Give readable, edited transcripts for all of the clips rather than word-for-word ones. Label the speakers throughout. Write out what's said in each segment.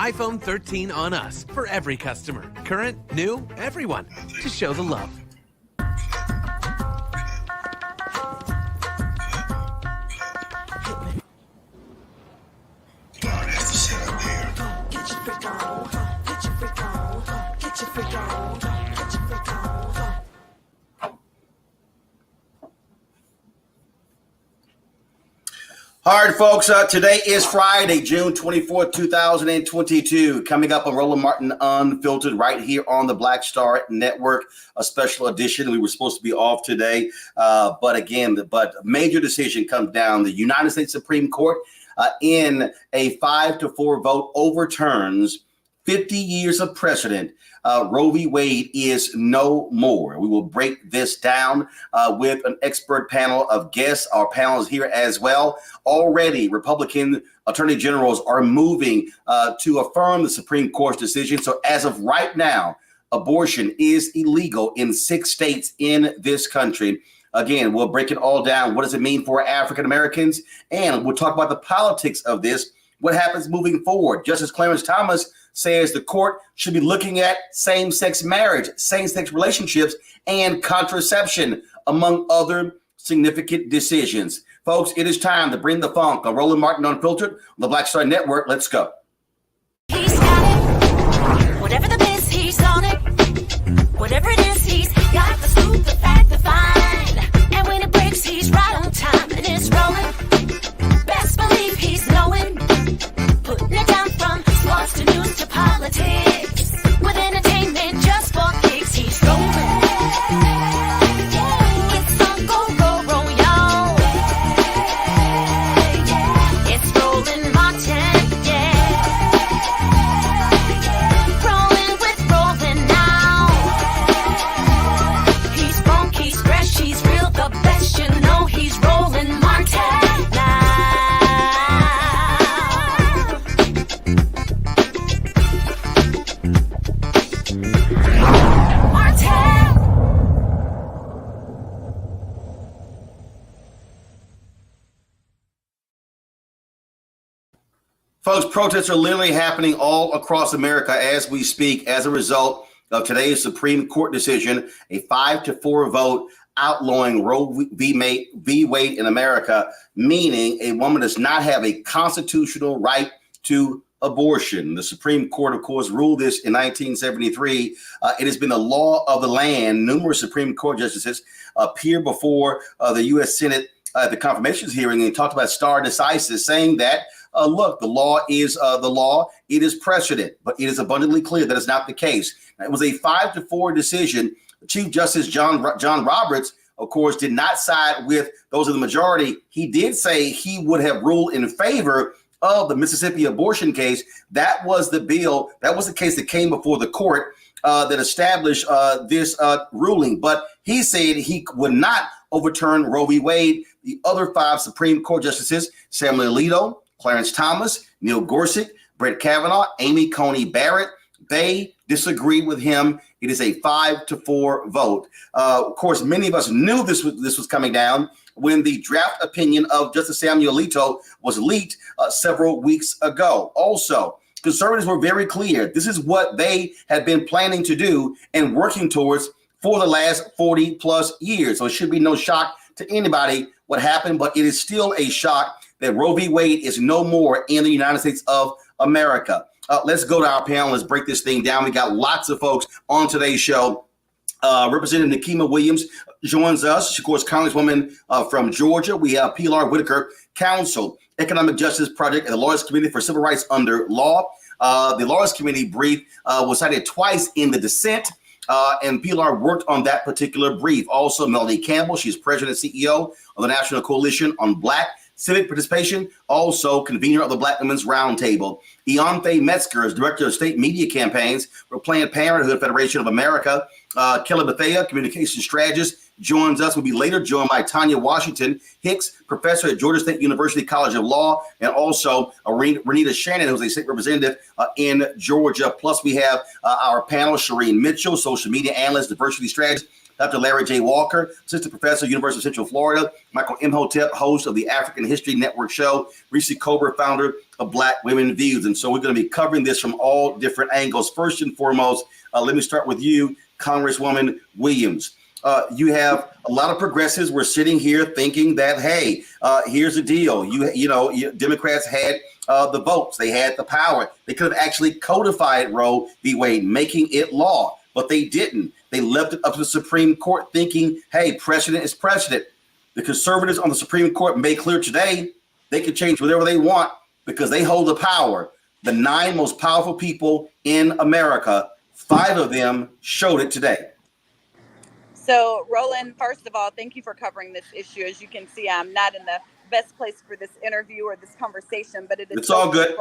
Speaker 1: iPhone 13 on us for every customer. Current, new, everyone. To show the love.
Speaker 2: All right, folks, today is Friday, June 24th, 2022. Coming up on Roland Martin Unfiltered right here on the Black Star Network, a special edition. We were supposed to be off today, but major decision comes down. The United States Supreme Court, in a 5-4 vote, overturns 50 years of precedent. Roe v. Wade is no more. We will break this down with an expert panel of guests. Our panel is here as well. Already, Republican attorney generals are moving to affirm the Supreme Court's decision. So as of right now, abortion is illegal in 6 states in this country. Again, we'll break it all down. What does it mean for African Americans? And we'll talk about the politics of this. What happens moving forward? Justice Clarence Thomas says the court should be looking at same-sex marriage, same-sex relationships, and contraception, among other significant decisions. Folks, it is time to bring the funk on Roland Martin Unfiltered on the Black Star Network. Let's go.
Speaker 3: He's got it. Whatever the biz, he's on it. Whatever it is, he's got the scoop, the fact, the find. And when it breaks, he's right on time and it's rolling. Best believe he's knowing. Putting it down from sports to news to politics. With entertainment just for kicks, he's rolling. It's on go, y'all. It's Roland Martin, yeah. Rolling with Roland now. He's funk, he's fresh, he's real, the best, you know he's Roland Martin now.
Speaker 2: Folks, protests are literally happening all across America as we speak as a result of today's Supreme Court decision, a 5-4 vote outlawing Roe v. Wade in America, meaning a woman does not have a constitutional right to abortion. The Supreme Court, of course, ruled this in 1973. It has been the law of the land. Numerous Supreme Court justices appear before the U.S. Senate at the confirmations hearing and talked about stare decisis, saying that look, the law is the law. It is precedent, but it is abundantly clear that it's not the case. It was a 5-4 decision. Chief Justice John Roberts, of course, did not side with those of the majority. He did say he would have ruled in favor of the Mississippi abortion case. That was the bill. That was the case that came before the court that established this ruling. But he said he would not overturn Roe v. Wade. The other 5 Supreme Court justices, Samuel Alito, Clarence Thomas, Neil Gorsuch, Brett Kavanaugh, Amy Coney Barrett, they disagreed with him. It is a 5-4 vote. Of course, many of us knew this was coming down when the draft opinion of Justice Samuel Alito was leaked several weeks ago. Also, conservatives were very clear. This is what they had been planning to do and working towards for the last 40 plus years. So it should be no shock to anybody what happened, but it is still a shock that Roe v. Wade is no more in the United States of America. Let's go to our panel. Let's break this thing down. We got lots of folks on today's show. Representative Nikema Williams joins us. She, of course, Congresswoman from Georgia. We have Pilar Whitaker, Counsel, Economic Justice Project, and the Lawyers Committee for Civil Rights Under Law. The Lawyers Committee brief was cited twice in the dissent. And Pilar worked on that particular brief. Also, Melanie Campbell, she's president and CEO of the National Coalition on Black Civic Participation, also convener of the Black Women's Roundtable. Ianthe Metzger is director of state media campaigns for Planned Parenthood Federation of America. Kelly Bethea, communication strategist, joins us. We'll be later joined by Tanya Washington Hicks, professor at Georgia State University College of Law, and also Renita Shannon, who's a state representative in Georgia. Plus, we have our panel, Shireen Mitchell, social media analyst, diversity strategist, Dr. Larry J. Walker, assistant professor, University of Central Florida, Michael Imhotep, host of the African History Network show, Reese Cobra, founder of Black Women Views. And so we're going to be covering this from all different angles. First and foremost, let me start with you, Congresswoman Williams. You have a lot of progressives were sitting here thinking that, hey, here's the deal. Democrats had the votes. They had the power. They could have actually codified Roe v. Wade, making it law, but they didn't. They left it up to the Supreme Court thinking, hey, precedent is precedent. The conservatives on the Supreme Court made clear today they can change whatever they want because they hold the power. The 9 most powerful people in America, 5 of them showed it today.
Speaker 4: So, Roland, first of all, thank you for covering this issue. As you can see, I'm not in the best place for this interview or this conversation, but it's
Speaker 2: all good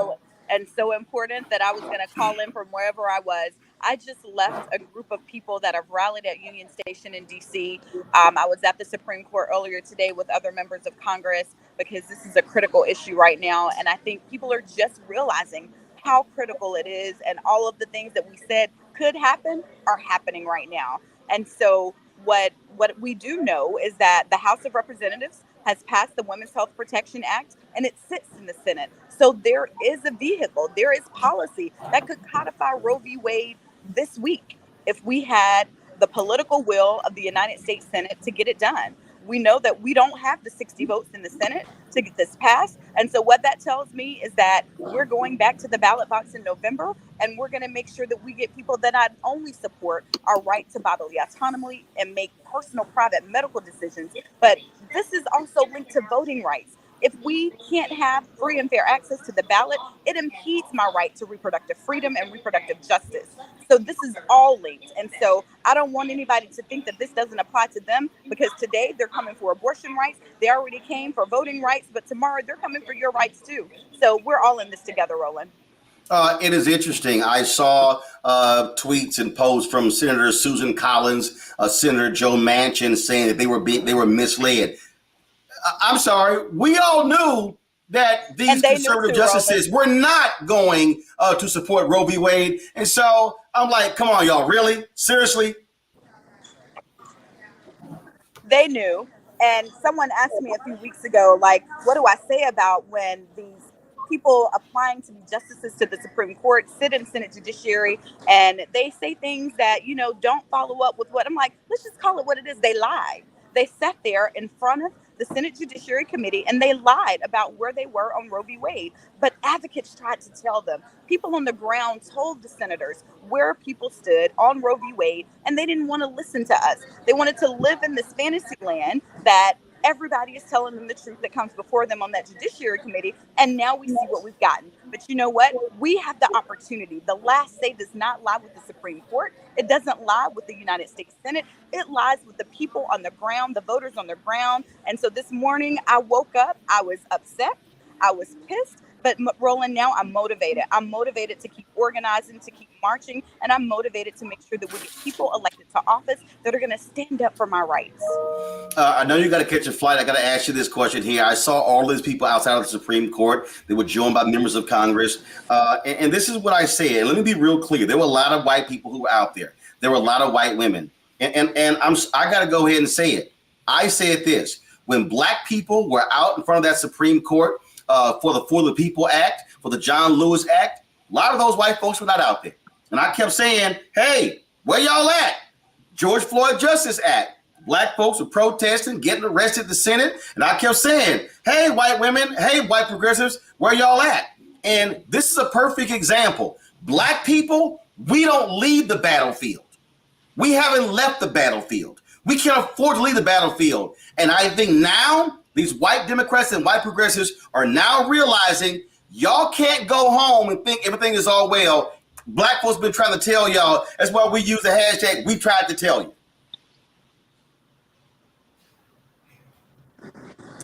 Speaker 4: and so important that I was going to call in from wherever I was. I just left a group of people that have rallied at Union Station in D.C. I was at the Supreme Court earlier today with other members of Congress because this is a critical issue right now. And I think people are just realizing how critical it is. And all of the things that we said could happen are happening right now. And so what we do know is that the House of Representatives has passed the Women's Health Protection Act, and it sits in the Senate. So there is a vehicle, there is policy that could codify Roe v. Wade this week if we had the political will of the United States Senate to get it done. We know that we don't have the 60 votes in the Senate to get this passed. And so what that tells me is that we're going back to the ballot box in November, and we're going to make sure that we get people that not only support our right to bodily autonomy and make personal private medical decisions, but this is also linked to voting rights. If we can't have free and fair access to the ballot, it impedes my right to reproductive freedom and reproductive justice. So this is all linked. And so I don't want anybody to think that this doesn't apply to them, because today they're coming for abortion rights. They already came for voting rights, but tomorrow they're coming for your rights too. So we're all in this together, Roland.
Speaker 2: It is interesting. I saw tweets and posts from Senator Susan Collins, Senator Joe Manchin saying that they were misled. I'm sorry. We all knew that these conservative justices were not going to support Roe v. Wade. And so I'm like, come on, y'all. Really? Seriously?
Speaker 4: They knew. And someone asked me a few weeks ago, like, what do I say about when these people applying to be justices to the Supreme Court sit in Senate Judiciary and they say things that, don't follow up with what I'm like, let's just call it what it is. They lied. They sat there in front of the Senate Judiciary Committee and they lied about where they were on Roe v. Wade. But advocates tried to tell them. People on the ground told the senators where people stood on Roe v. Wade, and they didn't want to listen to us. They wanted to live in this fantasy land that everybody is telling them the truth that comes before them on that Judiciary Committee. And now we see what we've gotten. But you know what? We have the opportunity. The last say does not lie with the Supreme Court. It doesn't lie with the United States Senate. It lies with the people on the ground, the voters on the ground. And so this morning I woke up, I was upset, I was pissed. But Roland, now I'm motivated. I'm motivated to keep organizing, to keep marching, and I'm motivated to make sure that we get people elected to office that are going to stand up for my rights.
Speaker 2: I know you got to catch a flight. I got to ask you this question here. I saw all these people outside of the Supreme Court. They were joined by members of Congress. And this is what I said. Let me be real clear. There were a lot of white people who were out there. There were a lot of white women. And I got to go ahead and say it. I said this. When black people were out in front of that Supreme Court, for the People Act, for the John Lewis Act, a lot of those white folks were not out there. And I kept saying, hey, where y'all at? George Floyd Justice Act. Black folks were protesting, getting arrested in the Senate. And I kept saying, hey, white women, hey, white progressives, where y'all at? And this is a perfect example. Black people, we don't leave the battlefield. We haven't left the battlefield. We can't afford to leave the battlefield. And I think now these white Democrats and white progressives are now realizing y'all can't go home and think everything is all well. Black folks been trying to tell y'all. That's why we use the hashtag, we tried to tell you.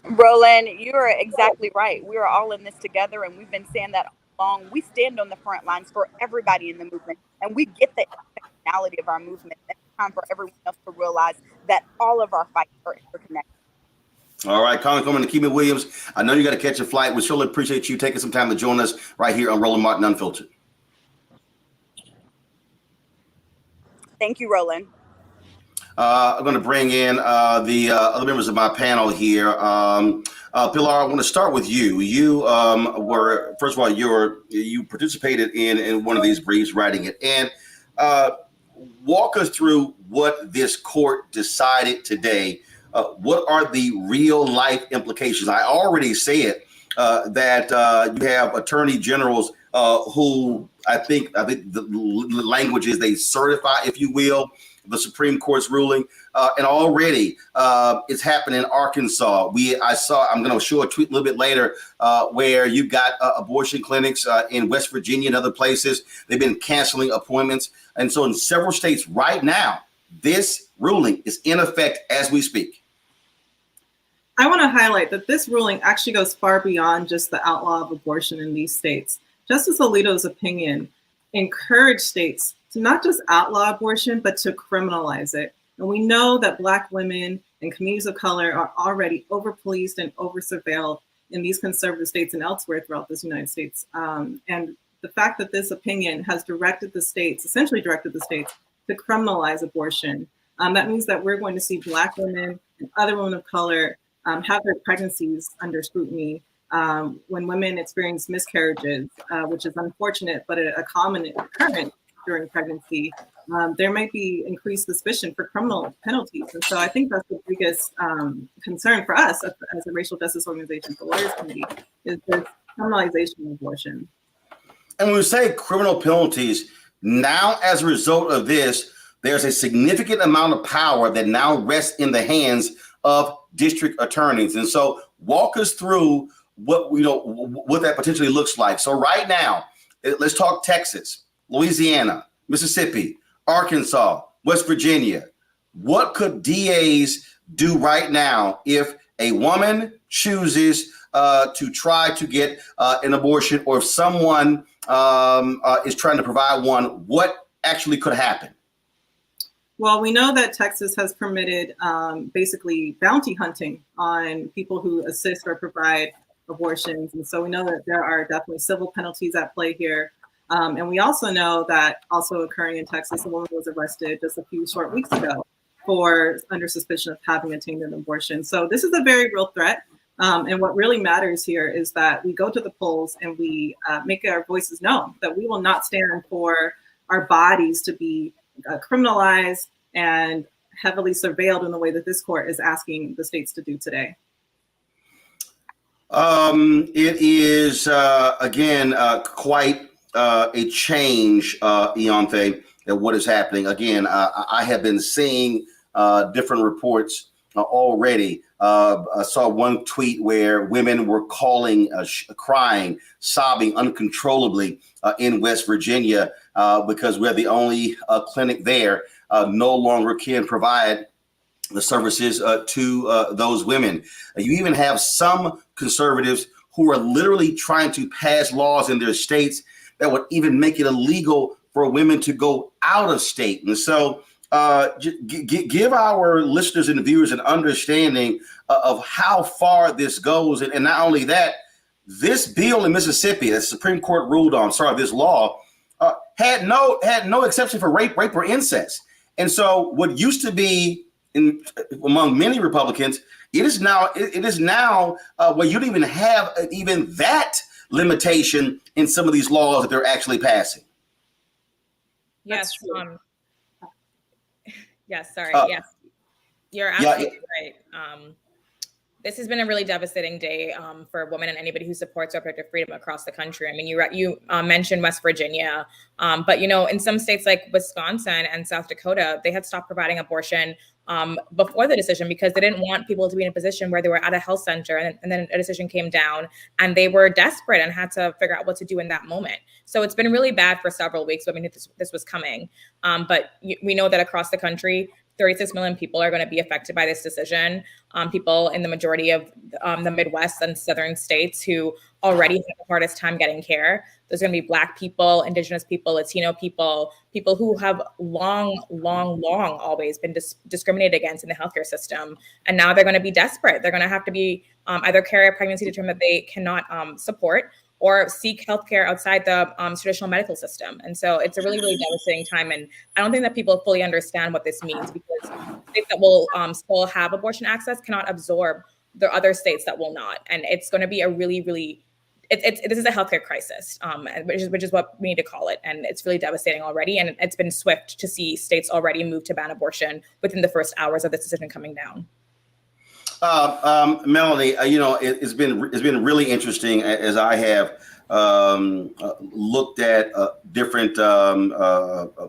Speaker 4: Roland, you are exactly right. We are all in this together, and we've been saying that all along. We stand on the front lines for everybody in the movement, and we get the intersectionality of our movement. It's time for everyone else to realize that all of our fights are interconnected.
Speaker 2: All right, Congresswoman Nikema Williams, I know you got to catch a flight. We surely appreciate you taking some time to join us right here on Roland Martin Unfiltered.
Speaker 4: Thank you, Roland.
Speaker 2: I'm going to bring in the other members of my panel here. Pilar, I want to start with you. You were, first of all, you participated in one of these briefs, writing it, and walk us through what this court decided today. What are the real life implications? I already said that you have attorney generals who I think the language is they certify, if you will, the Supreme Court's ruling, and already it's happened in Arkansas. I'm going to show a tweet a little bit later where you've got abortion clinics in West Virginia and other places. They've been canceling appointments. And so in several states right now, this ruling is in effect as we speak.
Speaker 5: I want to highlight that this ruling actually goes far beyond just the outlaw of abortion in these states. Justice Alito's opinion encouraged states to not just outlaw abortion, but to criminalize it. And we know that Black women and communities of color are already over-policed and over-surveilled in these conservative states and elsewhere throughout this United States. And the fact that this opinion has essentially directed the states to criminalize abortion, that means that we're going to see Black women and other women of color have their pregnancies under scrutiny. When women experience miscarriages, which is unfortunate, but a common occurrence during pregnancy, there might be increased suspicion for criminal penalties. And so I think that's the biggest concern for us as a racial justice organization, the Lawyers Committee, is this criminalization of abortion.
Speaker 2: And when we say criminal penalties, now as a result of this, there's a significant amount of power that now rests in the hands of district attorneys. And so walk us through what that potentially looks like. So right now, let's talk Texas, Louisiana, Mississippi, Arkansas, West Virginia. What could DAs do right now if a woman chooses to try to get an abortion, or if someone is trying to provide one? What actually could happen?
Speaker 5: Well, we know that Texas has permitted basically bounty hunting on people who assist or provide abortions. And so we know that there are definitely civil penalties at play here. And we also know that also occurring in Texas, a woman was arrested just a few short weeks ago under suspicion of having attained an abortion. So this is a very real threat. And what really matters here is that we go to the polls and we make our voices known, that we will not stand for our bodies to be criminalized and heavily surveilled in the way that this court is asking the states to do today.
Speaker 2: It is, again, quite a change, Ianthe, at what is happening. Again, I have been seeing different reports already. I saw one tweet where women were calling, crying, sobbing uncontrollably in West Virginia because we're the only clinic there no longer can provide the services to those women. You even have some conservatives who are literally trying to pass laws in their states that would even make it illegal for women to go out of state. And so give our listeners and viewers an understanding of how far this goes. And not only that, this bill in Mississippi, the Supreme Court ruled on, this law, had no exception for rape or incest. And so what used to be among many Republicans, it is now where you don't even have even that limitation in some of these laws that they're actually passing.
Speaker 6: Yes. Yes. Sorry. Yes. You're absolutely right. This has been a really devastating day for women and anybody who supports reproductive freedom across the country. I mean, you mentioned West Virginia, but in some states like Wisconsin and South Dakota, they had stopped providing abortion before the decision because they didn't want people to be in a position where they were at a health center and then a decision came down and they were desperate and had to figure out what to do in that moment. So it's been really bad for several weeks. I mean, this was coming, but we know that across the country, 36 million people are going to be affected by this decision. People in the majority of the Midwest and southern states who already have the hardest time getting care. There's going to be Black people, Indigenous people, Latino people who have long always been discriminated against in the healthcare system. And now they're going to be desperate. They're going to have to be either carry a pregnancy to term that they cannot support, or seek healthcare outside the traditional medical system. And so it's a really, really devastating time. And I don't think that people fully understand what this means, because states that will still have abortion access cannot absorb the other states that will not. And it's going to be a really, really, this is a healthcare crisis, which is what we need to call it. And it's really devastating already. And it's been swift to see states already move to ban abortion within the first hours of this decision coming down.
Speaker 2: Melanie, it's been really interesting as I have looked at different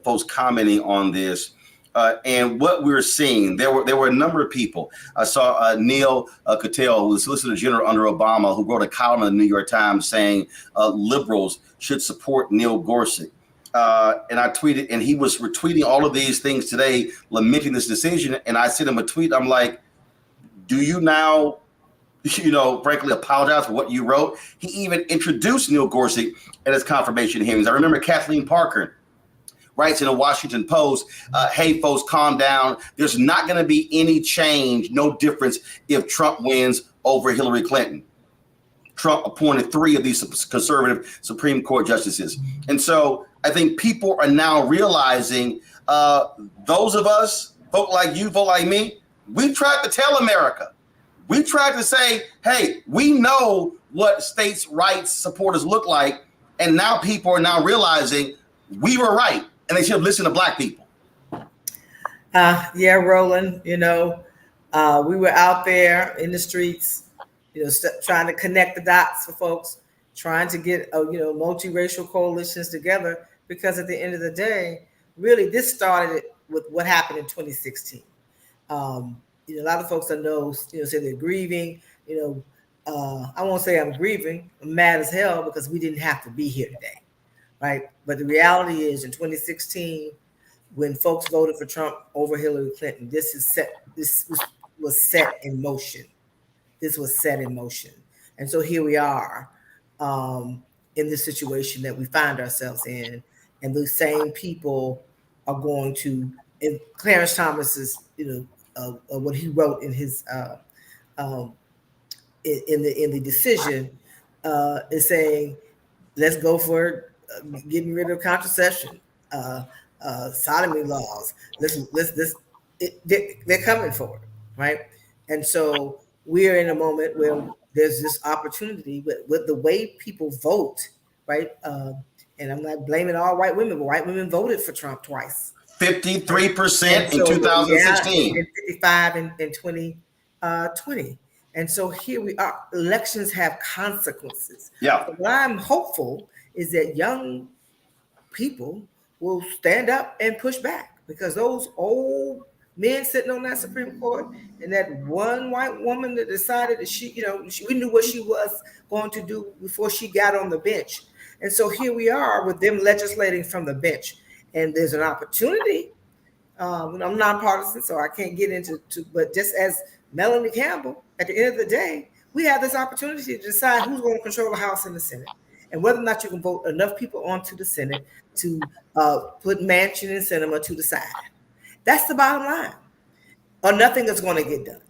Speaker 2: folks commenting on this. And what we're seeing, there were a number of people. I saw Neil Cattell, who was Solicitor General under Obama, who wrote a column in the New York Times saying liberals should support Neil Gorsuch. And I tweeted, and he was retweeting all of these things today, lamenting this decision. And I sent him a tweet. I'm like, do you now, frankly, apologize for what you wrote? He even introduced Neil Gorsuch at his confirmation hearings. I remember Kathleen Parker writes in the Washington Post, hey, folks, calm down. There's not going to be any change, no difference if Trump wins over Hillary Clinton. Trump appointed 3 of these conservative Supreme Court justices. And so I think people are now realizing those of us, folk like you, folk like me, we tried to tell America. We tried to say, hey, we know what states' rights supporters look like. And now people are now realizing we were right. And they should listen to Black people.
Speaker 7: Yeah, Roland, we were out there in the streets, trying to connect the dots for folks, trying to get, multiracial coalitions together, because at the end of the day, really, this started with what happened in 2016. A lot of folks I know, say they're grieving. I won't say I'm grieving. I'm mad as hell because we didn't have to be here today. Right. But the reality is, in 2016, when folks voted for Trump over Hillary Clinton, this was set in motion. This was set in motion. And so here we are in this situation that we find ourselves in. And those same people are going to, and Clarence Thomas's, what he wrote in his in the decision is saying, let's go for getting rid of contraception, sodomy laws. They're coming for it, right? And so we're in a moment where there's this opportunity with the way people vote, right? And I'm not blaming all white women, but white women voted for Trump twice.
Speaker 2: 53% in 2016.
Speaker 7: And 55 in 2020. And so here we are. Elections have consequences.
Speaker 2: Yeah.
Speaker 7: So what I'm hopeful is that young people will stand up and push back, because those old men sitting on that Supreme Court and that one white woman that decided that we knew what she was going to do before she got on the bench. And so here we are with them legislating from the bench. And there's an opportunity. I'm nonpartisan, so I can't get into, but just as Melanie Campbell, at the end of the day, we have this opportunity to decide who's going to control the House and the Senate, and whether or not you can vote enough people onto the Senate to put Manchin and Sinema to the side. That's the bottom line. Or nothing is going to get done.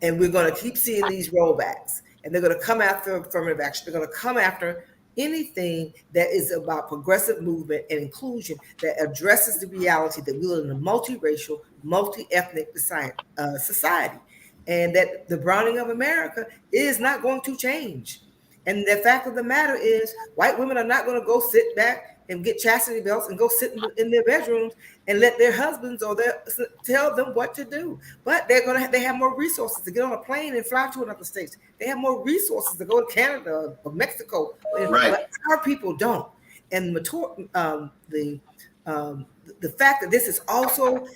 Speaker 7: And we're going to keep seeing these rollbacks, and they're going to come after affirmative action. They're going to come after anything that is about progressive movement and inclusion that addresses the reality that we live in a multiracial, multi-ethnic society, and that the browning of America is not going to change. And the fact of the matter is, white women are not going to go sit back and get chastity belts and go sit in their bedrooms and let their husbands or tell them what to do. But they have more resources to get on a plane and fly to another state. They have more resources to go to Canada or Mexico.
Speaker 2: Right.
Speaker 7: But our people don't. And the fact that this is also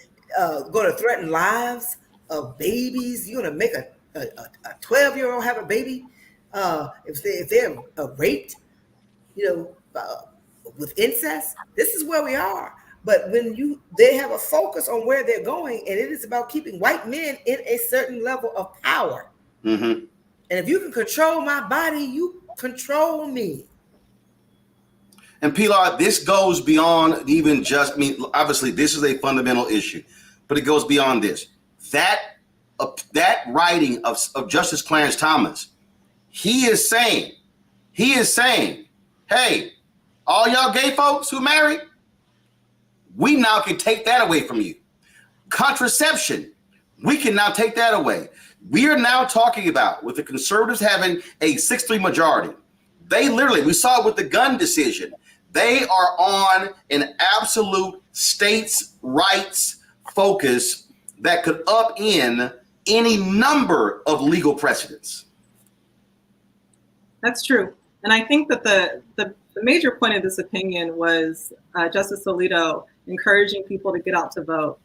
Speaker 7: going to threaten lives of babies. You're going to make a 12-year-old have a baby if they're raped, with incest. This is where we are. But when they have a focus on where they're going, and it is about keeping white men in a certain level of power. Mm-hmm. And if you can control my body, you control me.
Speaker 2: And Pilar, this goes beyond even just, obviously this is a fundamental issue, but it goes beyond this. That writing of Justice Clarence Thomas, he is saying, hey, all y'all gay folks who married, we now can take that away from you. Contraception, we can now take that away. We are now talking about, with the conservatives having a 6-3 majority, they literally, we saw it with the gun decision, they are on an absolute states' rights focus that could upend any number of legal precedents.
Speaker 5: That's true. And I think that the major point of this opinion was Justice Alito encouraging people to get out to vote.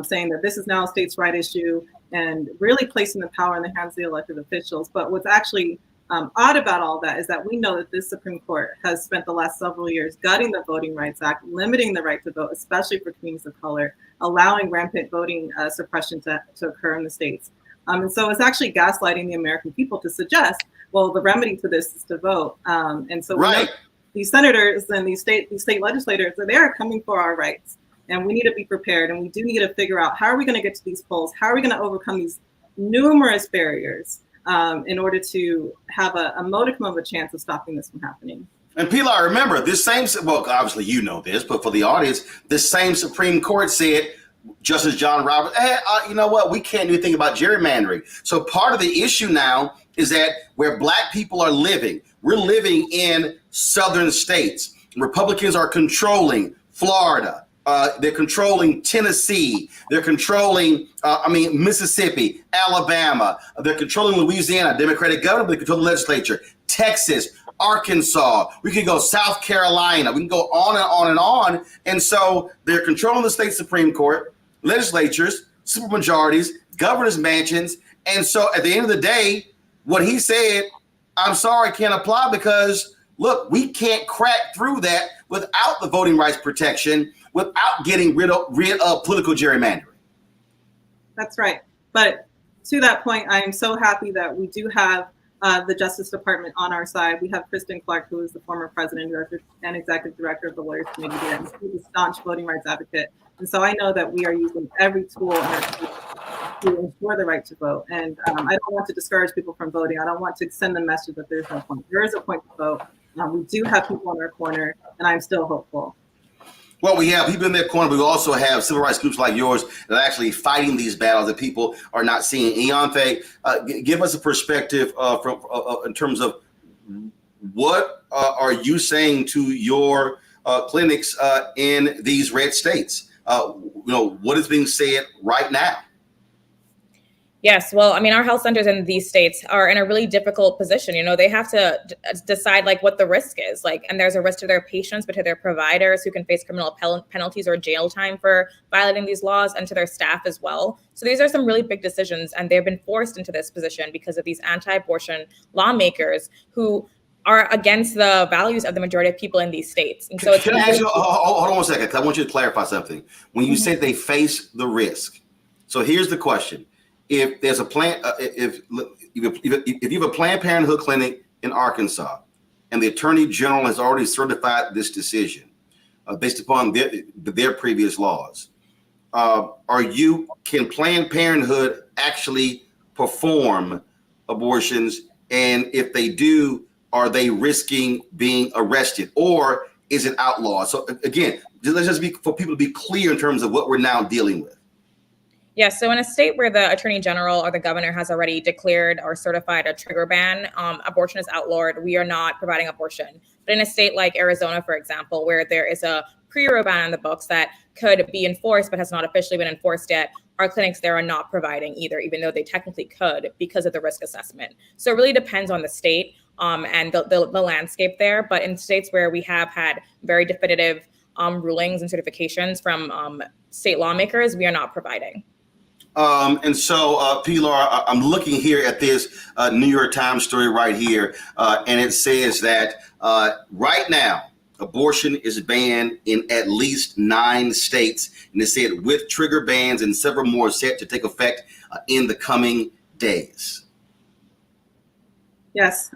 Speaker 5: saying that this is now a states' right issue and really placing the power in the hands of the elected officials. But what's actually odd about all that is that we know that this Supreme Court has spent the last several years gutting the Voting Rights Act, limiting the right to vote, especially for communities of color, allowing rampant voting suppression to occur in the states. And so it's actually gaslighting the American people to suggest, well, the remedy to this is to vote. And so
Speaker 2: right.
Speaker 5: These senators and these state legislators, they are coming for our rights. And we need to be prepared. And we do need to figure out, how are we going to get to these polls? How are we going to overcome these numerous barriers in order to have a modicum of a chance of stopping this from happening?
Speaker 2: And Pilar, remember, this same, well, obviously you know this, but for the audience, this same Supreme Court said, Justice John Roberts, hey, you know what, we can't do anything about gerrymandering. So part of the issue now is that where Black people are living, we're living in southern states. Republicans are controlling Florida. They're controlling Tennessee. They're controlling, Mississippi, Alabama. They're controlling Louisiana, Democratic governor, but they control the legislature. Texas, Arkansas. We can go South Carolina. We can go on and on and on. And so they're controlling the state Supreme Court, legislatures, supermajorities, governors' mansions. And so at the end of the day, what he said, I'm sorry, can't apply because, look, we can't crack through that without the voting rights protection, without getting rid of political gerrymandering.
Speaker 5: That's right. But to that point, I am so happy that we do have the Justice Department on our side. We have Kristen Clark, who is the former president and executive director of the Lawyers Committee there, and she's a staunch voting rights advocate. And so I know that we are using every tool in our to ensure the right to vote. And I don't want to discourage people from voting. I don't want to send the message that there's no point. There is a point to vote. We do have people in our corner, and I'm still hopeful.
Speaker 2: Well, we have people in their corner, but we also have civil rights groups like yours that are actually fighting these battles that people are not seeing. Ianthe, give us a perspective in terms of what are you saying to your clinics in these red states? What is being said right now?
Speaker 6: Yes, well, our health centers in these states are in a really difficult position. They have to decide what the risk is, and there's a risk to their patients, but to their providers who can face criminal penalties or jail time for violating these laws, and to their staff as well. So these are some really big decisions, and they've been forced into this position because of these anti-abortion lawmakers who are against the values of the majority of people in these states. And so
Speaker 2: can I ask you, hold on one second, because I want you to clarify something. When you said they face the risk, so here's the question. If there's a plan, if you have a Planned Parenthood clinic in Arkansas, and the Attorney General has already certified this decision based upon their previous laws, can Planned Parenthood actually perform abortions? And if they do, are they risking being arrested, or is it outlawed? So again, let's just for people to be clear in terms of what we're now dealing with.
Speaker 6: Yes, so in a state where the Attorney General or the governor has already declared or certified a trigger ban, abortion is outlawed. We are not providing abortion. But in a state like Arizona, for example, where there is a pre-Roe ban on the books that could be enforced but has not officially been enforced yet, our clinics there are not providing either, even though they technically could because of the risk assessment. So it really depends on the state and the landscape there. But in states where we have had very definitive rulings and certifications from state lawmakers, we are not providing.
Speaker 2: And so, Pilar, I'm looking here at this New York Times story right here, and it says that right now, abortion is banned in at least 9 states. And it said with trigger bans and several more set to take effect in the coming days.
Speaker 5: Yes.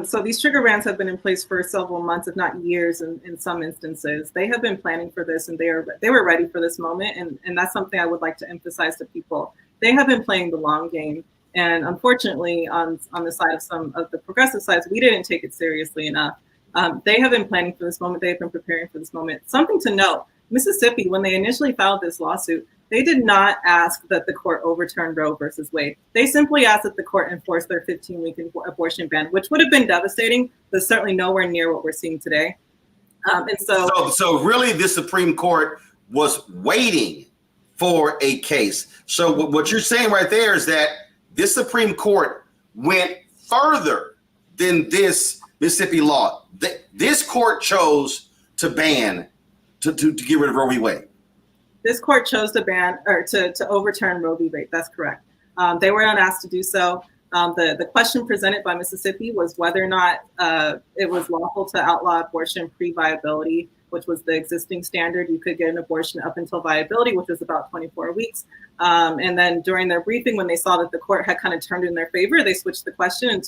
Speaker 5: So these trigger bans have been in place for several months, if not years, in some instances. They have been planning for this, and they were ready for this moment. And that's something I would like to emphasize to people. They have been playing the long game. And unfortunately, on the side of some of the progressive sides, we didn't take it seriously enough. They have been planning for this moment. They have been preparing for this moment. Something to note, Mississippi, when they initially filed this lawsuit, they did not ask that the court overturn Roe versus Wade. They simply asked that the court enforce their 15-week abortion ban, which would have been devastating, but certainly nowhere near what we're seeing today. So
Speaker 2: really, the Supreme Court was waiting for a case. So what you're saying right there is that this Supreme Court went further than this Mississippi law. This court chose to ban, to get rid of Roe v. Wade.
Speaker 5: This court chose to ban or to overturn Roe v. Wade. That's correct. They were not asked to do so. The question presented by Mississippi was whether or not it was lawful to outlaw abortion pre-viability, which was the existing standard. You could get an abortion up until viability, which was about 24 weeks. And then during their briefing, when they saw that the court had kind of turned in their favor, they switched the question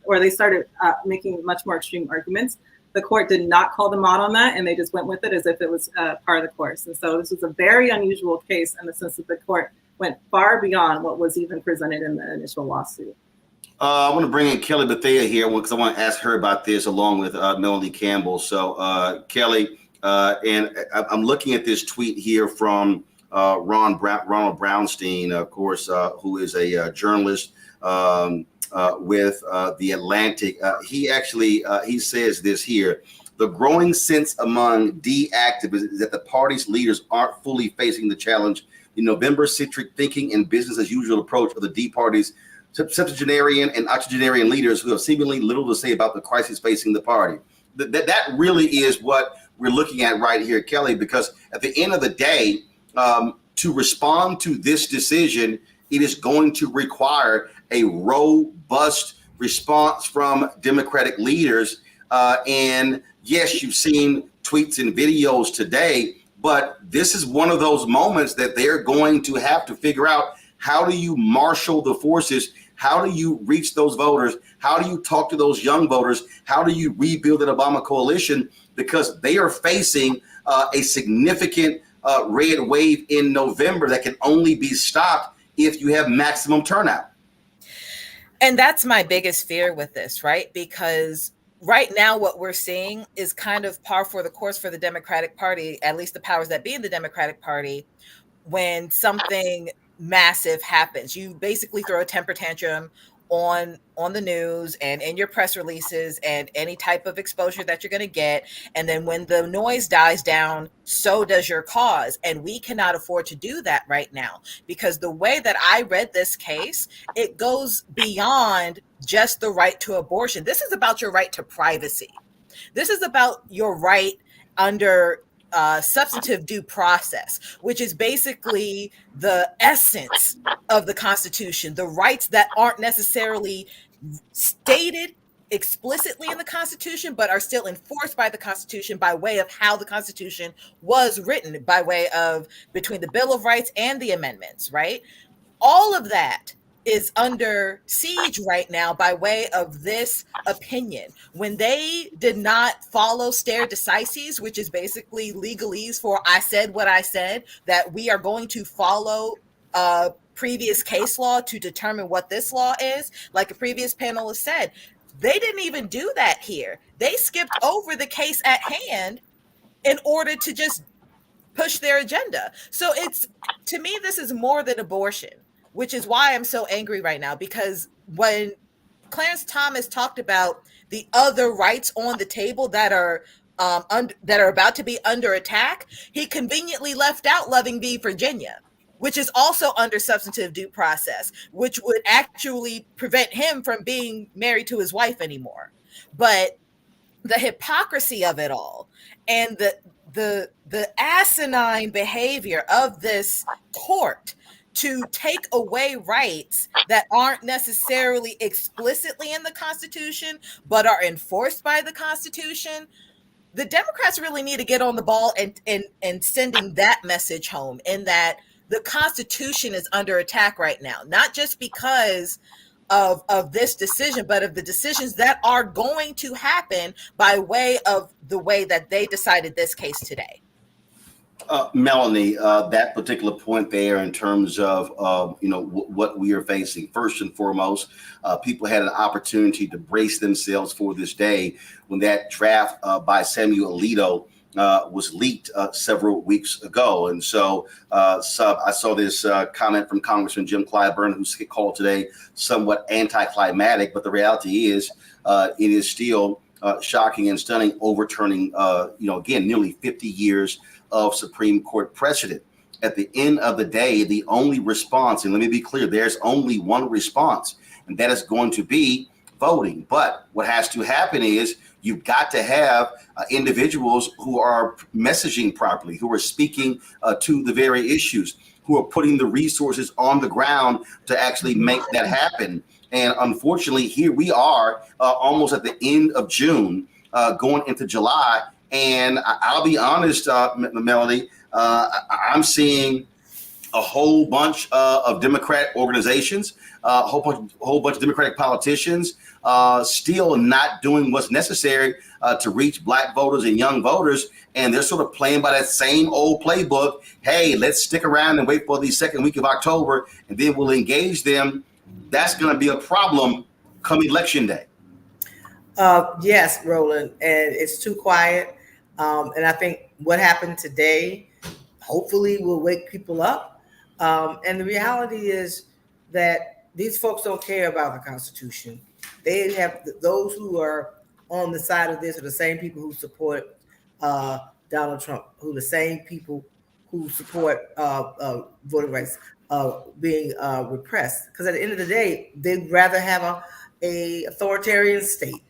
Speaker 5: or they started making much more extreme arguments. The court did not call them out on that, and they just went with it as if it was part of the course. And so this was a very unusual case in the sense that the court went far beyond what was even presented in the initial lawsuit.
Speaker 2: I want to bring in Kelly Bethea here because I want to ask her about this along with Melanie Campbell. So Kelly, and I'm looking at this tweet here from Ronald Brownstein, of course, who is a journalist with The Atlantic. He says this here: the growing sense among D-activists is that the party's leaders aren't fully facing the challenge. The November-centric thinking and business as usual approach of the D party's septuagenarian and octogenarian leaders who have seemingly little to say about the crisis facing the party. That really is what we're looking at right here, Kelly, because at the end of the day, to respond to this decision, it is going to require a robust response from Democratic leaders. And yes, you've seen tweets and videos today, but this is one of those moments that they're going to have to figure out: how do you marshal the forces? How do you reach those voters? How do you talk to those young voters? How do you rebuild an Obama coalition? Because they are facing a significant red wave in November that can only be stopped if you have maximum turnout.
Speaker 8: And that's my biggest fear with this, right? Because right now what we're seeing is kind of par for the course for the Democratic Party, at least the powers that be in the Democratic Party. When something massive happens, you basically throw a temper tantrum on the news and in your press releases and any type of exposure that you're going to get. And then when the noise dies down, so does your cause. And we cannot afford to do that right now, because the way that I read this case, it goes beyond just the right to abortion. This is about your right to privacy. This is about your right under substantive due process, which is basically the essence of the Constitution, the rights that aren't necessarily stated explicitly in the Constitution, but are still enforced by the Constitution by way of how the Constitution was written, by way of between the Bill of Rights and the amendments, right? All of that is under siege right now by way of this opinion. When they did not follow stare decisis, which is basically legalese for I said what I said, that we are going to follow previous case law to determine what this law is, like a previous panelist said, they didn't even do that here. They skipped over the case at hand in order to just push their agenda. So to me, this is more than abortion, which is why I'm so angry right now, because when Clarence Thomas talked about the other rights on the table that are about to be under attack, he conveniently left out Loving v. Virginia, which is also under substantive due process, which would actually prevent him from being married to his wife anymore. But the hypocrisy of it all and the asinine behavior of this court to take away rights that aren't necessarily explicitly in the Constitution, but are enforced by the Constitution, the Democrats really need to get on the ball and sending that message home, in that the Constitution is under attack right now, not just because of this decision, but of the decisions that are going to happen by way of the way that they decided this case today.
Speaker 2: Melanie, that particular point there in terms of what we are facing, first and foremost, people had an opportunity to brace themselves for this day when that draft by Samuel Alito was leaked several weeks ago. And so I saw this comment from Congressman Jim Clyburn, who's called today somewhat anticlimactic, but the reality is it is still shocking and stunning, overturning, again, nearly 50 years of Supreme Court precedent. At the end of the day, the only response, and let me be clear, there's only one response, and that is going to be voting. But what has to happen is You've got to have individuals who are messaging properly, who are speaking to the very issues, who are putting the resources on the ground to actually make that happen. And unfortunately, here we are almost at the end of June, going into July. And I'll be honest, Melody, I'm seeing a whole bunch of Democrat organizations, a whole bunch of Democratic politicians still not doing what's necessary to reach Black voters and young voters. And they're sort of playing by that same old playbook. Hey, let's stick around and wait for the second week of October, and then we'll engage them. That's going to be a problem come election day.
Speaker 7: Yes, Roland, and it's too quiet. And I think what happened today, hopefully will wake people up. And the reality is that these folks don't care about the Constitution. They have those who are on the side of this are the same people who support Donald Trump, who are the same people who support voting rights being repressed. Because at the end of the day, they'd rather have a authoritarian state.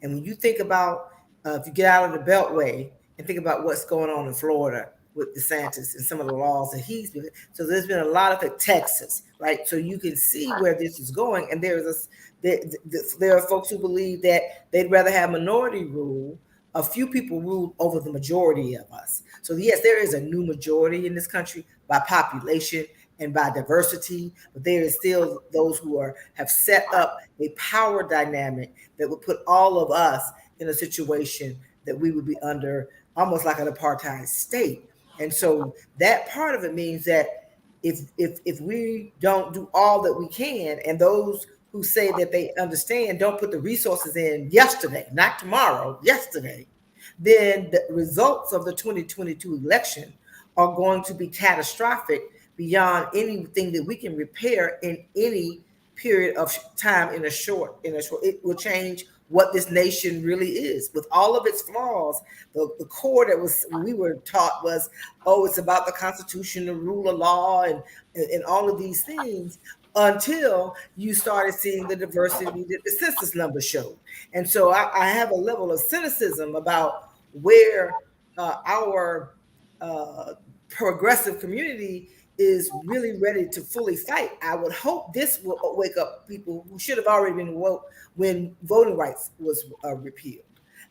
Speaker 7: And when you think about, if you get out of the Beltway and think about what's going on in Florida with DeSantis and some of the laws that he's been, so there's been a lot of Texas, right? So you can see where this is going. And there are folks who believe that they'd rather have minority rule. A few people rule over the majority of us. So yes, there is a new majority in this country by population and by diversity, but there is still those who have set up a power dynamic that would put all of us in a situation that we would be under almost like an apartheid state. And so that part of it means that if we don't do all that we can, and those who say that they understand don't put the resources in yesterday, not tomorrow, yesterday, then the results of the 2022 election are going to be catastrophic beyond anything that we can repair in any period of time in a short. It will change what this nation really is with all of its flaws. The core that we were taught was, oh, it's about the Constitution, the rule of law, and all of these things, until you started seeing the diversity that the census numbers showed. And so I have a level of cynicism about where our progressive community is really ready to fully fight. I would hope this will wake up people who should have already been woke when voting rights was repealed.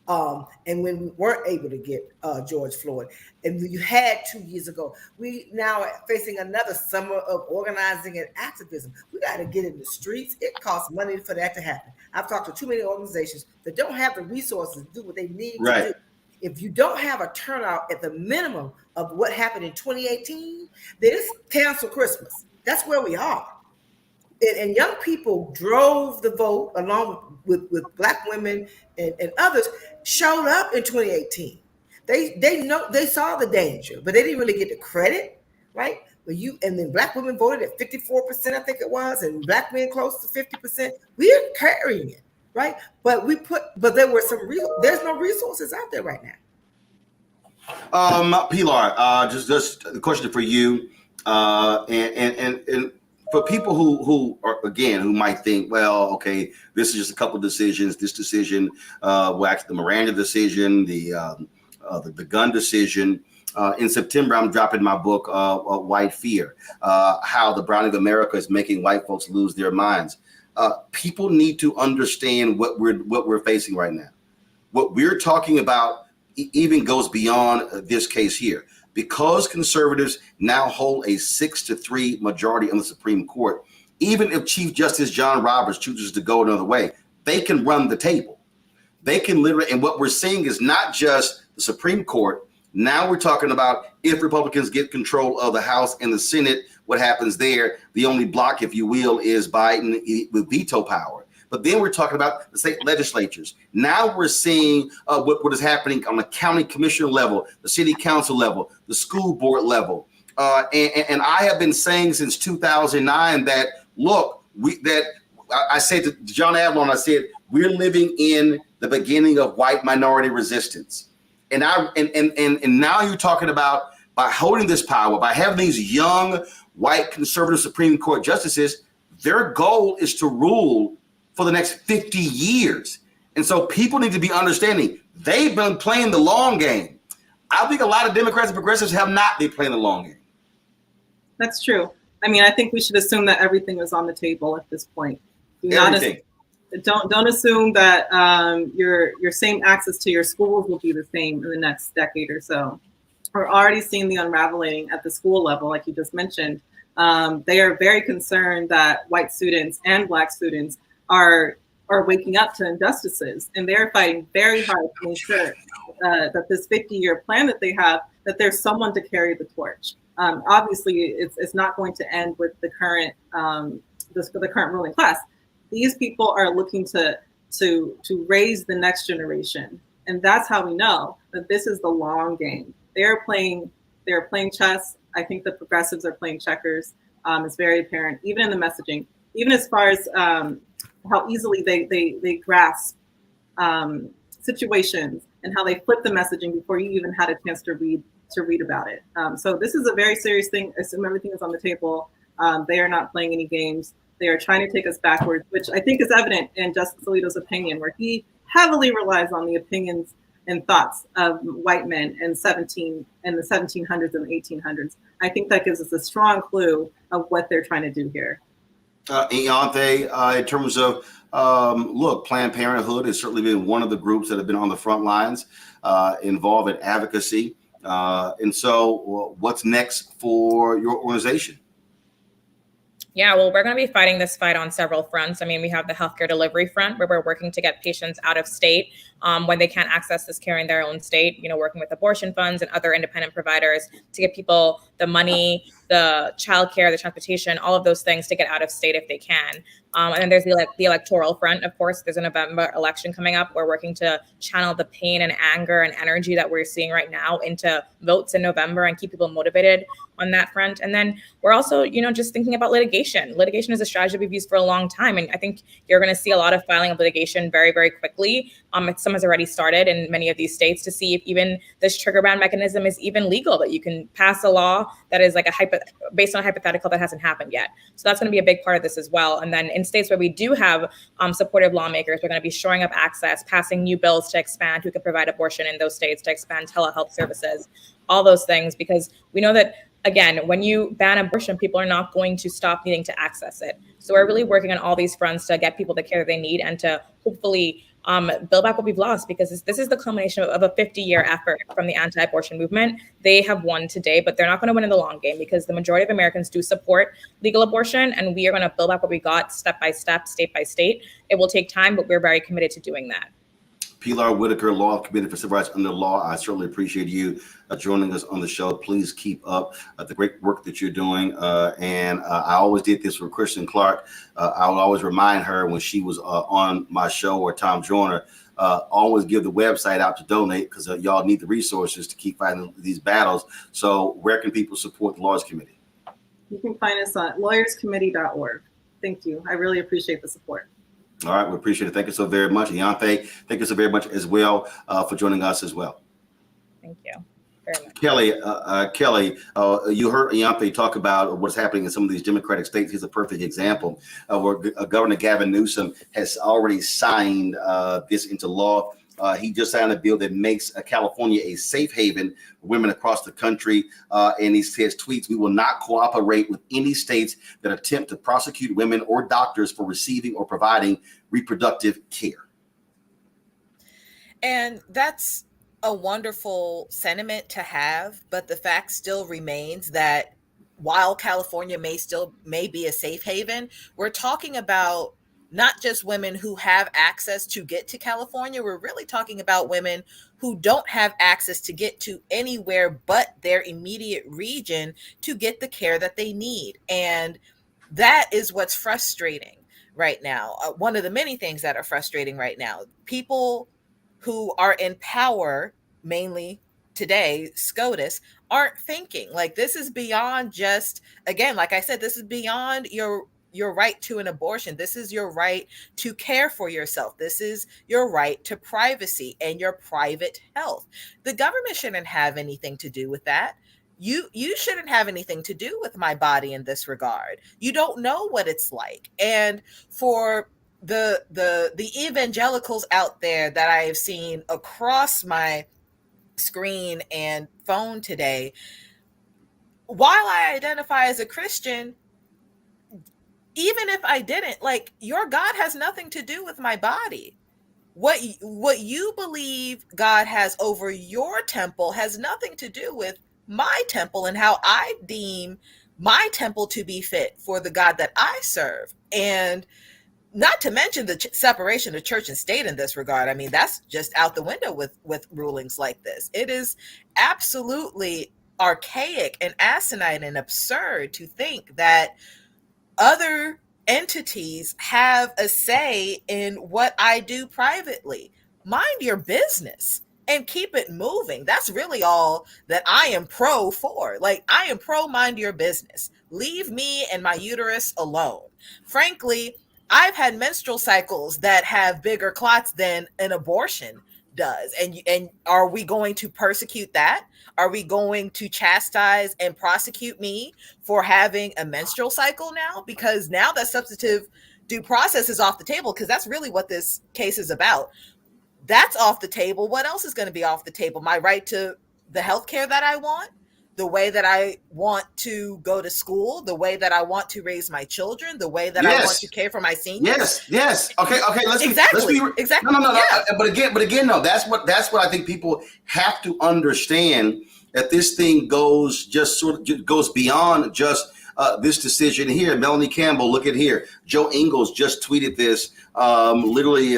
Speaker 7: And when we weren't able to get George Floyd, and you had 2 years ago, we now are facing another summer of organizing and activism. We got to get in the streets. It costs money for that to happen. I've talked to too many organizations that don't have the resources to do what they need to do. If you don't have a turnout at the minimum of what happened in 2018, then it's cancel Christmas. That's where we are. And young people drove the vote along with Black women and others, showed up in 2018. They saw the danger, but they didn't really get the credit, right? And then Black women voted at 54%, I think it was, and Black men close to 50%. We're carrying it, right? But there were there's no resources out there right now.
Speaker 2: Pilar, just a question for you, and for people who are, again, who might think, well, okay, this is just a couple of decisions. This decision, the Miranda decision, the gun decision. In September, I'm dropping my book, White Fear, how the browning of America is making white folks lose their minds. People need to understand what we're facing right now. What we're talking about even goes beyond this case here. Because conservatives now hold a 6-3 majority on the Supreme Court, even if Chief Justice John Roberts chooses to go another way, they can run the table. They can literally, and what we're seeing is not just the Supreme Court. Now we're talking about if Republicans get control of the House and the Senate, what happens there? The only block, if you will, is Biden with veto power. But then we're talking about the state legislatures. Now we're seeing what is happening on the county commissioner level, the city council level, the school board level. And I have been saying since 2009 that, look, I said to John Avalon, I said, we're living in the beginning of white minority resistance. And now you're talking about, by holding this power, by having these young white conservative Supreme Court justices, their goal is to rule for the next 50 years. And so people need to be understanding they've been playing the long game. I think a lot of Democrats and progressives have not been playing the long game.
Speaker 5: That's true. I mean, I think we should assume that everything is on the table at this point.
Speaker 2: Everything.
Speaker 5: Don't assume that your same access to your schools will be the same in the next decade or so. We're already seeing the unraveling at the school level, like you just mentioned. They are very concerned that white students and Black students are waking up to injustices, and they're fighting very hard to ensure that this 50-year plan that they have, that there's someone to carry the torch. Obviously, it's not going to end with the current the current ruling class. These people are looking to raise the next generation, and that's how we know that this is the long game. They're playing chess. I think the progressives are playing checkers. It's very apparent, even in the messaging, even as far as how easily they grasp situations and how they flip the messaging before you even had a chance to read about it. So this is a very serious thing. Assume everything is on the table. They are not playing any games. They are trying to take us backwards, which I think is evident in Justice Alito's opinion, where he heavily relies on the opinions and thoughts of white men in the 1700s and the 1800s. I think that gives us a strong clue of what they're trying to do here.
Speaker 2: Ianthe, in terms of, look, Planned Parenthood has certainly been one of the groups that have been on the front lines, involved in advocacy. And so what's next for your organization?
Speaker 6: Yeah, well, we're going to be fighting this fight on several fronts. I mean, we have the healthcare delivery front, where we're working to get patients out of state when they can't access this care in their own state, working with abortion funds and other independent providers to get people the money, the childcare, the transportation, all of those things to get out of state if they can. And then there's the electoral front, of course. There's a November election coming up. We're working to channel the pain and anger and energy that we're seeing right now into votes in November and keep people motivated on that front. And then we're also, just thinking about litigation. Litigation is a strategy we've used for a long time. And I think you're going to see a lot of filing of litigation very, very quickly. Some has already started in many of these states to see if even this trigger ban mechanism is even legal, that you can pass a law that is like based on a hypothetical that hasn't happened yet. So that's going to be a big part of this as well. And then in states where we do have supportive lawmakers, we're going to be shoring up access, passing new bills to expand who can provide abortion in those states, to expand telehealth services, all those things, because we know that, again, when you ban abortion, people are not going to stop needing to access it. So we're really working on all these fronts to get people the care they need and to hopefully build back what we've lost, because this is the culmination of a 50-year effort from the anti-abortion movement. They have won today, but they're not going to win in the long game, because the majority of Americans do support legal abortion, and we are going to build back what we got step by step, state by state. It will take time, but we're very committed to doing that.
Speaker 2: Pilar Whitaker, Law Committee for Civil Rights Under Law. I certainly appreciate you joining us on the show. Please keep up the great work that you're doing. And I always did this with Kristen Clark. I would always remind her when she was on my show, or Tom Joyner, always give the website out to donate, because y'all need the resources to keep fighting these battles. So where can people support the Lawyers Committee?
Speaker 5: You can find us on lawyerscommittee.org. Thank you. I really appreciate the support.
Speaker 2: All right, we appreciate it. Thank you so very much. Ianthe, thank you so very much as well for joining us as well.
Speaker 6: Thank you very much.
Speaker 2: Kelly, you heard Ianthe talk about what's happening in some of these Democratic states. He's a perfect example where Governor Gavin Newsom has already signed this into law. He just signed a bill that makes California a safe haven for women across the country. And he says, tweets, "We will not cooperate with any states that attempt to prosecute women or doctors for receiving or providing reproductive care."
Speaker 8: And that's a wonderful sentiment to have. But the fact still remains that while California may be a safe haven, we're talking about not just women who have access to get to California. We're really talking about women who don't have access to get to anywhere but their immediate region to get the care that they need. And that is what's frustrating right now. One of the many things that are frustrating right now, people who are in power, mainly today, SCOTUS, aren't thinking. Like, this is beyond just, again, like I said, this is beyond your right to an abortion. This is your right to care for yourself. This is your right to privacy and your private health. The government shouldn't have anything to do with that. You shouldn't have anything to do with my body in this regard. You don't know what it's like. And for the evangelicals out there that I have seen across my screen and phone today, while I identify as a Christian, even if I didn't, like, your God has nothing to do with my body. What you believe God has over your temple has nothing to do with my temple and how I deem my temple to be fit for the God that I serve. And not to mention the separation of church and state in this regard. I mean, that's just out the window with rulings like this. It is absolutely archaic and asinine and absurd to think that other entities have a say in what I do privately. Mind your business and keep it moving. That's really all that I am pro for. Like, I am pro mind your business. Leave me and my uterus alone. Frankly, I've had menstrual cycles that have bigger clots than an abortion does. And are we going to persecute that? Are we going to chastise and prosecute me for having a menstrual cycle now? Because now that substantive due process is off the table, because that's really what this case is about. That's off the table. What else is going to be off the table? My right to the healthcare that I want, the way that I want to go to school, the way that I want to raise my children, the way that I want to care for my seniors.
Speaker 2: Yes. Okay. Let's
Speaker 8: exactly.
Speaker 2: No.
Speaker 8: Yeah.
Speaker 2: But again, no. That's what I think people have to understand, that this thing goes beyond just this decision here. Melanie Campbell, look at here. Joe Ingles just tweeted this literally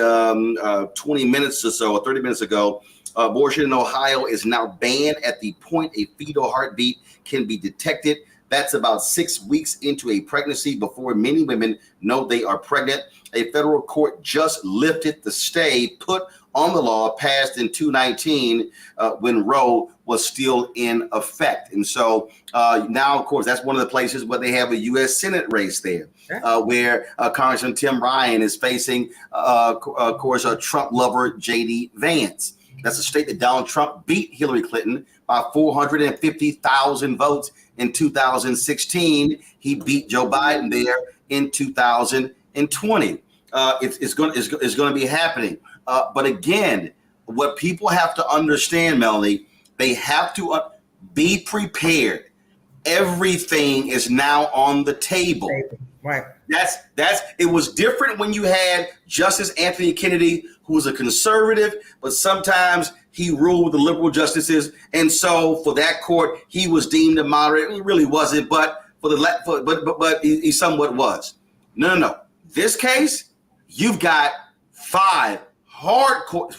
Speaker 2: 20 minutes or so, or 30 minutes ago. Abortion in Ohio is now banned at the point a fetal heartbeat can be detected. That's about 6 weeks into a pregnancy before many women know they are pregnant. A federal court just lifted the stay put on the law passed in 2019 when Roe was still in effect. And so now, of course, that's one of the places where they have a U.S. Senate race there, where Congressman Tim Ryan is facing, of course, a Trump lover, J.D. Vance. That's a state that Donald Trump beat Hillary Clinton by 450,000 votes in 2016. He beat Joe Biden there in 2020. It's going to be happening. But again, what people have to understand, Melanie, they have to be prepared. Everything is now on the table.
Speaker 7: Right.
Speaker 2: It was different when you had Justice Anthony Kennedy, who was a conservative, but sometimes he ruled with the liberal justices, and so for that court, he was deemed a moderate. He really wasn't, but but he somewhat was. No. This case, you've got five hardcore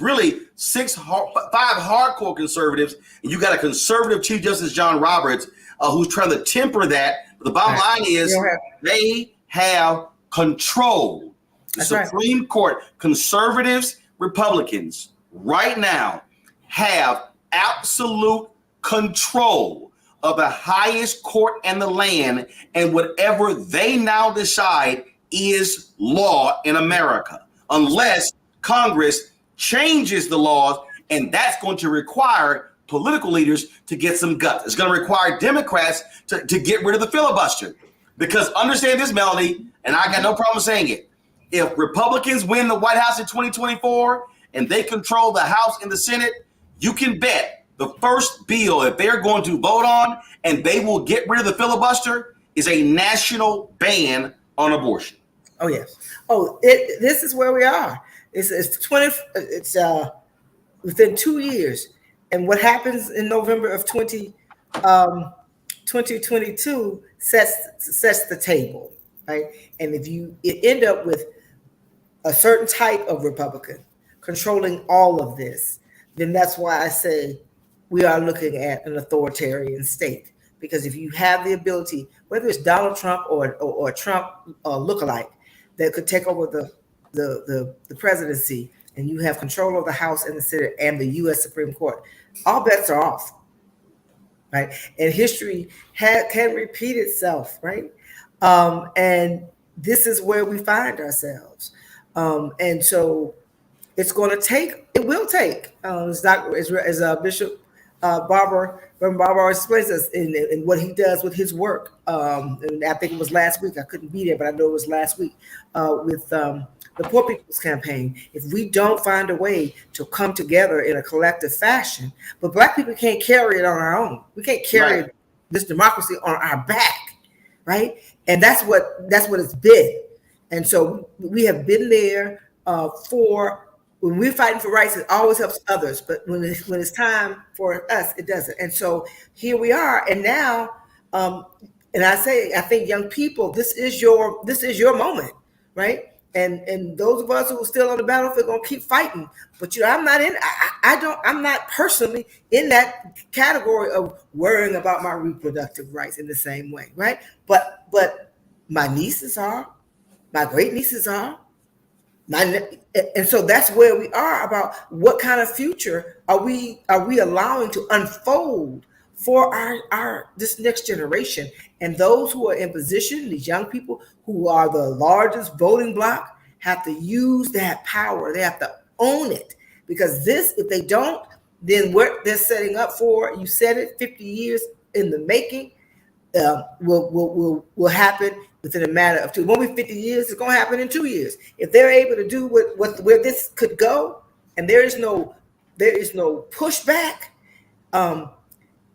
Speaker 2: conservatives, and you got a conservative Chief Justice John Roberts who's trying to temper that. But the bottom line is they have control. The Supreme Court, conservatives, Republicans, right now have absolute control of the highest court in the land, and whatever they now decide is law in America, unless Congress changes the laws, and that's going to require political leaders to get some guts. It's going to require Democrats to get rid of the filibuster. Because understand this, Melanie, and I got no problem saying it. If Republicans win the White House in 2024 and they control the House and the Senate, you can bet the first bill that they're going to vote on, and they will get rid of the filibuster, is a national ban on abortion.
Speaker 7: Oh, yes. This is where we are. It's within 2 years. And what happens in November of 2022 sets the table, right? And if you end up with a certain type of Republican controlling all of this, then that's why I say we are looking at an authoritarian state. Because if you have the ability, whether it's Donald Trump or Trump lookalike, that could take over the presidency, and you have control of the House and the Senate and the U.S. Supreme Court, all bets are off, right? And history can repeat itself, right? And this is where we find ourselves. And so it will take, as Bishop Barber explains us in what he does with his work. And I think it was last week. I couldn't be there, but I know it was last week with the Poor People's Campaign, if we don't find a way to come together in a collective fashion, but Black people can't carry it on our own. We can't carry this democracy on our back, right? And that's what it's been. And so we have been there for, when we're fighting for rights, it always helps others. But when it's time for us, it doesn't. And so here we are. And now, and I think young people, this is your moment, right? And those of us who are still on the battlefield are gonna keep fighting. But I'm not personally in that category of worrying about my reproductive rights in the same way, right? But my nieces are, my great nieces are, and so that's where we are about what kind of future are we allowing to unfold for our this next generation. And those who are in position, these young people who are the largest voting bloc, have to use that power. They have to own it, because if they don't, then what they're setting up for, you said it, 50 years in the making, will happen within a matter of 2. It won't be 50 years. It's going to happen in 2 years. If they're able to do where this could go, and there is no pushback.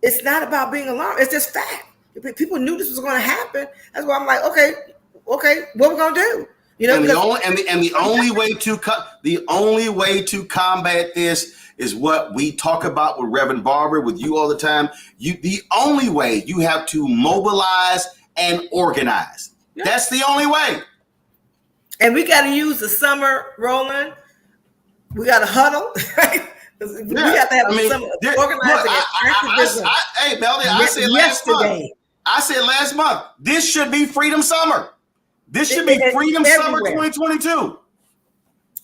Speaker 7: It's not about being alarmed. It's just fact. People knew this was going to happen. That's why I'm like, okay, what we're going to do? You know,
Speaker 2: the only way to combat this is what we talk about with Reverend Barber, with you all the time. The only way, you have to mobilize and organize. Yeah. That's the only way.
Speaker 7: And we got to use the summer, Roland. We got to huddle. Right? We got to have some organizing activism.
Speaker 2: Hey, Melody, I said last month, this should be Freedom Summer. This should be Freedom Summer 2022.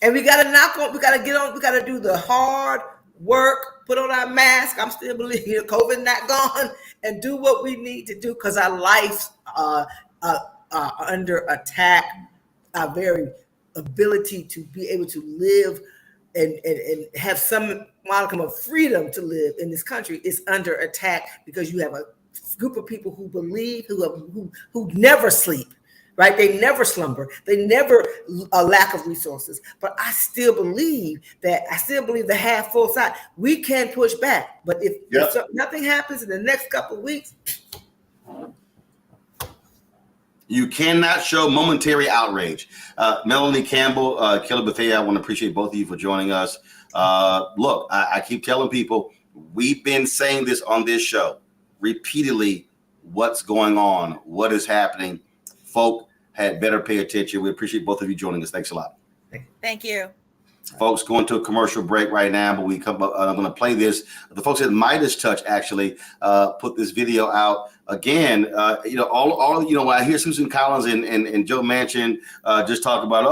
Speaker 7: And we got to do the hard work, put on our mask. I'm still believing COVID not gone, and do what we need to do, because our lives are under attack. Our very ability to be able to live and have some modicum of freedom to live in this country is under attack, because you have a group of people who believe, who never sleep, right? They never slumber. They never a lack of resources. But I still believe the half full side. We can push back, but if nothing happens in the next couple of weeks,
Speaker 2: you cannot show momentary outrage. Melanie Campbell, Kelly Bethea, I want to appreciate both of you for joining us. Look, I keep telling people, we've been saying this on this show repeatedly, what's going on, what is happening. Folk had better pay attention. We appreciate both of you joining us. Thanks a lot.
Speaker 8: Thank you.
Speaker 2: Folks, going to a commercial break right now, but I'm going to play this. The folks at Midas Touch actually put this video out again. When I hear Susan Collins and Joe Manchin just talk about,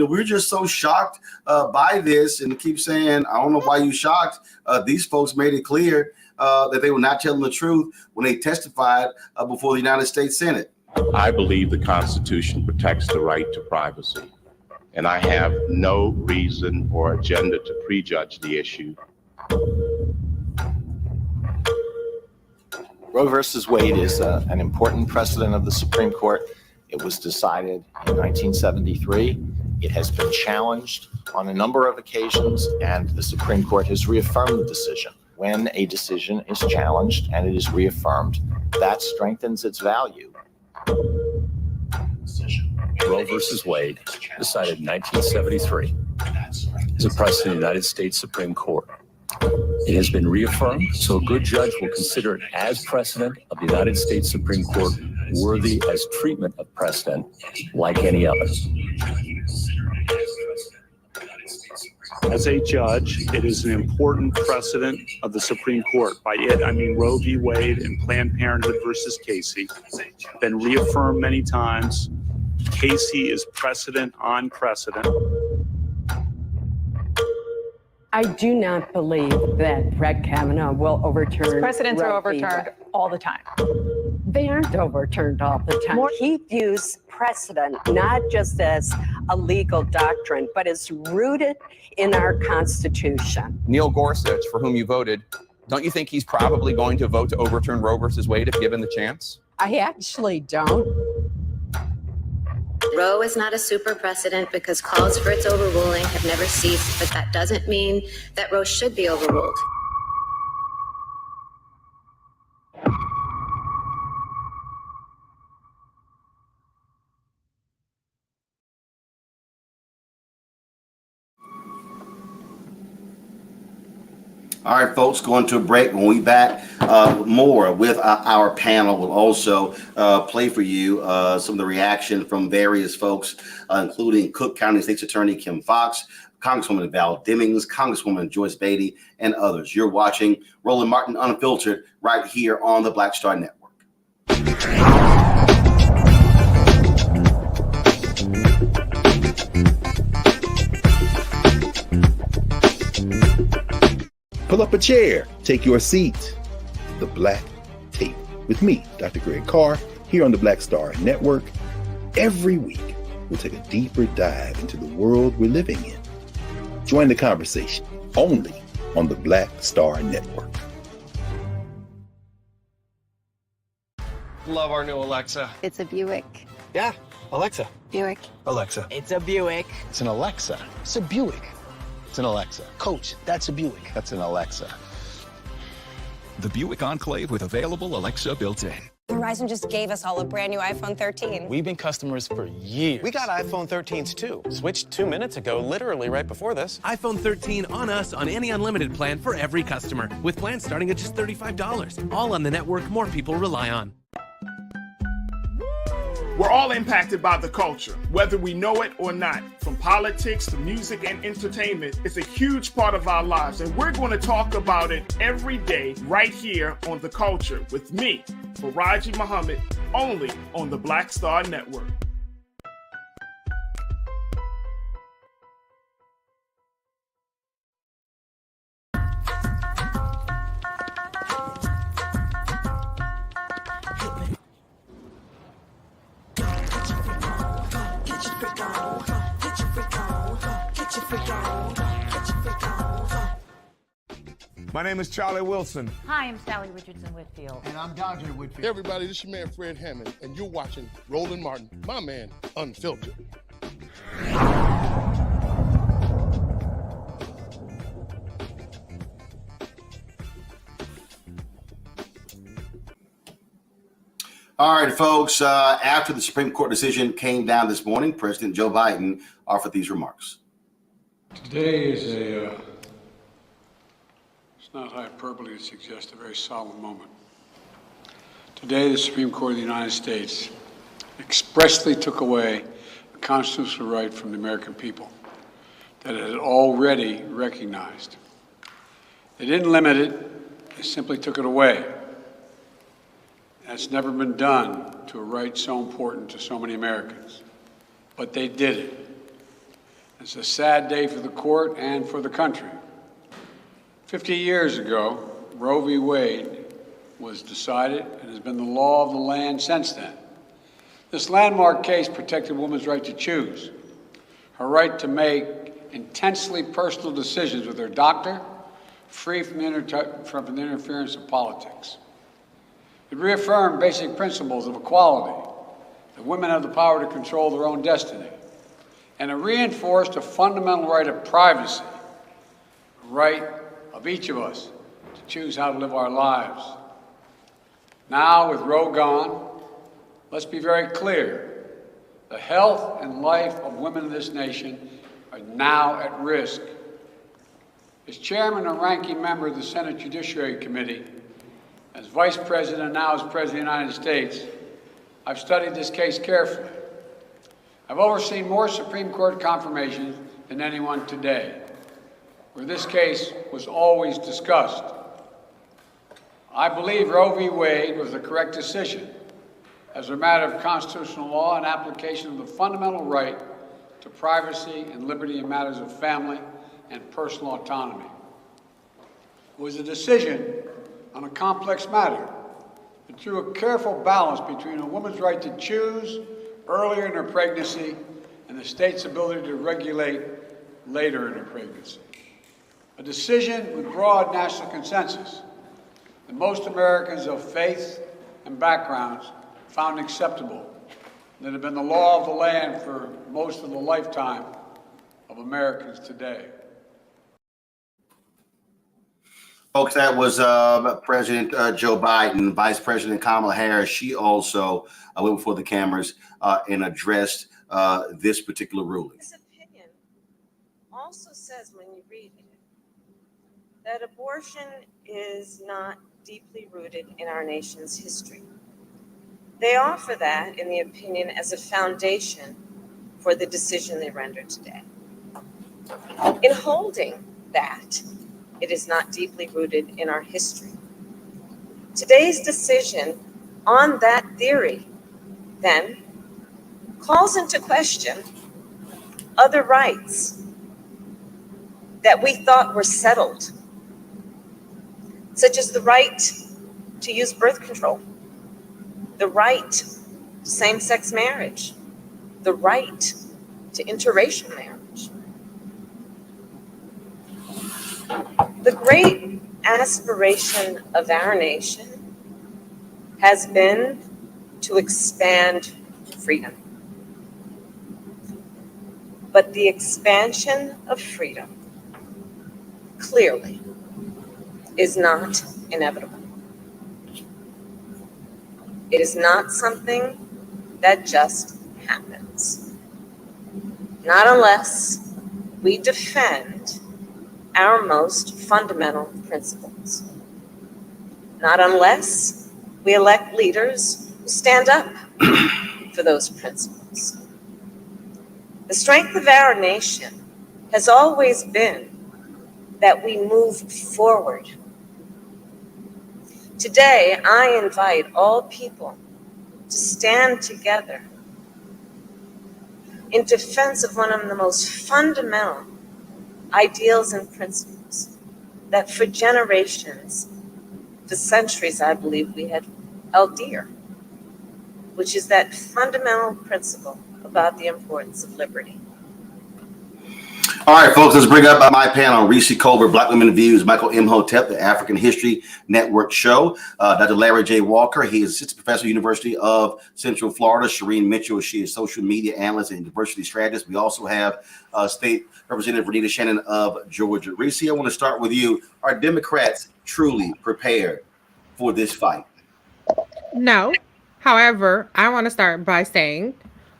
Speaker 2: we're just so shocked by this, and keep saying, I don't know why you shocked. These folks made it clear that they were not telling the truth when they testified before the United States Senate.
Speaker 9: I believe the Constitution protects the right to privacy, and I have no reason or agenda to prejudge the issue.
Speaker 10: Roe versus Wade is an important precedent of the Supreme Court. It was decided in 1973. It has been challenged on a number of occasions, and the Supreme Court has reaffirmed the decision. When a decision is challenged and it is reaffirmed, that strengthens its value.
Speaker 11: Roe versus Wade, decided in 1973, is a precedent of the United States Supreme Court. It has been reaffirmed, so a good judge will consider it as precedent of the United States Supreme Court, worthy as treatment of precedent like any other.
Speaker 12: As a judge, it is an important precedent of the Supreme Court. By it, I mean Roe v. Wade and Planned Parenthood versus Casey. Been reaffirmed many times. Casey is precedent on precedent.
Speaker 13: I do not believe that Brett Kavanaugh will overturn.
Speaker 14: Precedents are overturned all the time.
Speaker 13: They aren't overturned all the time. He views precedent not just as a legal doctrine, but as rooted in our Constitution.
Speaker 15: Neil Gorsuch, for whom you voted, don't you think he's probably going to vote to overturn Roe versus Wade if given the chance?
Speaker 13: I actually don't.
Speaker 16: Roe is not a super precedent because calls for its overruling have never ceased, but that doesn't mean that Roe should be overruled.
Speaker 2: All right, folks, going to a break. When we back, more with our panel. We'll also play for you some of the reaction from various folks, including Cook County State's Attorney Kim Foxx, Congresswoman Val Demings, Congresswoman Joyce Beatty, and others. You're watching Roland Martin Unfiltered right here on the Black Star Network.
Speaker 17: Pull up a chair, take your seat. The Black Tape with me, Dr. Greg Carr, here on the Black Star Network. Every week, we'll take a deeper dive into the world we're living in. Join the conversation only on the Black Star Network.
Speaker 18: Love our new Alexa.
Speaker 19: It's a Buick.
Speaker 18: Yeah, Alexa.
Speaker 19: Buick.
Speaker 18: Alexa.
Speaker 19: It's a Buick.
Speaker 18: It's an Alexa. It's a Buick. It's an Alexa. Coach, that's a Buick. That's an Alexa.
Speaker 20: The Buick Enclave with available Alexa built in.
Speaker 21: Verizon just gave us all a brand new iPhone 13.
Speaker 18: We've been customers for years.
Speaker 22: We got iPhone 13s too. Switched 2 minutes ago, literally right before this.
Speaker 1: iPhone 13 on us on any unlimited plan for every customer, with plans starting at just $35. All on the network more people rely on.
Speaker 23: We're all impacted by the culture, whether we know it or not. From politics to music and entertainment, it's a huge part of our lives, and we're going to talk about it every day right here on The Culture with me, Faraji Muhammad, only on the Black Star Network.
Speaker 24: My name is Charlie Wilson.
Speaker 25: Hi, I'm Sally Richardson Whitfield.
Speaker 24: And I'm Dante Whitfield.
Speaker 26: Hey everybody, this is your man Fred Hammond, and you're watching Roland Martin, my man, Unfiltered.
Speaker 2: All right, folks, after the Supreme Court decision came down this morning, President Joe Biden offered these remarks.
Speaker 27: Today is it's not hyperbole to suggest a very solemn moment. Today, the Supreme Court of the United States expressly took away a constitutional right from the American people that it had already recognized. They didn't limit it, they simply took it away. That's never been done to a right so important to so many Americans. But they did it. It's a sad day for the court and for the country. 50 years ago, Roe v. Wade was decided and has been the law of the land since then. This landmark case protected a woman's right to choose, her right to make intensely personal decisions with her doctor, free from the interference of politics. It reaffirmed basic principles of equality, that women have the power to control their own destiny, and it reinforced a fundamental right of privacy, a right of each of us to choose how to live our lives. Now, with Roe gone, let's be very clear. The health and life of women in this nation are now at risk. As chairman and ranking member of the Senate Judiciary Committee, as vice president and now as president of the United States, I've studied this case carefully. I've overseen more Supreme Court confirmations than anyone today, where this case was always discussed. I believe Roe v. Wade was the correct decision as a matter of constitutional law and application of the fundamental right to privacy and liberty in matters of family and personal autonomy. It was a decision on a complex matter, but through a careful balance between a woman's right to choose earlier in her pregnancy and the state's ability to regulate later in her pregnancy. A decision with broad national consensus that most Americans of faith and backgrounds found acceptable, that have been the law of the land for most of the lifetime of Americans today.
Speaker 2: Folks, that was President Joe Biden. Vice President Kamala Harris, she also went before the cameras and addressed this particular ruling.
Speaker 3: This opinion also says, when you read it, that abortion is not deeply rooted in our nation's history. They offer that in the opinion as a foundation for the decision they rendered today. In holding that it is not deeply rooted in our history, today's decision on that theory then calls into question other rights that we thought were settled, such as the right to use birth control, the right to same-sex marriage, the right to interracial marriage. The great aspiration of our nation has been to expand freedom. But the expansion of freedom clearly is not inevitable. It is not something that just happens. Not unless we defend our most fundamental principles. Not unless we elect leaders who stand up for those principles. The strength of our nation has always been that we move forward. Today, I invite all people to stand together in defense of one of the most fundamental ideals and principles that for generations, for centuries, I believe we had held dear, which is that fundamental principle about the importance of liberty.
Speaker 2: All right, folks, let's bring up my panel. Reese Colbert, Black Women Views, Michael Imhotep, the African History Network show. Dr. Larry J. Walker, he is assistant professor at the University of Central Florida. Shireen Mitchell, she is social media analyst and diversity strategist. We also have State Representative Renita Shannon of Georgia. Reese, I want to start with you. Are Democrats truly prepared for this fight?
Speaker 4: No. However, I want to start by saying,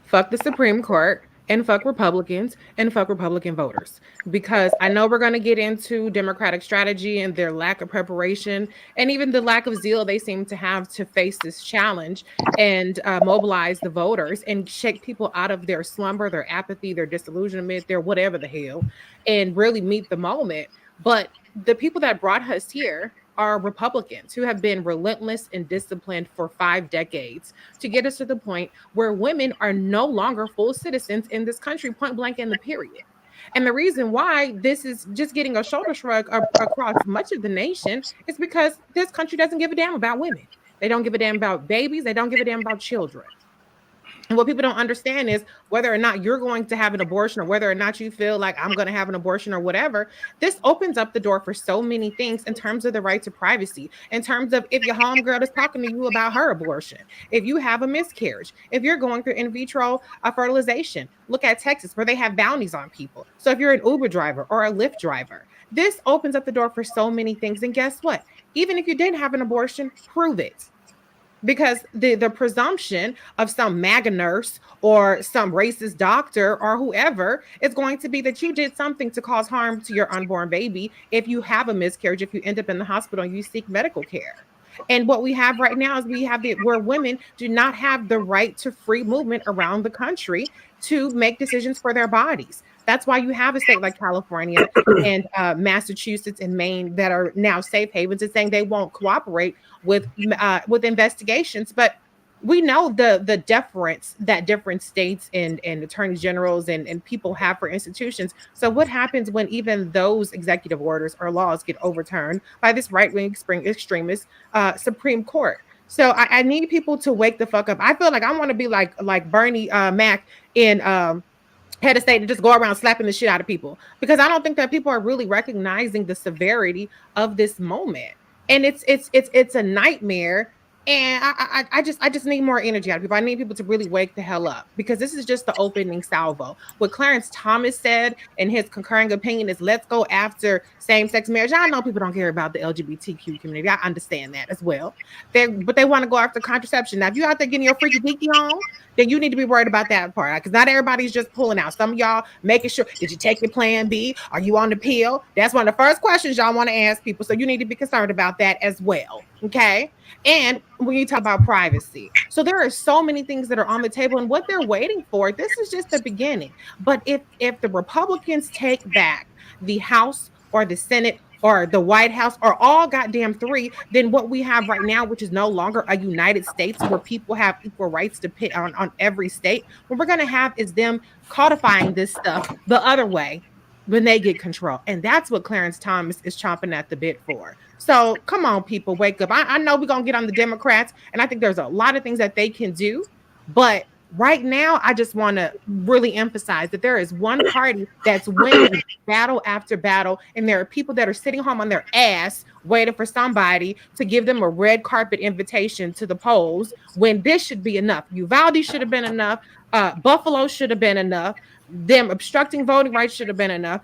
Speaker 4: fuck the Supreme Court. And fuck Republicans and fuck Republican voters, because I know we're going to get into Democratic strategy and their lack of preparation and even the lack of zeal they seem to have to face this challenge and mobilize the voters and shake people out of their slumber, their apathy, their disillusionment, their whatever the hell, and really meet the moment. But the people that brought us here are Republicans who have been relentless and disciplined for 5 decades to get us to the point where women are no longer full citizens in this country, point blank in the period. And the reason why this is just getting a shoulder shrug across much of the nation is because this country doesn't give a damn about women. They don't give a damn about babies. They don't give a damn about children. And what people don't understand is whether or not you're going to have an abortion or whether or not you feel like I'm going to have an abortion or whatever, this opens up the door for so many things in terms of the right to privacy, in terms of if your homegirl is talking to you about her abortion, if you have a miscarriage, if you're going through in vitro fertilization. Look at Texas where they have bounties on people. So if you're an Uber driver or a Lyft driver, this opens up the door for so many things. And guess what? Even if you didn't have an abortion, prove it. Because the presumption of some MAGA nurse or some racist doctor or whoever is going to be that you did something to cause harm to your unborn baby if you have a miscarriage, if you end up in the hospital and you seek medical care. And what we have right now is where women do not have the right to free movement around the country to make decisions for their bodies. That's why you have a state like California and Massachusetts and Maine that are now safe havens and saying they won't cooperate with investigations. But we know the deference that different states and attorneys generals and people have for institutions. So what happens when even those executive orders or laws get overturned by this right-wing extremist Supreme Court? So I need people to wake the fuck up. I feel like I want to be like Bernie Mac in head of state and just go around slapping the shit out of people, because I don't think that people are really recognizing the severity of this moment. And it's a nightmare And I just need more energy out of people. I need people to really wake the hell up, because this is just the opening salvo. What Clarence Thomas said in his concurring opinion is, let's go after same-sex marriage. I know people don't care about the LGBTQ community. I understand that as well. But they want to go after contraception. Now, if you're out there getting your freaky deaky on, then you need to be worried about that part, because not everybody's just pulling out. Some of y'all making sure, did you take your plan B? Are you on the pill? That's one of the first questions y'all want to ask people. So you need to be concerned about that as well. Okay. And when you talk about privacy, so there are so many things that are on the table, and what they're waiting for, this is just the beginning. But if the Republicans take back the House or the Senate or the White House, or all goddamn three, then what we have right now, which is no longer a United States where people have equal rights to pit on every state, what we're going to have is them codifying this stuff the other way when they get control. And that's what Clarence Thomas is chomping at the bit for. So come on, people, wake up. I know we're going to get on the Democrats, and I think there's a lot of things that they can do. But right now, I just want to really emphasize that there is one party that's winning battle after battle, and there are people that are sitting home on their ass waiting for somebody to give them a red carpet invitation to the polls, when this should be enough. Uvalde should have been enough. Buffalo should have been enough. Them obstructing voting rights should have been enough.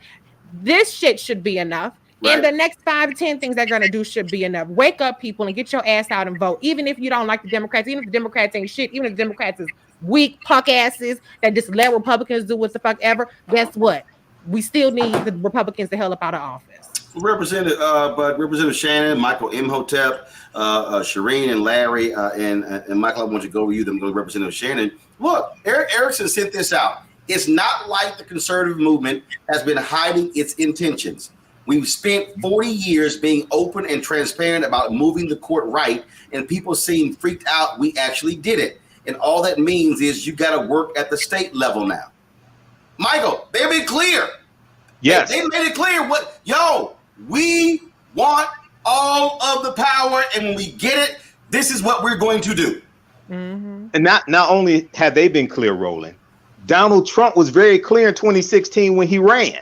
Speaker 4: This shit should be enough. Right. And the next 5 to 10 things they're going to do should be enough. Wake up, people, and get your ass out and vote. Even if you don't like the Democrats, even if the Democrats ain't shit, even if the Democrats is weak punk asses that just let Republicans do what the fuck ever, guess what? We still need the Republicans the hell up out of office.
Speaker 2: Representative Shannon, Michael Imhotep, Shireen, and Larry, and Michael, I want you to go over you, them, go to Representative Shannon. Look, Eric Erickson sent this out. It's not like the conservative movement has been hiding its intentions. We've spent 40 years being open and transparent about moving the court right, and people seem freaked out we actually did it. And all that means is you got to work at the state level now. Michael, they've been clear.
Speaker 5: Yes.
Speaker 2: They made it clear we want all of the power, and when we get it, this is what we're going to do.
Speaker 5: Mm-hmm. And not only have they been clear, Roland, Donald Trump was very clear in 2016 when he ran.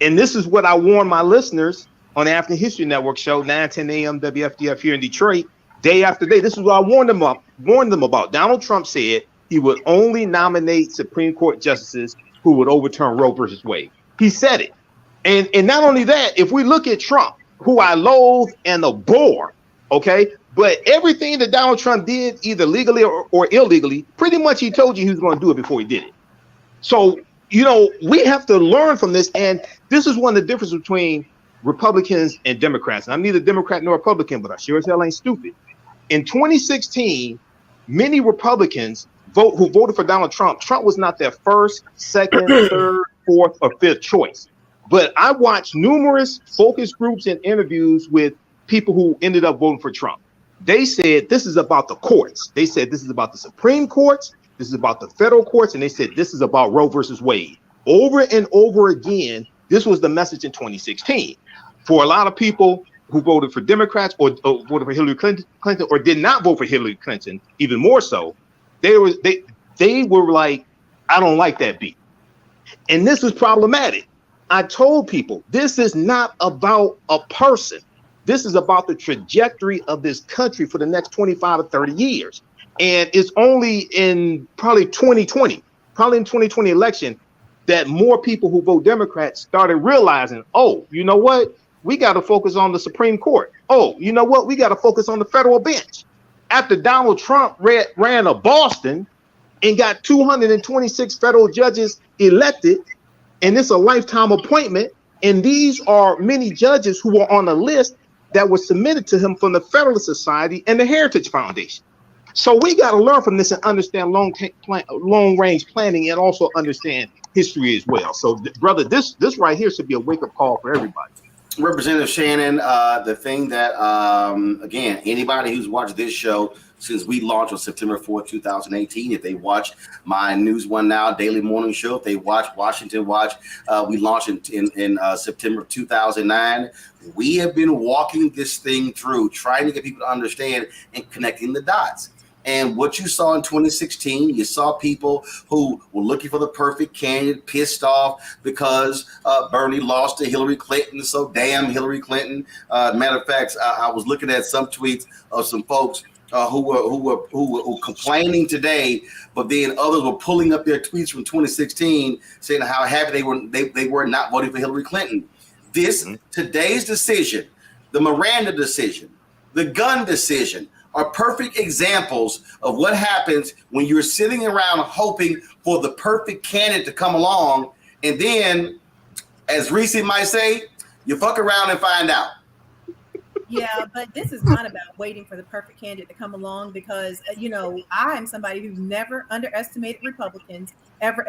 Speaker 5: And this is what I warned my listeners on the African History Network show, 9:10 a.m. WFDF here in Detroit, day after day. This is what I warned them about. Donald Trump said he would only nominate Supreme Court justices who would overturn Roe versus Wade. He said it. And not only that, if we look at Trump, who I loathe and abhor, okay, but everything that Donald Trump did, either legally or illegally, pretty much he told you he was going to do it before he did it. So, we have to learn from this. And this is one of the differences between Republicans and Democrats. And I'm neither Democrat nor Republican, but I sure as hell ain't stupid. In 2016, many Republicans who voted for Donald Trump, Trump was not their first, second, third, fourth, or fifth choice. But I watched numerous focus groups and interviews with people who ended up voting for Trump. They said this is about the courts. They said this is about the Supreme Courts. This is about the federal courts. And they said this is about Roe versus Wade. Over and over again, this was the message in 2016. For a lot of people who voted for Democrats or voted for Hillary Clinton or did not vote for Hillary Clinton, even more so, they were like, I don't like that beat. And this is problematic. I told people this is not about a person. This is about the trajectory of this country for the next 25 or 30 years. And it's only in probably 2020 election that more people who vote Democrats started realizing, oh, you know what? We got to focus on the Supreme Court. Oh, you know what? We got to focus on the federal bench. After Donald Trump ran a Boston and got 226 federal judges elected, and it's a lifetime appointment, and these are many judges who were on a list that was submitted to him from the Federalist Society and the Heritage Foundation. So we got to learn from this and understand long-range planning and also understand history as well. So, brother, this right here should be a wake-up call for everybody.
Speaker 2: Representative Shannon, the thing that, again, anybody who's watched this show since we launched on September 4th, 2018, if they watch my News One Now daily morning show, if they watch Washington Watch, we launched in September of 2009. We have been walking this thing through, trying to get people to understand and connecting the dots. And what you saw in 2016, you saw people who were looking for the perfect candidate, pissed off because Bernie lost to Hillary Clinton. So damn Hillary Clinton. Matter of fact, I was looking at some tweets of some folks who were complaining today, but then others were pulling up their tweets from 2016 saying how happy they were not voting for Hillary Clinton. Today's decision, the Miranda decision, the gun decision are perfect examples of what happens when you're sitting around hoping for the perfect candidate to come along, and then, as Reese might say, you fuck around and find out.
Speaker 6: Yeah, but this is not about waiting for the perfect candidate to come along, because, I am somebody who's never underestimated Republicans, ever.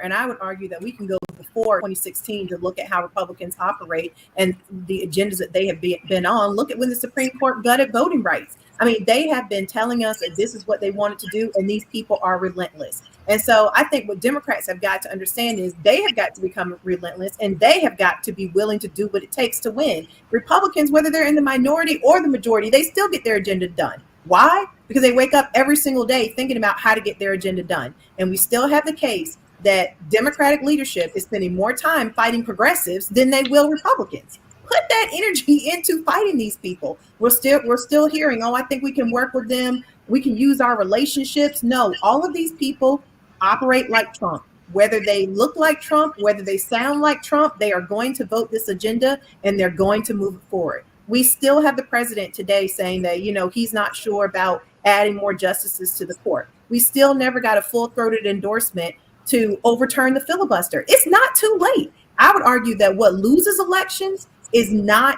Speaker 6: And I would argue that we can go before 2016 to look at how Republicans operate and the agendas that they have been on. Look at when the Supreme Court gutted voting rights. I mean, they have been telling us that this is what they wanted to do, and these people are relentless. And so I think what Democrats have got to understand is they have got to become relentless, and they have got to be willing to do what it takes to win. Republicans, whether they're in the minority or the majority, they still get their agenda done. Why? Because they wake up every single day thinking about how to get their agenda done. And we still have the case that Democratic leadership is spending more time fighting progressives than they will Republicans. Put that energy into fighting these people. We're still hearing, I think we can work with them. We can use our relationships. No, all of these people operate like Trump. Whether they look like Trump, whether they sound like Trump, they are going to vote this agenda and they're going to move it forward. We still have the president today saying that, he's not sure about adding more justices to the court. We still never got a full-throated endorsement to overturn the filibuster. It's not too late. I would argue that what loses elections is not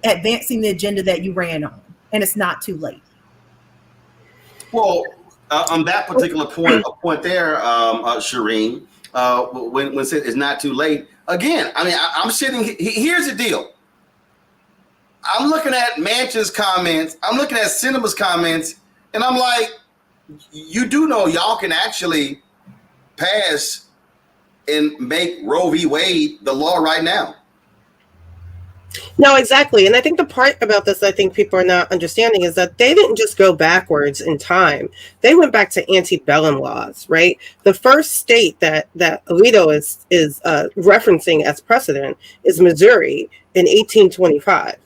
Speaker 6: advancing the agenda that you ran on, and it's not too late.
Speaker 2: Well, on that particular point there, Shireen, when it's not too late, again, I mean, I'm sitting, here's the deal. I'm looking at Manchin's comments, I'm looking at Sinema's comments, and I'm like, you do know y'all can actually pass and make Roe v. Wade the law right now.
Speaker 7: No, exactly. And I think the part about this I think people are not understanding is that they didn't just go backwards in time. They went back to antebellum laws, right? The first state that Alito is referencing as precedent is Missouri in 1825.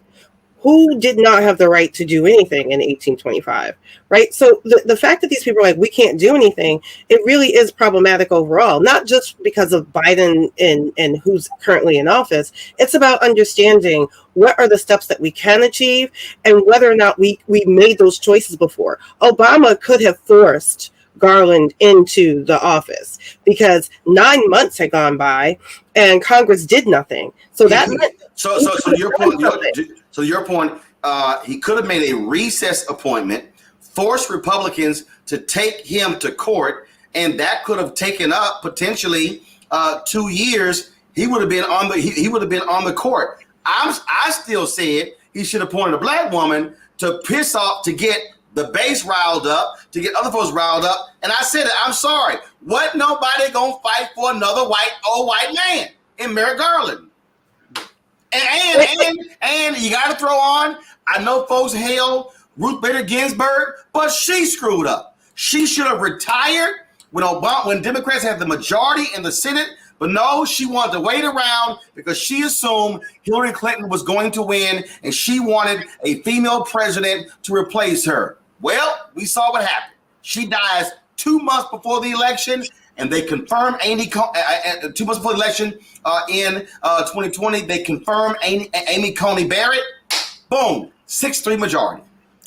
Speaker 7: Who did not have the right to do anything in 1825, right? So the fact that these people are like, we can't do anything, it really is problematic overall, not just because of Biden and who's currently in office. It's about understanding what are the steps that we can achieve and whether or not we made those choices before. Obama could have forced Garland into the office because 9 months had gone by and Congress did nothing. So that meant your point, he could have made a recess appointment, forced Republicans to take him to court, and that could have taken up potentially 2 years. He would have been on the court. I still said he should have appointed a black woman to piss off, to get the base riled up, to get other folks riled up. And I said it, I'm sorry. What nobody gonna fight for another old white man in Merrick Garland? And you got to throw on, I know folks hail Ruth Bader Ginsburg, but she screwed up. She should have retired when Democrats had the majority in the Senate, but no, she wanted to wait around because she assumed Hillary Clinton was going to win and she wanted a female president to replace her. Well, we saw what happened. She dies 2 months before the election, and they confirm 2 months before the election in 2020. They confirm Amy Coney Barrett. Boom, 6-3 majority.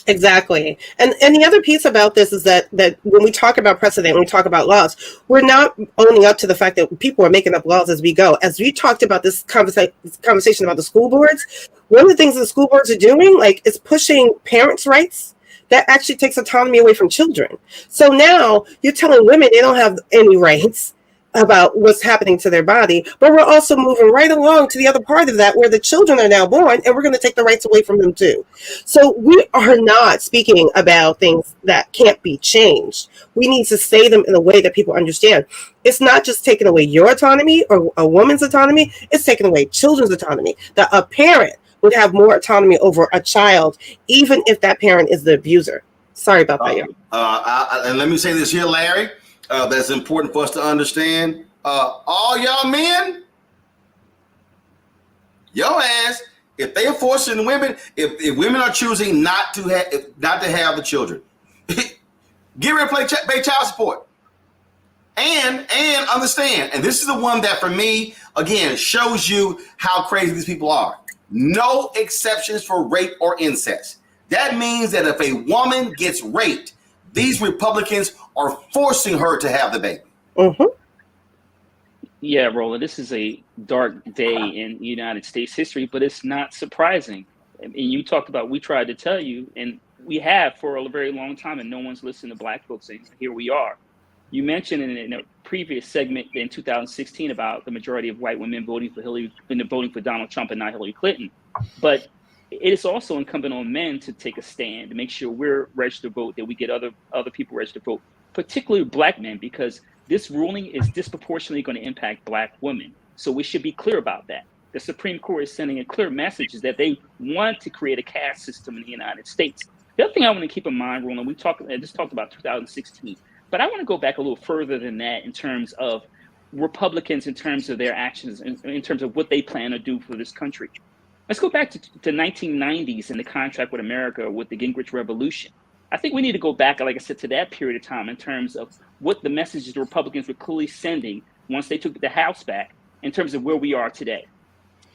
Speaker 7: Exactly. And the other piece about this is that when we talk about precedent, when we talk about laws, we're not owning up to the fact that people are making up laws as we go. As we talked about this conversation about the school boards, one of the things that the school boards are doing, is pushing parents' rights. That actually takes autonomy away from children. So now you're telling women they don't have any rights about what's happening to their body, but we're also moving right along to the other part of that where the children are now born and we're going to take the rights away from them too. So we are not speaking about things that can't be changed. We need to say them in a way that people understand. It's not just taking away your autonomy or a woman's autonomy, it's taking away children's autonomy. That a parent would have more autonomy over a child, even if that parent is the abuser. Sorry about that, y'all.
Speaker 2: And let me say this here, Larry, that's important for us to understand. All y'all men, your ass, if they are forcing women, if women are choosing not to have the children, Get ready to pay child support. And understand, and this is the one that for me, again, shows you how crazy these people are. No exceptions for rape or incest. That means that if a woman gets raped, these Republicans are forcing her to have the baby.
Speaker 8: Mm-hmm.
Speaker 9: Yeah, Roland, this is a dark day in United States history, but it's not surprising. And you talked about, we tried to tell you, and we have for a very long time, and no one's listened to Black folks, and here we are. You mentioned in a previous segment in 2016 about the majority of white women voting for Donald Trump and not Hillary Clinton. But it is also incumbent on men to take a stand to make sure we're registered to vote, that we get other people registered to vote, particularly Black men, because this ruling is disproportionately going to impact Black women. So we should be clear about that. The Supreme Court is sending a clear message is that they want to create a caste system in the United States. The other thing I want to keep in mind, Roland, I just talked about 2016, but I want to go back a little further than that in terms of Republicans, in terms of their actions, in terms of what they plan to do for this country. Let's go back to 1990s and the contract with America with the Gingrich Revolution. I think we need to go back, like I said, to that period of time in terms of what the messages the Republicans were clearly sending once they took the House back in terms of where we are today.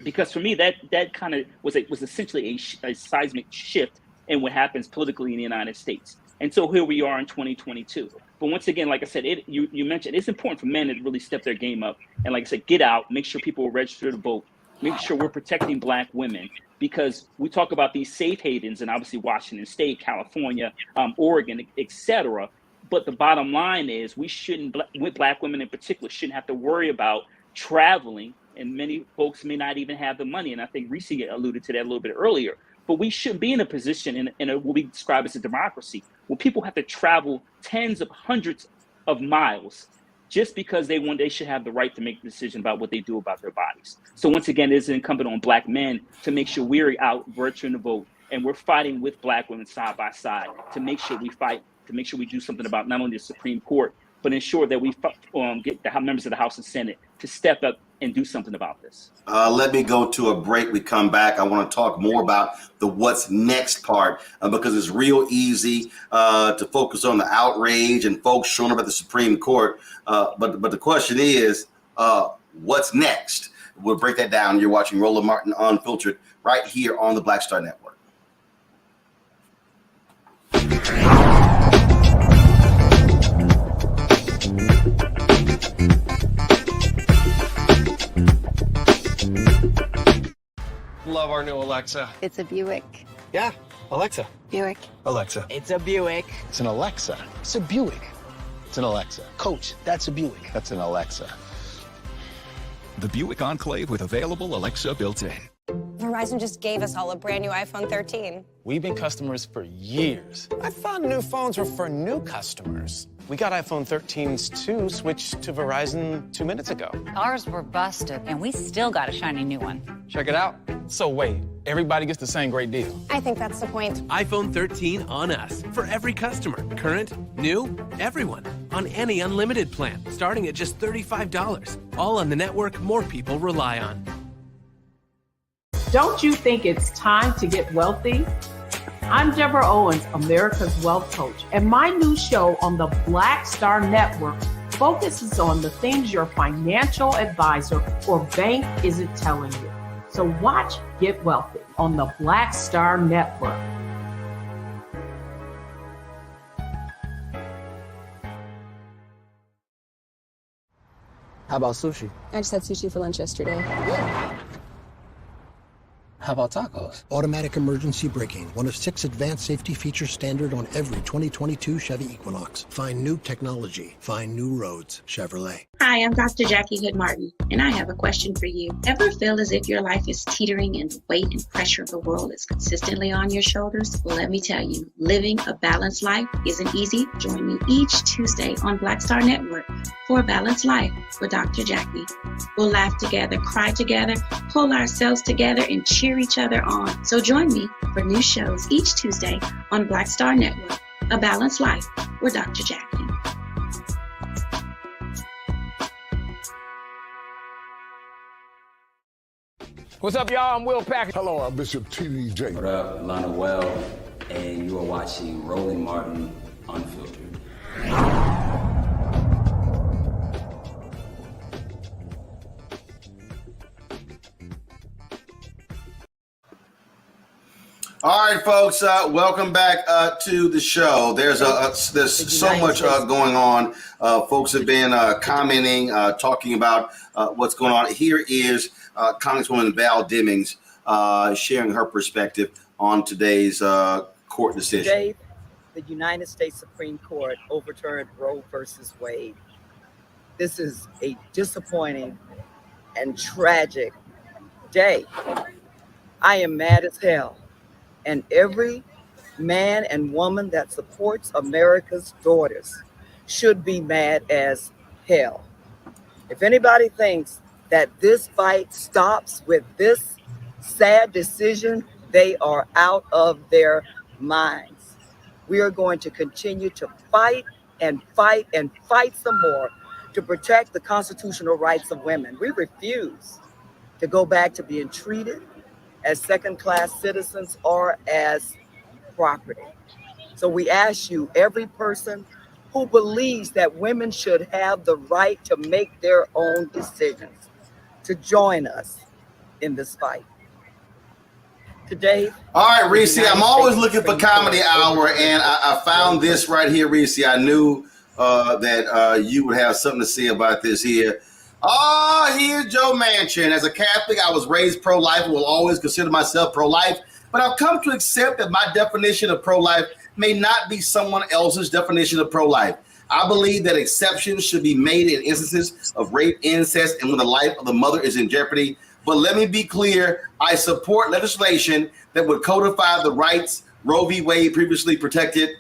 Speaker 9: Because for me, that kind of was essentially a seismic shift in what happens politically in the United States. And so here we are in 2022. But once again, like I said, you mentioned it's important for men to really step their game up. And like I said, get out, make sure people are registered to vote, make sure we're protecting Black women, because we talk about these safe havens and obviously Washington State, California, Oregon, et cetera. But the bottom line is we shouldn't, with Black women in particular, shouldn't have to worry about traveling. And many folks may not even have the money. And I think Reese alluded to that a little bit earlier. But we should be in a position in what we describe as a democracy where people have to travel tens of hundreds of miles just because they should have the right to make a decision about what they do about their bodies. So once again, it is incumbent on Black men to make sure we're out registering to vote, and we're fighting with Black women side by side to make sure we fight, to make sure we do something about not only the Supreme Court, but ensure that we get the members of the House and Senate to step up and do something about this.
Speaker 2: Let me go to a break. We come back. I want to talk more about the what's next part because it's real easy to focus on the outrage and folks showing up at the Supreme Court. But the question is, what's next? We'll break that down. You're watching Roland Martin Unfiltered right here on the Black Star Network.
Speaker 10: Love our new Alexa.
Speaker 11: It's a Buick.
Speaker 10: Yeah, Alexa.
Speaker 11: Buick.
Speaker 10: Alexa.
Speaker 18: It's a Buick. It's an Alexa. It's a Buick. It's an Alexa. Coach, that's a Buick. That's an Alexa.
Speaker 20: The Buick Enclave with available Alexa built-in.
Speaker 21: Verizon just gave us all a brand new iPhone 13.
Speaker 22: We've been customers for years. I thought new phones were for new customers. We got iPhone 13s too, switched to Verizon 2 minutes ago.
Speaker 25: Ours were busted, and we still got a shiny new one.
Speaker 22: Check it out. So wait, everybody gets the same great deal.
Speaker 21: I think that's the point.
Speaker 1: iPhone 13 on us for every customer. Current, new, everyone. On any unlimited plan, starting at just $35. All on the network more people rely on.
Speaker 12: Don't you think it's time to get wealthy? I'm Deborah Owens, America's Wealth Coach, and my new show on the Black Star Network focuses on the things your financial advisor or bank isn't telling you. So watch Get Wealthy on the Black Star Network.
Speaker 18: How about sushi?
Speaker 21: I just had sushi for lunch yesterday.
Speaker 18: How about tacos?
Speaker 14: Automatic emergency braking, one of 6 advanced safety features standard on every 2022 Chevy Equinox. Find new technology. Find new roads. Chevrolet.
Speaker 19: Hi, I'm Dr. Jackie Hood Martin, and I have a question for you. Ever feel as if your life is teetering and the weight and pressure of the world is consistently on your shoulders? Well, let me tell you, living a balanced life isn't easy. Join me each Tuesday on Black Star Network for a Balanced Life with Dr. Jackie. We'll laugh together, cry together, pull ourselves together, and cheer each other on. So join me for new shows each Tuesday on Black Star Network, A Balanced Life with Dr. Jackie.
Speaker 10: What's up, y'all? I'm Will Packer.
Speaker 26: Hello, I'm Bishop T.D. Jakes.
Speaker 28: What up, Lana Well, and you are watching Roland Martin
Speaker 2: Unfiltered. All right, folks. Welcome back to the show. There's so much going on. Folks have been commenting, talking about what's going on. Here is Congresswoman Val Demings sharing her perspective on today's court decision.
Speaker 8: Today, the United States Supreme Court overturned Roe versus Wade. This is a disappointing and tragic day. I am mad as hell. And every man and woman that supports America's daughters should be mad as hell. If anybody thinks that this fight stops with this sad decision, they are out of their minds. We are going to continue to fight and fight and fight some more to protect the constitutional rights of women. We refuse to go back to being treated as second-class citizens or as property. So we ask you, every person who believes that women should have the right to make their own decisions, to join us in this fight. Today.
Speaker 2: All right, Reese, I'm always looking for Comedy Hour, and I found this right here, Reese. I knew that you would have something to say about this here. Oh, here's Joe Manchin. As a Catholic, I was raised pro-life and will always consider myself pro-life, but I've come to accept that my definition of pro-life may not be someone else's definition of pro-life. I believe that exceptions should be made in instances of rape, incest, and when the life of the mother is in jeopardy. But let me be clear, I support legislation that would codify the rights Roe v. Wade previously protected.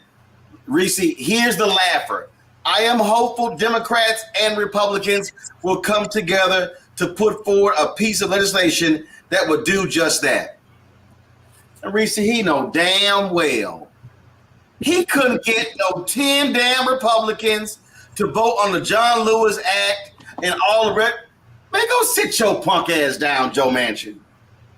Speaker 2: Reese, here's the laugher. I am hopeful Democrats and Republicans will come together to put forward a piece of legislation that would do just that. And Reese, he know damn well he couldn't get no 10 damn Republicans to vote on the John Lewis Act and all the rest. Man, go sit your punk ass down, Joe Manchin.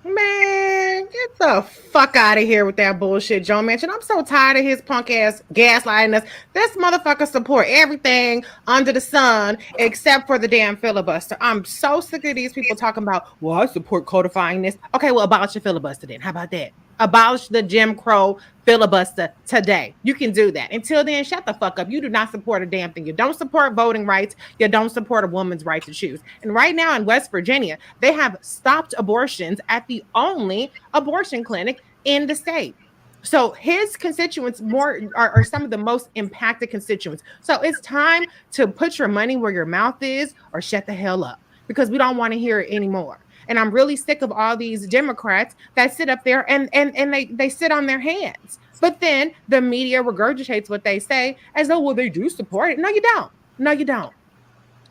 Speaker 4: Man, get the fuck out of here with that bullshit, Joe Manchin. I'm so tired of his punk ass gaslighting us. This motherfucker support everything under the sun except for the damn filibuster. I'm so sick of these people talking about, well, I support codifying this. Okay, well, abolish the filibuster then. How about that? Abolish the Jim Crow filibuster today. You can do that. Until then, shut the fuck up. You do not support a damn thing. You don't support voting rights. You don't support a woman's right to choose. And right now in West Virginia, they have stopped abortions at the only abortion clinic in the state. So his constituents are some of the most impacted constituents. So it's time to put your money where your mouth is or shut the hell up, because we don't want to hear it anymore. And I'm really sick of all these Democrats that sit up there and they sit on their hands. But then the media regurgitates what they say as though, well, they do support it. No, you don't. No, you don't.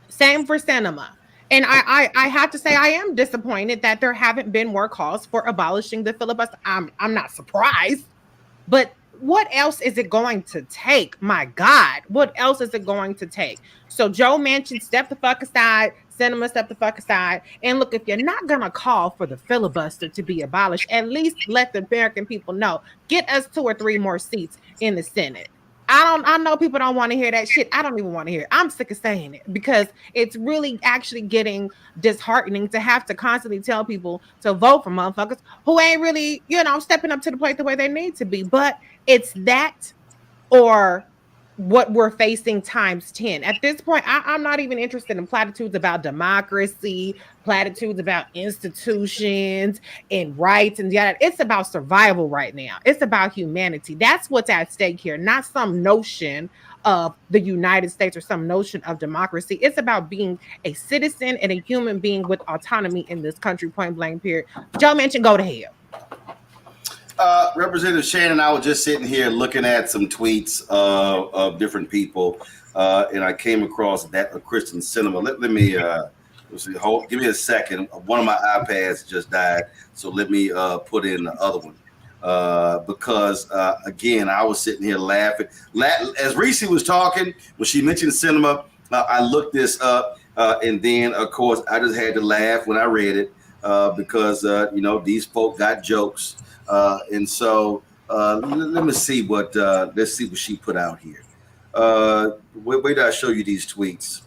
Speaker 4: Same for cinema. And I have to say, I am disappointed that there haven't been more calls for abolishing the filibuster. I'm not surprised. But what else is it going to take? My God, what else is it going to take? So Joe Manchin, step the fuck aside. Cinema, step the fuck aside. And look, if you're not going to call for the filibuster to be abolished, at least let the American people know. Get us 2 or 3 more seats in the Senate. I know people don't want to hear that shit. I don't even want to hear it. I'm sick of saying it because it's really actually getting disheartening to have to constantly tell people to vote for motherfuckers who ain't really, stepping up to the plate the way they need to be. But it's that or what we're facing times 10. At this point, I'm not even interested in platitudes about democracy, platitudes about institutions and rights and yada. It's about survival right now. It's about humanity. That's what's at stake here, not some notion of the United States or some notion of democracy. It's about being a citizen and a human being with autonomy in this country, point blank, period. Joe Manchin, go to hell.
Speaker 2: Representative Shannon and I were just sitting here looking at some tweets of different people, and I came across that of Christian Cinema. Let me give me a second. One of my iPads just died, so let me put in the other one because again, I was sitting here laughing. As Reese was talking, when she mentioned cinema, I looked this up, and then of course I just had to laugh when I read it because these folk got jokes. And so let's see what she put out here. Where did I show you these tweets?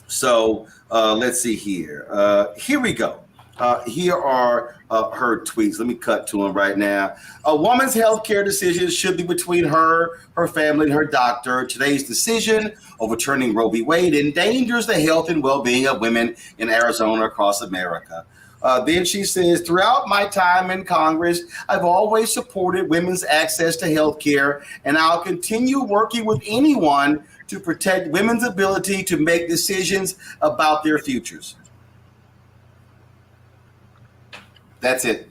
Speaker 2: So let's see here. Here we go. Here are her tweets. Let me cut to them right now. A woman's health care decisions should be between her family, and her doctor. Today's decision overturning Roe v. Wade endangers the health and well-being of women in Arizona across America. Then she says, throughout my time in Congress, I've always supported women's access to health care, and I'll continue working with anyone to protect women's ability to make decisions about their futures. That's it.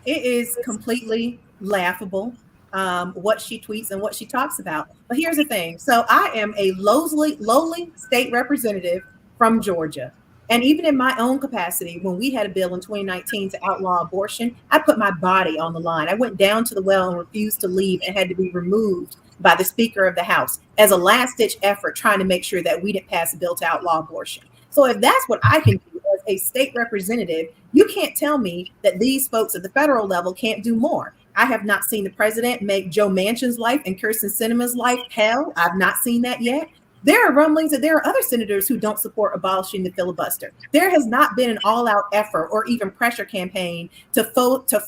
Speaker 6: It is completely laughable what she tweets and what she talks about. But here's the thing. So I am a lowly state representative from Georgia. And even in my own capacity, when we had a bill in 2019 to outlaw abortion, I put my body on the line. I went down to the well and refused to leave and had to be removed by the Speaker of the House as a last-ditch effort trying to make sure that we didn't pass a bill to outlaw abortion. So if that's what I can do as a state representative, you can't tell me that these folks at the federal level can't do more. I have not seen the president make Joe Manchin's life and Kyrsten Sinema's life hell. I've not seen that yet. There are rumblings that there are other senators who don't support abolishing the filibuster. There has not been an all-out effort or even pressure campaign to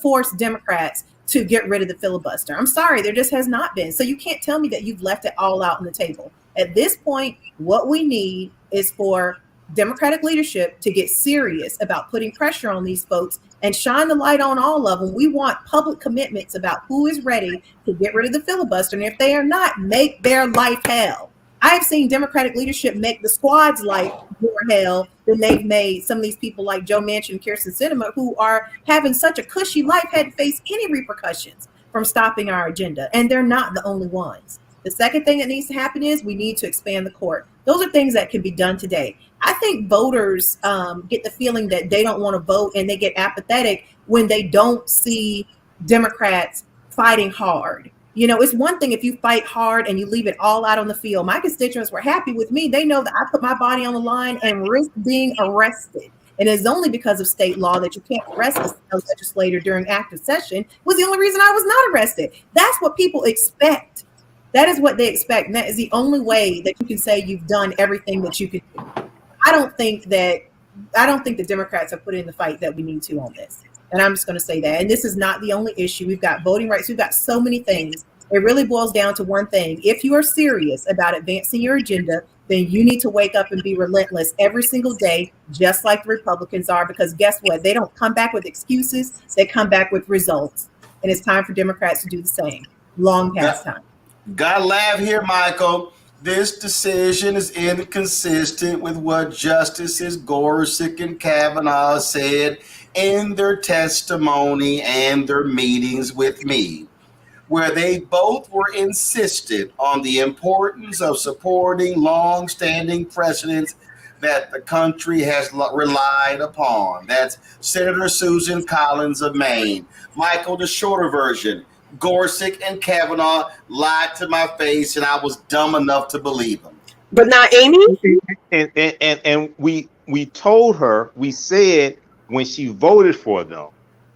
Speaker 6: force Democrats to get rid of the filibuster. I'm sorry, there just has not been. So you can't tell me that you've left it all out on the table. At this point, what we need is for Democratic leadership to get serious about putting pressure on these folks and shine the light on all of them. We want public commitments about who is ready to get rid of the filibuster. And if they are not, make their life hell. I've seen Democratic leadership make the squad's life more hell than they've made some of these people like Joe Manchin and Kyrsten Sinema, who are having such a cushy life, hadn't faced any repercussions from stopping our agenda. And they're not the only ones. The second thing that needs to happen is we need to expand the court. Those are things that can be done today. I think voters get the feeling that they don't want to vote, and they get apathetic when they don't see Democrats fighting hard. You know, it's one thing if you fight hard and you leave it all out on the field. My constituents were happy with me. They know that I put my body on the line and risk being arrested. And it's only because of state law that you can't arrest a legislator during active session was the only reason I was not arrested. That's what people expect. That is what they expect. And that is the only way that you can say you've done everything that you can do. I don't think the Democrats have put in the fight that we need to on this. And I'm just going to say that. And this is not the only issue. We've got voting rights. We've got so many things. It really boils down to one thing. If you are serious about advancing your agenda, then you need to wake up and be relentless every single day, just like the Republicans are, because guess what? They don't come back with excuses. They come back with results. And it's time for Democrats to do the same. Long past time.
Speaker 2: Gotta laugh here, Michael. This decision is inconsistent with what Justices Gorsuch and Kavanaugh said in their testimony and their meetings with me, where they both were insistent on the importance of supporting long-standing precedents that the country has relied upon. That's Senator Susan Collins of Maine. Michael, the shorter version, Gorsuch and Kavanaugh lied to my face, and I was dumb enough to believe them.
Speaker 11: But not Amy?
Speaker 5: And we told her, we said when she voted for them,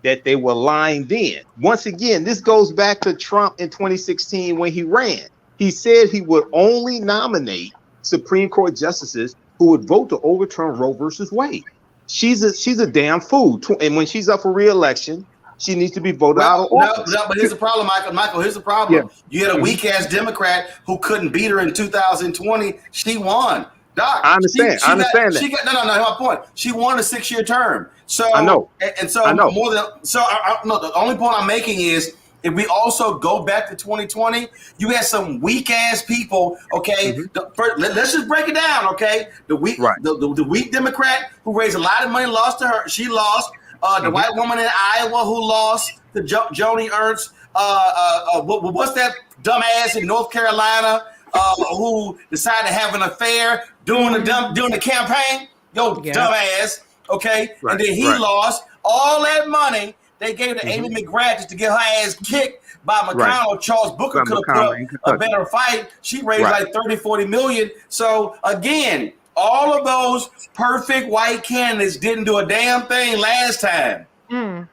Speaker 5: that they were lying then. Once again, this goes back to Trump in 2016 when he ran. He said he would only nominate Supreme Court justices who would vote to overturn Roe versus Wade. She's a damn fool. And when she's up for re-election, she needs to be voted out of office.
Speaker 2: No, but here's the problem, Michael. Michael, here's the problem.
Speaker 5: Yeah.
Speaker 2: You had a weak-ass Democrat who couldn't beat her in 2020. She won. Doc,
Speaker 5: I understand. I understand
Speaker 2: that. No, my point. She won a 6-year term. So
Speaker 5: I know.
Speaker 2: And so more than so. No, the only point I'm making is if we also go back to 2020, you had some weak ass people. Okay, let's just break it down. Okay, the weak Democrat who raised a lot of money lost to her. She lost. The white woman in Iowa who lost to Joni Ernst. What's that dumbass in North Carolina who decided to have an affair during the campaign? Dumbass. Okay, and then he lost all that money they gave to Amy McGrath just to get her ass kicked by McConnell. Charles Booker could have put a better fight. She raised like 30-40 million. So again, all of those perfect white candidates didn't do a damn thing last time.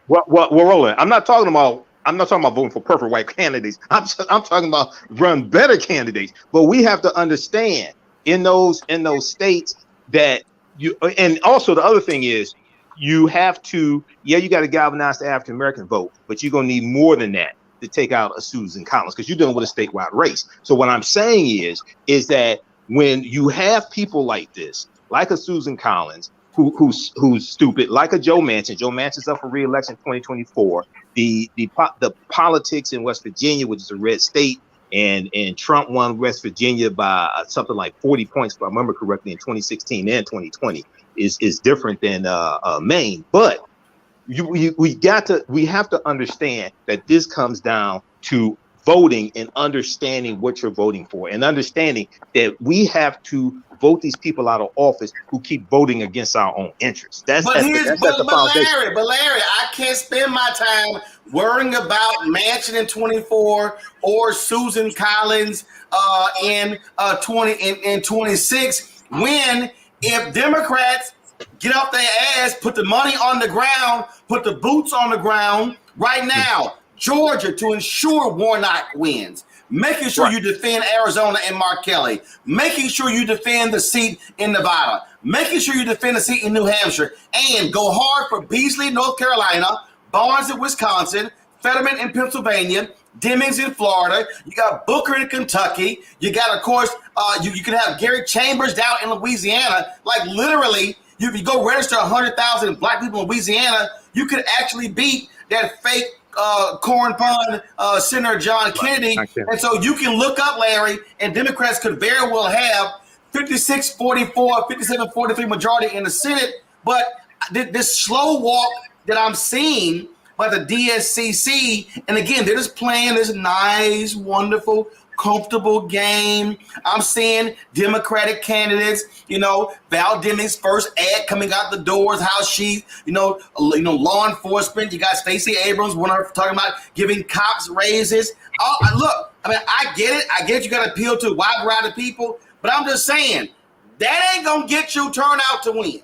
Speaker 5: Well, Roland, I'm not talking about I'm not talking about voting for perfect white candidates. I'm talking about run better candidates. But we have to understand in those states that you, and also the other thing is you have to, you got to galvanize the African American vote, but you're gonna need more than that to take out a Susan Collins, because you're dealing with a statewide race. So what I'm saying is that when you have people like this, like a Susan Collins, who's stupid, like a Joe Manchin's up for re-election 2024. The politics in West Virginia, which is a red state, and Trump won West Virginia by something like 40 points, if I remember correctly, in 2016 and 2020, is different than Maine. But we have to understand that this comes down to voting and understanding what you're voting for, and understanding that we have to vote these people out of office who keep voting against our own interests. But Larry,
Speaker 7: I can't spend my time worrying about Manchin in 24 or Susan Collins in 26 when, if Democrats get off their ass, put the money on the ground, put the boots on the ground right now, Georgia, to ensure Warnock wins, making sure you defend Arizona and Mark Kelly, making sure you defend the seat in Nevada, making sure you defend the seat in New Hampshire, and go hard for Beasley, North Carolina, Barnes in Wisconsin, Fetterman in Pennsylvania, Demings in Florida. You got Booker in Kentucky. You got, of course, you can have Gary Chambers down in Louisiana. Like, literally, if you go register 100,000 black people in Louisiana, you could actually beat that fake corn pond Senator John Kennedy. And so you can look up, Larry, and Democrats could very well have 56-44, 57-43 majority in the Senate. But this slow walk that I'm seeing by the DSCC, and again, they're just playing this nice, wonderful, comfortable game. I'm seeing Democratic candidates, Val Demings' first ad coming out the doors, how she, law enforcement. You got Stacey Abrams, talking about giving cops raises. Look, I get it. I get you got to appeal to a wide variety of people, but I'm just saying that ain't gonna get you turnout to win.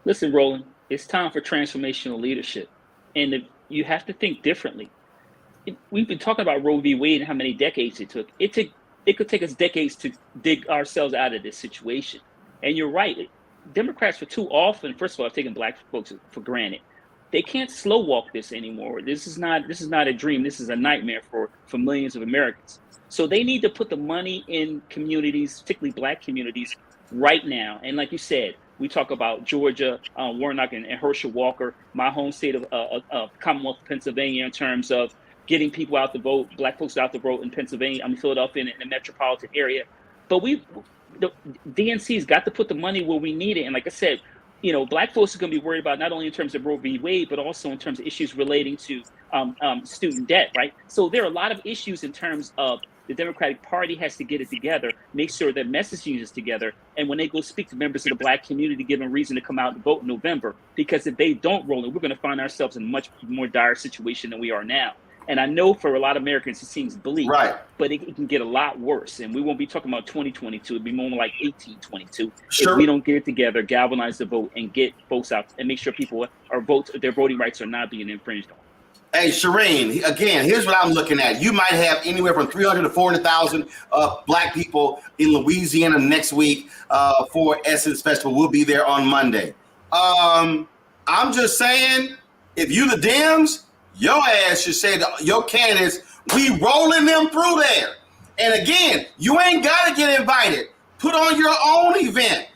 Speaker 9: Listen, Roland, it's time for transformational leadership, and you have to think differently. We've been talking about Roe v. Wade and how many decades it took. It could take us decades to dig ourselves out of this situation. And you're right. Democrats for too often, first of all, have taken black folks for granted. They can't slow walk this anymore. This is not a dream. This is a nightmare for millions of Americans. So they need to put the money in communities, particularly black communities, right now. And like you said, we talk about Georgia, Warnock, and Herschel Walker, my home state of Commonwealth of Pennsylvania, in terms of getting people out to vote, black folks out to vote in Pennsylvania, Philadelphia, in the metropolitan area. But the DNC's got to put the money where we need it. And like I said, black folks are going to be worried about not only in terms of Roe v. Wade, but also in terms of issues relating to student debt, right? So there are a lot of issues in terms of the Democratic Party has to get it together, make sure that messaging is together, and when they go speak to members of the black community, give them reason to come out and vote in November. Because if they don't roll it, we're going to find ourselves in a much more dire situation than we are now. And I know for a lot of Americans, it seems bleak, right? But it can get a lot worse. And we won't be talking about 2022. It'll be more like 1822. Sure. If we don't get it together, galvanize the vote, and get folks out, and make sure people their voting rights are not being infringed on.
Speaker 7: Hey, Shireen, again, here's what I'm looking at. You might have anywhere from 300 to 400,000 black people in Louisiana next week for Essence Festival. We'll be there on Monday. I'm just saying, if you the Dems, your ass should say to your candidates, we rolling them through there. And again, you ain't got to get invited. Put on your own event.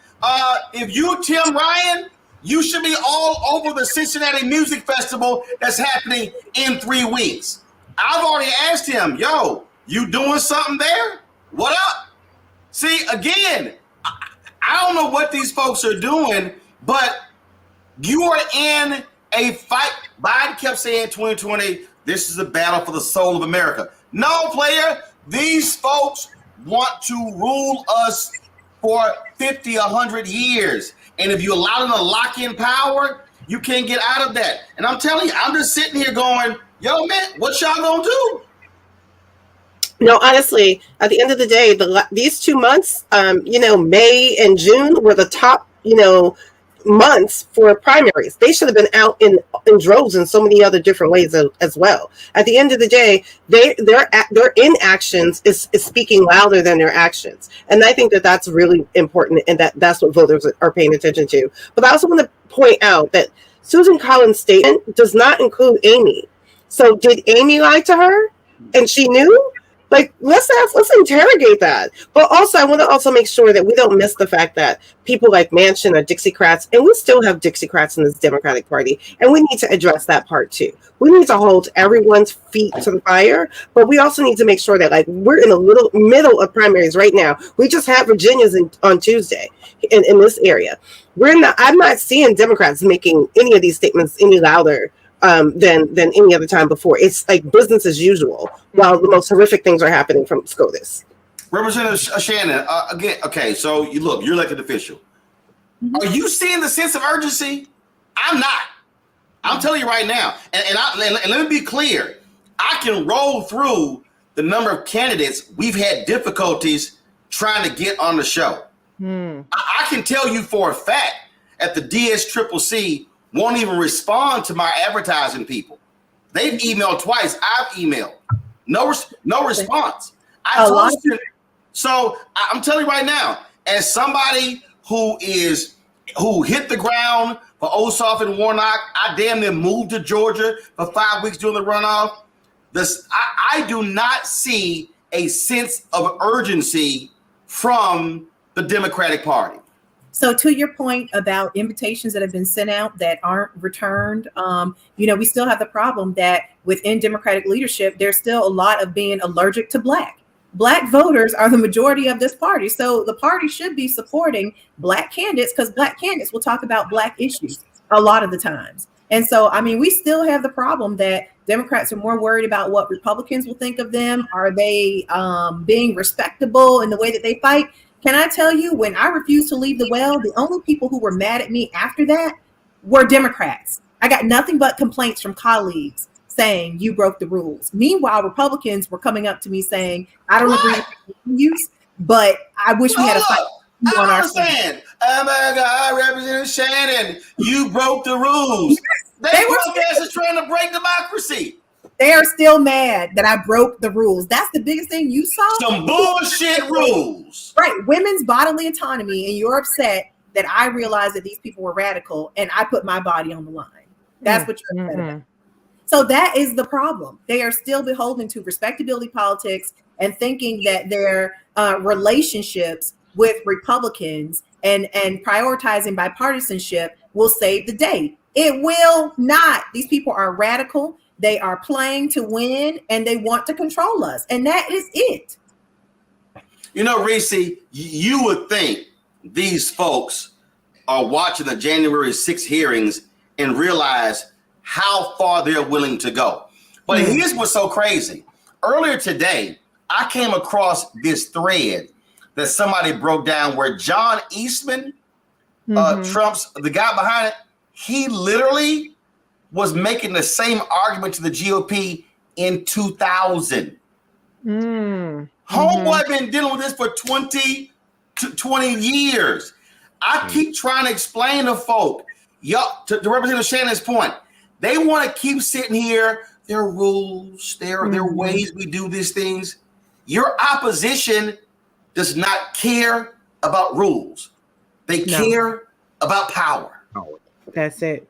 Speaker 7: If you Tim Ryan, you should be all over the Cincinnati Music Festival that's happening in 3 weeks. I've already asked him, you doing something there? What up? See, again, I don't know what these folks are doing, but you are in a fight. Biden kept saying 2020, this is a battle for the soul of America. No, player, these folks want to rule us for 50, 100 years. And if you allow them to lock in power, you can't get out of that. And I'm telling you, I'm just sitting here going, man, what y'all gonna do?
Speaker 11: No, honestly, at the end of the day, these 2 months, May and June were the top, months for primaries. They should have been out in droves in so many other different ways as well. At the end of the day, their inactions is speaking louder than their actions, and I think that that's really important, and that's what voters are paying attention to. But I also want to point out that Susan Collins' statement does not include Amy. So did Amy lie to her, and she knew? Like, let's interrogate that. But also, I want to also make sure that we don't miss the fact that people like Manchin are Dixiecrats, and we still have Dixiecrats in this Democratic Party, and we need to address that part too. We need to hold everyone's feet to the fire, but we also need to make sure that, like, we're in the middle of primaries right now. We just had Virginia's on Tuesday in this area. I'm not seeing Democrats making any of these statements any louder than any other time before. It's like business as usual, while the most horrific things are happening from SCOTUS.
Speaker 2: Representative Shannon, again, okay, so you're elected official. Are you seeing the sense of urgency? I'm not. I'm telling you right now, and let me be clear. I can roll through the number of candidates we've had difficulties trying to get on the show. I can tell you for a fact at the DSCCC won't even respond to my advertising people. They've emailed twice. I've emailed. No response. So I'm telling you right now, as somebody who hit the ground for Ossoff and Warnock, I damn near moved to Georgia for 5 weeks during the runoff. I do not see a sense of urgency from the Democratic Party.
Speaker 6: So to your point about invitations that have been sent out that aren't returned, we still have the problem that within Democratic leadership, there's still a lot of being allergic to Black. Black voters are the majority of this party. So the party should be supporting Black candidates because Black candidates will talk about Black issues a lot of the times. And so, we still have the problem that Democrats are more worried about what Republicans will think of them. Are they being respectable in the way that they fight? Can I tell you, when I refused to leave the well, the only people who were mad at me after that were Democrats. I got nothing but complaints from colleagues saying you broke the rules. Meanwhile, Republicans were coming up to me saying, I don't agree with you, but I wish we had a fight on our side.
Speaker 2: Oh my God, Representative Shannon, you broke the rules. They were trying to break democracy.
Speaker 6: They are still mad that I broke the rules. That's the biggest thing you saw.
Speaker 2: Some bullshit rules.
Speaker 6: Right. Women's bodily autonomy. And you're upset that I realized that these people were radical and I put my body on the line. That's what you're upset about. So that is the problem. They are still beholden to respectability politics and thinking that their relationships with Republicans and prioritizing bipartisanship will save the day. It will not. These people are radical. They are playing to win and they want to control us. And that is it.
Speaker 2: Reese, you would think these folks are watching the January 6th hearings and realize how far they're willing to go. But here's what's so crazy. Earlier today, I came across this thread that somebody broke down where John Eastman, Trump's, the guy behind it, he literally was making the same argument to the GOP in 2000. Homeboy been dealing with this for 20 years. I keep trying to explain to folk, to Representative Shannon's point, they want to keep sitting here. There are rules, there are ways we do these things. Your opposition does not care about rules. They care about power.
Speaker 4: That's it.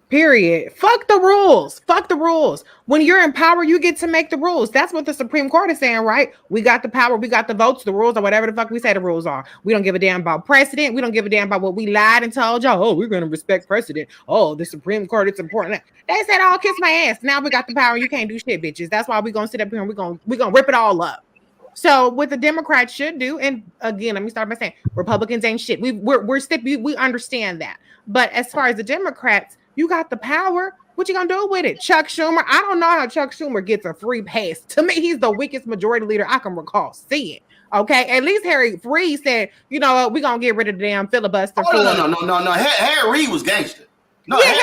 Speaker 4: Period. Fuck the rules. Fuck the rules. When you're in power, you get to make the rules. That's what the Supreme Court is saying, right? We got the power. We got the votes, the rules, or whatever the fuck we say the rules are. We don't give a damn about precedent. We don't give a damn about what we lied and told y'all. Oh, we're going to respect precedent. Oh, the Supreme Court, it's important. They said, oh, kiss my ass. Now we got the power. You can't do shit, bitches. That's why we're going to sit up here and we're going to rip it all up. So what the Democrats should do, and again, let me start by saying Republicans ain't shit. We understand that. But as far as the Democrats, you got the power. What you gonna do with it? Chuck Schumer. I don't know how Chuck Schumer gets a free pass. To me, he's the weakest majority leader I can recall seeing. Okay, at least Harry Reid said, you know what, we're gonna get rid of the damn filibuster.
Speaker 2: No. Harry Reid was gangster. No,
Speaker 4: yeah,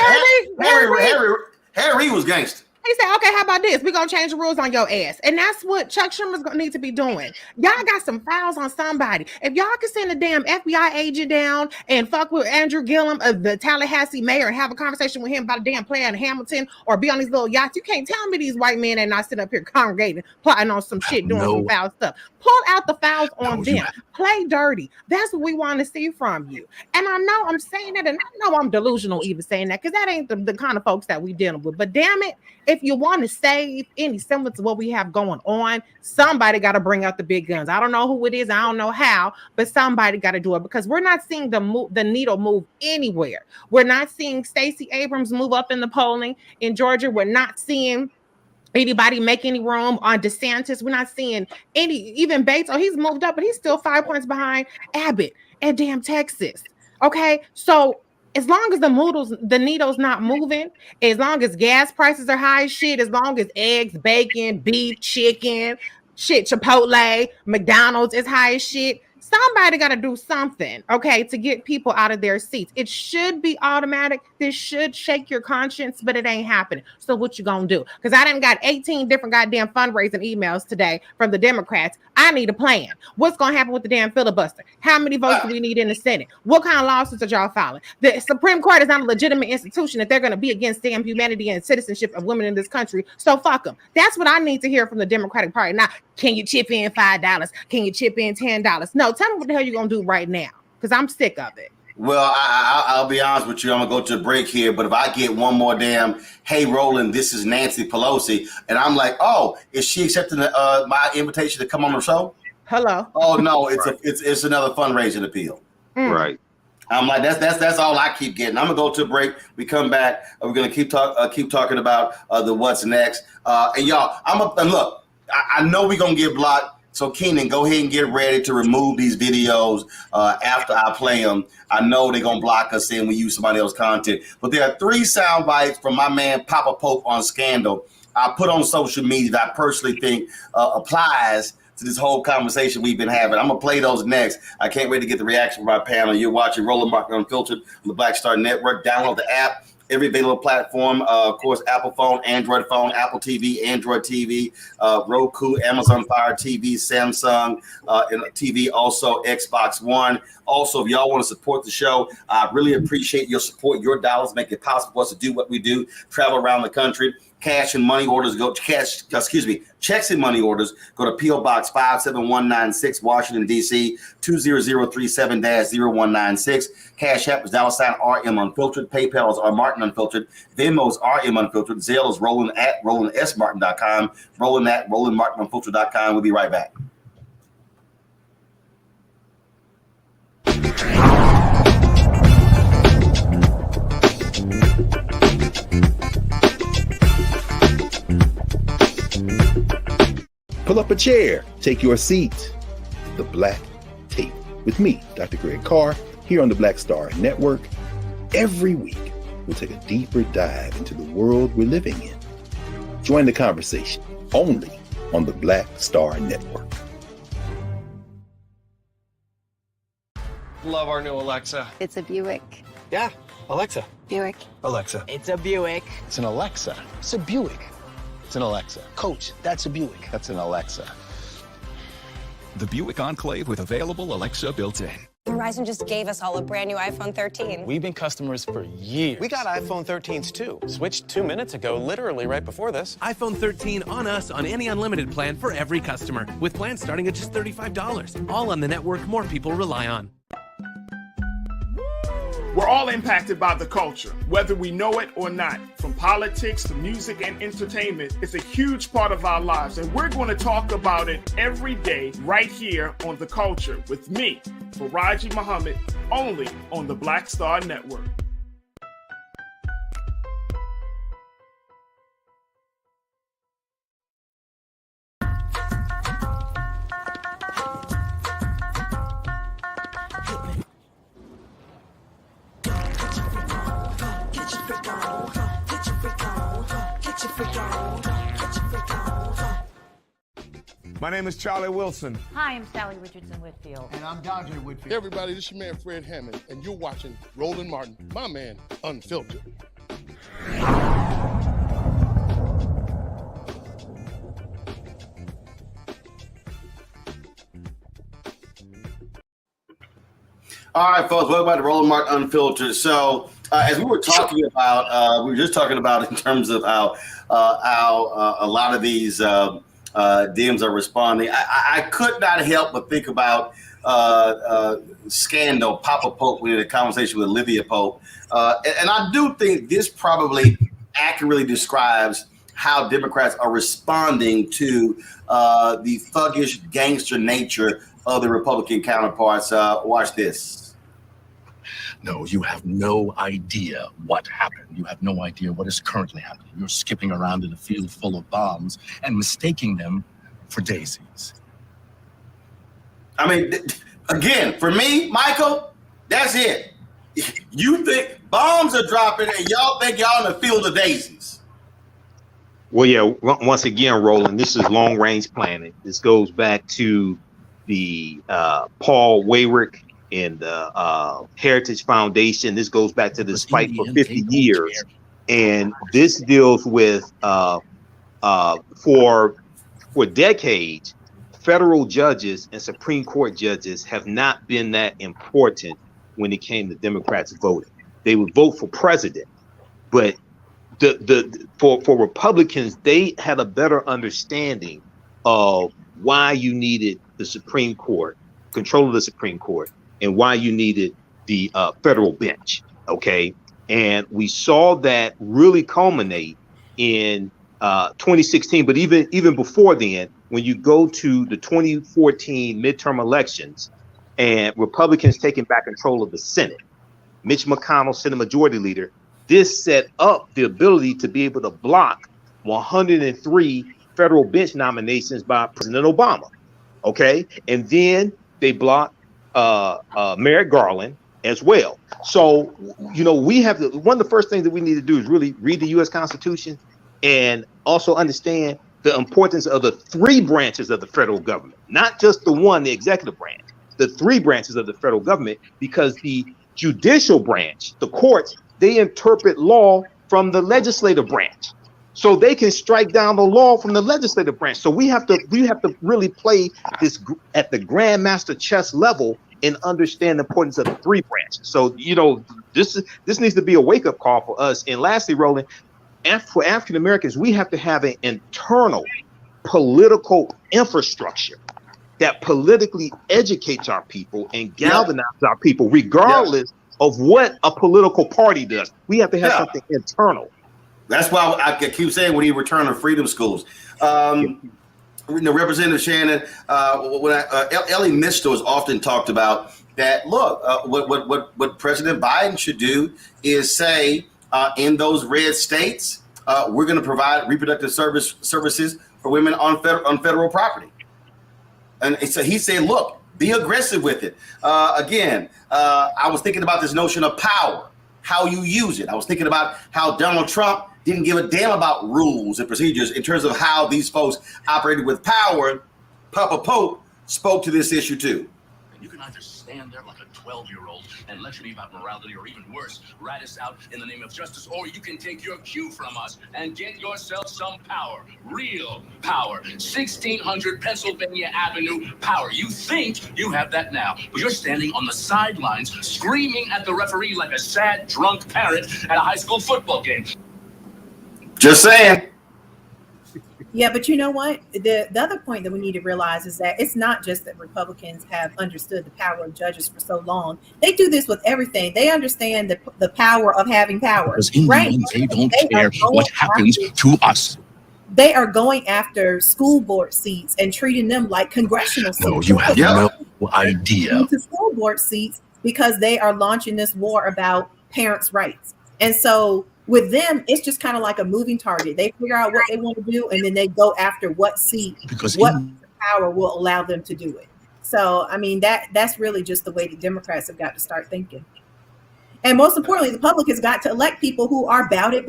Speaker 2: Harry Reid was gangster.
Speaker 4: He said, okay, how about this? We're going to change the rules on your ass. And that's what Chuck Schumer's going to need to be doing. Y'all got some files on somebody. If y'all can send a damn FBI agent down and fuck with Andrew Gillum, the Tallahassee mayor, and have a conversation with him about a damn play in Hamilton or be on these little yachts, you can't tell me these white men ain't not sitting up here congregating, plotting on some shit, doing some foul stuff. Pull out the files on them. Play dirty. That's what we want to see from you. And I know I'm saying that, and I know I'm delusional even saying that, because that ain't the kind of folks that we dealing with. But damn it, if you want to save any semblance of what we have going on, somebody got to bring out the big guns. I don't know who it is. I don't know how, but somebody got to do it, because we're not seeing the needle move anywhere. We're not seeing Stacey Abrams move up in the polling in Georgia. We're not seeing anybody make any room on DeSantis. We're not seeing even Bates. Oh, he's moved up, but he's still 5 points behind Abbott and damn Texas. Okay, so as long as the needle's not moving, as long as gas prices are high as shit, as long as eggs, bacon, beef, chicken, shit, Chipotle, McDonald's is high as shit, somebody got to do something, okay, to get people out of their seats. It should be automatic. This should shake your conscience, but it ain't happening. So what you gonna do? Because I done got 18 different goddamn fundraising emails today from the Democrats. I need a plan. What's gonna happen with the damn filibuster? How many votes do we need in the Senate? What kind of lawsuits are y'all filing? The Supreme Court is not a legitimate institution that they're gonna be against damn humanity and citizenship of women in this country. So fuck them. That's what I need to hear from the Democratic Party. Now, can you chip in $5? Can you chip in $10? No, tell me what the hell you're gonna do right now, because I'm sick of it.
Speaker 2: Well, I'll be honest with you. I'm gonna go to a break here, but if I get one more damn, hey Roland, this is Nancy Pelosi, and I'm like, oh, is she accepting my invitation to come on the show?
Speaker 4: Hello.
Speaker 2: Oh no, it's another fundraising appeal.
Speaker 5: Right.
Speaker 2: I'm like, that's all I keep getting. I'm gonna go to a break. We come back. We're gonna keep talking about the what's next. And y'all, and look, I know we're gonna get blocked. So Keenan, go ahead and get ready to remove these videos after I play them. I know they're gonna block us in we use somebody else's content. But there are 3 sound bites from my man Papa Pope on Scandal I put on social media that I personally think applies to this whole conversation we've been having. I'm gonna play those next. I can't wait to get the reaction from our panel. You're watching Roland Martin Unfiltered on the Black Star Network. Download the app. Every available platform, of course, Apple phone, Android phone, Apple TV, Android TV, Roku, Amazon Fire TV, Samsung TV, also Xbox One. Also, if y'all want to support the show, I really appreciate your support. Your dollars make it possible for us to do what we do, travel around the country. Checks and money orders go to P.O. Box 57196, Washington, D.C. 20037-0196. Cash App is $RM Unfiltered. PayPal is R Martin Unfiltered. Venmo is RM Unfiltered. Zelle is Roland at RolandSMartin.com. Roland at RolandMartinUnfiltered.com. We'll be right back.
Speaker 13: Pull up a chair, take your seat. The Black Tape with me, Dr. Greg Carr, here on the Black Star Network. Every week, we'll take a deeper dive into the world we're living in. Join the conversation only on the Black Star Network.
Speaker 10: Love our new Alexa.
Speaker 15: It's a Buick.
Speaker 10: Yeah, Alexa.
Speaker 15: Buick.
Speaker 10: Alexa.
Speaker 15: It's a Buick.
Speaker 18: It's an Alexa. It's a Buick. It's an Alexa. Coach, that's a Buick. That's an Alexa.
Speaker 20: The Buick Enclave with available Alexa built-in.
Speaker 21: Verizon just gave us all a brand new iPhone 13.
Speaker 22: We've been customers for years. We got iPhone 13s too. Switched 2 minutes ago, literally right before this.
Speaker 1: iPhone 13 on us on any unlimited plan for every customer, with plans starting at just $35. All on the network more people rely on.
Speaker 16: We're all impacted by the culture, whether we know it or not. From politics to music and entertainment, it's a huge part of our lives, and we're going to talk about it every day right here on The Culture with me, Faraji Muhammad, only on the Black Star Network.
Speaker 17: My name is Charlie Wilson.
Speaker 23: Hi, I'm Sally Richardson Whitfield.
Speaker 26: And I'm Dante Whitfield. Hey everybody, this is your man Fred Hammond, and you're watching Roland Martin, my man, Unfiltered.
Speaker 2: All right, folks, welcome back to Roland Martin Unfiltered. So, as we were talking about, we were just talking about in terms of how a lot of these DMs are responding. I could not help but think about Scandal, Papa Pope, we had a conversation with Olivia Pope. And I do think this probably accurately describes how Democrats are responding to the thuggish gangster nature of the Republican counterparts. Watch this.
Speaker 3: No, you have no idea what happened. You have no idea what is currently happening. You're skipping around in a field full of bombs and mistaking them for daisies.
Speaker 2: I mean, again, for me, Michael, that's it. You think bombs are dropping and y'all think y'all in a field of daisies.
Speaker 5: Well, yeah, once again, Roland, this is long-range planning. This goes back to the Paul Weyrich and the Heritage Foundation. This goes back to this fight for 50 years. And this deals with, for decades, federal judges and Supreme Court judges have not been that important when it came to Democrats voting. They would vote for president, but for Republicans, they had a better understanding of why you needed the Supreme Court, control of the Supreme Court, and why you needed the federal bench. Okay, and we saw that really culminate in 2016, but even before then, when you go to the 2014 midterm elections and Republicans taking back control of the Senate, Mitch McConnell, Senate Majority Leader, this set up the ability to be able to block 103 federal bench nominations by President Obama. Okay, and then they blocked Merrick Garland as well. So, you know, we have to, one of the first things that we need to do is really read the U.S. Constitution and also understand the importance of the three branches of the federal government, not just the one, the executive branch, the three branches of the federal government, because the judicial branch, the courts, they interpret law from the legislative branch. So they can strike down the law from the legislative branch. So we have to really play this at the grandmaster chess level and understand the importance of the three branches. So, you know, this needs to be a wake-up call for us. And lastly, Roland, for African Americans, we have to have an internal political infrastructure that politically educates our people and galvanizes our people, regardless of what a political party does. We have to have something internal.
Speaker 2: That's why I keep saying we need return to freedom schools. Representative Shannon, Ellie Mistel has often talked about that. Look, what President Biden should do is say, in those red states, we're going to provide reproductive services for women on federal property. And so he said, look, be aggressive with it. Again, I was thinking about this notion of power, how you use it. I was thinking about how Donald Trump didn't give a damn about rules and procedures in terms of how these folks operated with power. Papa Pope spoke to this issue too.
Speaker 3: You can either stand there like a 12-year-old and lecture me about morality, or even worse, rat us out in the name of justice, or you can take your cue from us and get yourself some power, real power. 1600 Pennsylvania Avenue power. You think you have that now, but you're standing on the sidelines screaming at the referee like a sad, drunk parent at a high school football game.
Speaker 2: Just saying.
Speaker 6: Yeah, but you know what? The other point that we need to realize is that it's not just that Republicans have understood the power of judges for so long. They do this with everything. They understand the power of having power.
Speaker 3: Because in the end, they don't care what happens to us.
Speaker 6: They are going after school board seats and treating them like congressional seats.
Speaker 3: No, you have no idea.
Speaker 6: To school board seats because they are launching this war about parents' rights. And so with them, it's just kind of like a moving target. They figure out what they want to do, and then they go after what seat, what power will allow them to do it. So, I mean, that's really just the way the Democrats have got to start thinking. And most importantly, the public has got to elect people who are about it.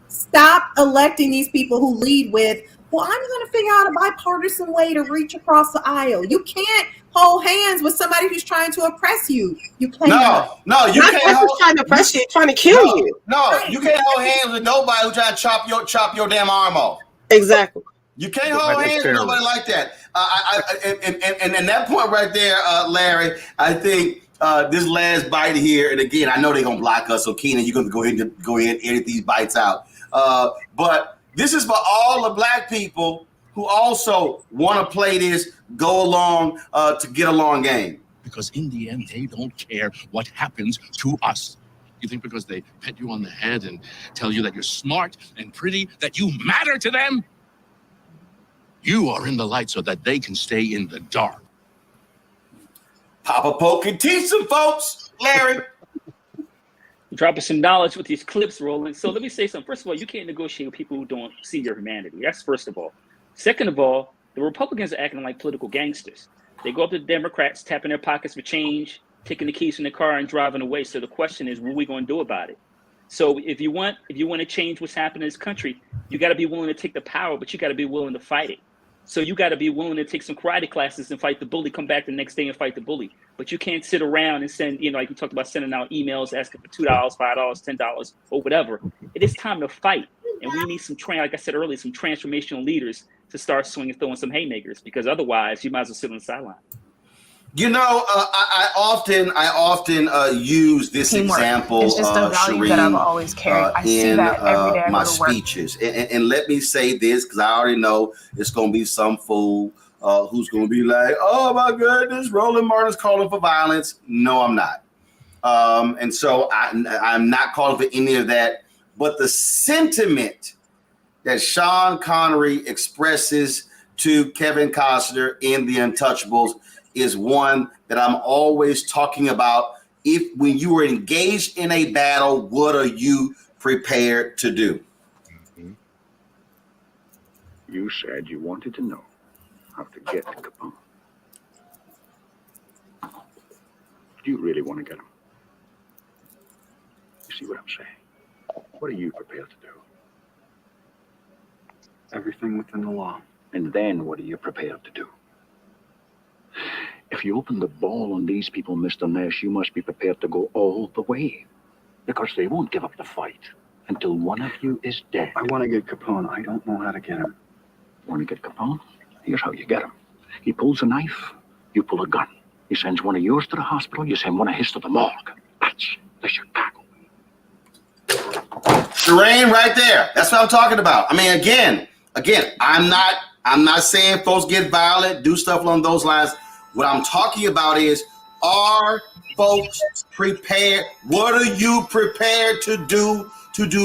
Speaker 6: Stop electing these people who lead with, well, I'm going to figure out a bipartisan way to reach across the aisle. You can't hold hands with somebody who's trying to oppress you. You cannot.
Speaker 2: No, you can't.
Speaker 11: Trying to oppress you, trying to kill you.
Speaker 2: No, you can't hold hands with nobody who's trying to chop your damn arm off.
Speaker 11: Exactly.
Speaker 2: You can't hold hands with nobody like that. And that point right there, Larry, I think this last bite here, and again, I know they're gonna block us, so Keenan, you're gonna go ahead and edit these bites out. But this is for all the black people who also want to play this go along to get along game.
Speaker 3: Because in the end, they don't care what happens to us. You think because they pet you on the head and tell you that you're smart and pretty, that you matter to them? You are in the light so that they can stay in the dark.
Speaker 2: Papa Poke can teach some folks, Larry.
Speaker 9: Dropping some knowledge with these clips, Roland. So let me say something. First of all, you can't negotiate with people who don't see your humanity. That's first of all. Second of all, the Republicans are acting like political gangsters. They go up to the Democrats, tapping their pockets for change, taking the keys from the car and driving away. So the question is, what are we going to do about it? So if you want to change what's happening in this country, you got to be willing to take the power, but you got to be willing to fight it. So you got to be willing to take some karate classes and fight the bully, come back the next day and fight the bully. But you can't sit around and send, like we talked about, sending out emails asking for $2, $5, $10 or whatever. It is time to fight. And we need some, like I said earlier, some transformational leaders to start swinging, throwing some haymakers, because otherwise you might as well sit on the sideline.
Speaker 2: I often use this
Speaker 12: Teamwork.
Speaker 2: example,
Speaker 12: It's just a value that I've always carried. I see that every day I
Speaker 2: my
Speaker 12: go to work.
Speaker 2: speeches. And let me say this, because I already know it's going to be some fool who's going to be like, oh my goodness, Roland Martin's calling for violence. No, I'm not. And so I'm not calling for any of that. But the sentiment that Sean Connery expresses to Kevin Costner in The Untouchables is one that I'm always talking about. When you are engaged in a battle, what are you prepared to do?
Speaker 14: You said you wanted to know how to get Capone. Do you really want to get him? You see what I'm saying? What are you prepared to do? Everything within the law. And then what are you prepared to do? If you open the ball on these people, Mr. Nash, you must be prepared to go all the way. Because they won't give up the fight until one of you is dead. I want to get Capone. I don't know how to get him. Want to get Capone? Here's how you get him. He pulls a knife, you pull a gun. He sends one of yours to the hospital, you send one of his to the morgue. That's the Chicago.
Speaker 2: Shireen, right there. That's what I'm talking about. I mean, again, I'm not saying folks get violent, do stuff along those lines. What I'm talking about is, are folks prepared? What are you prepared to do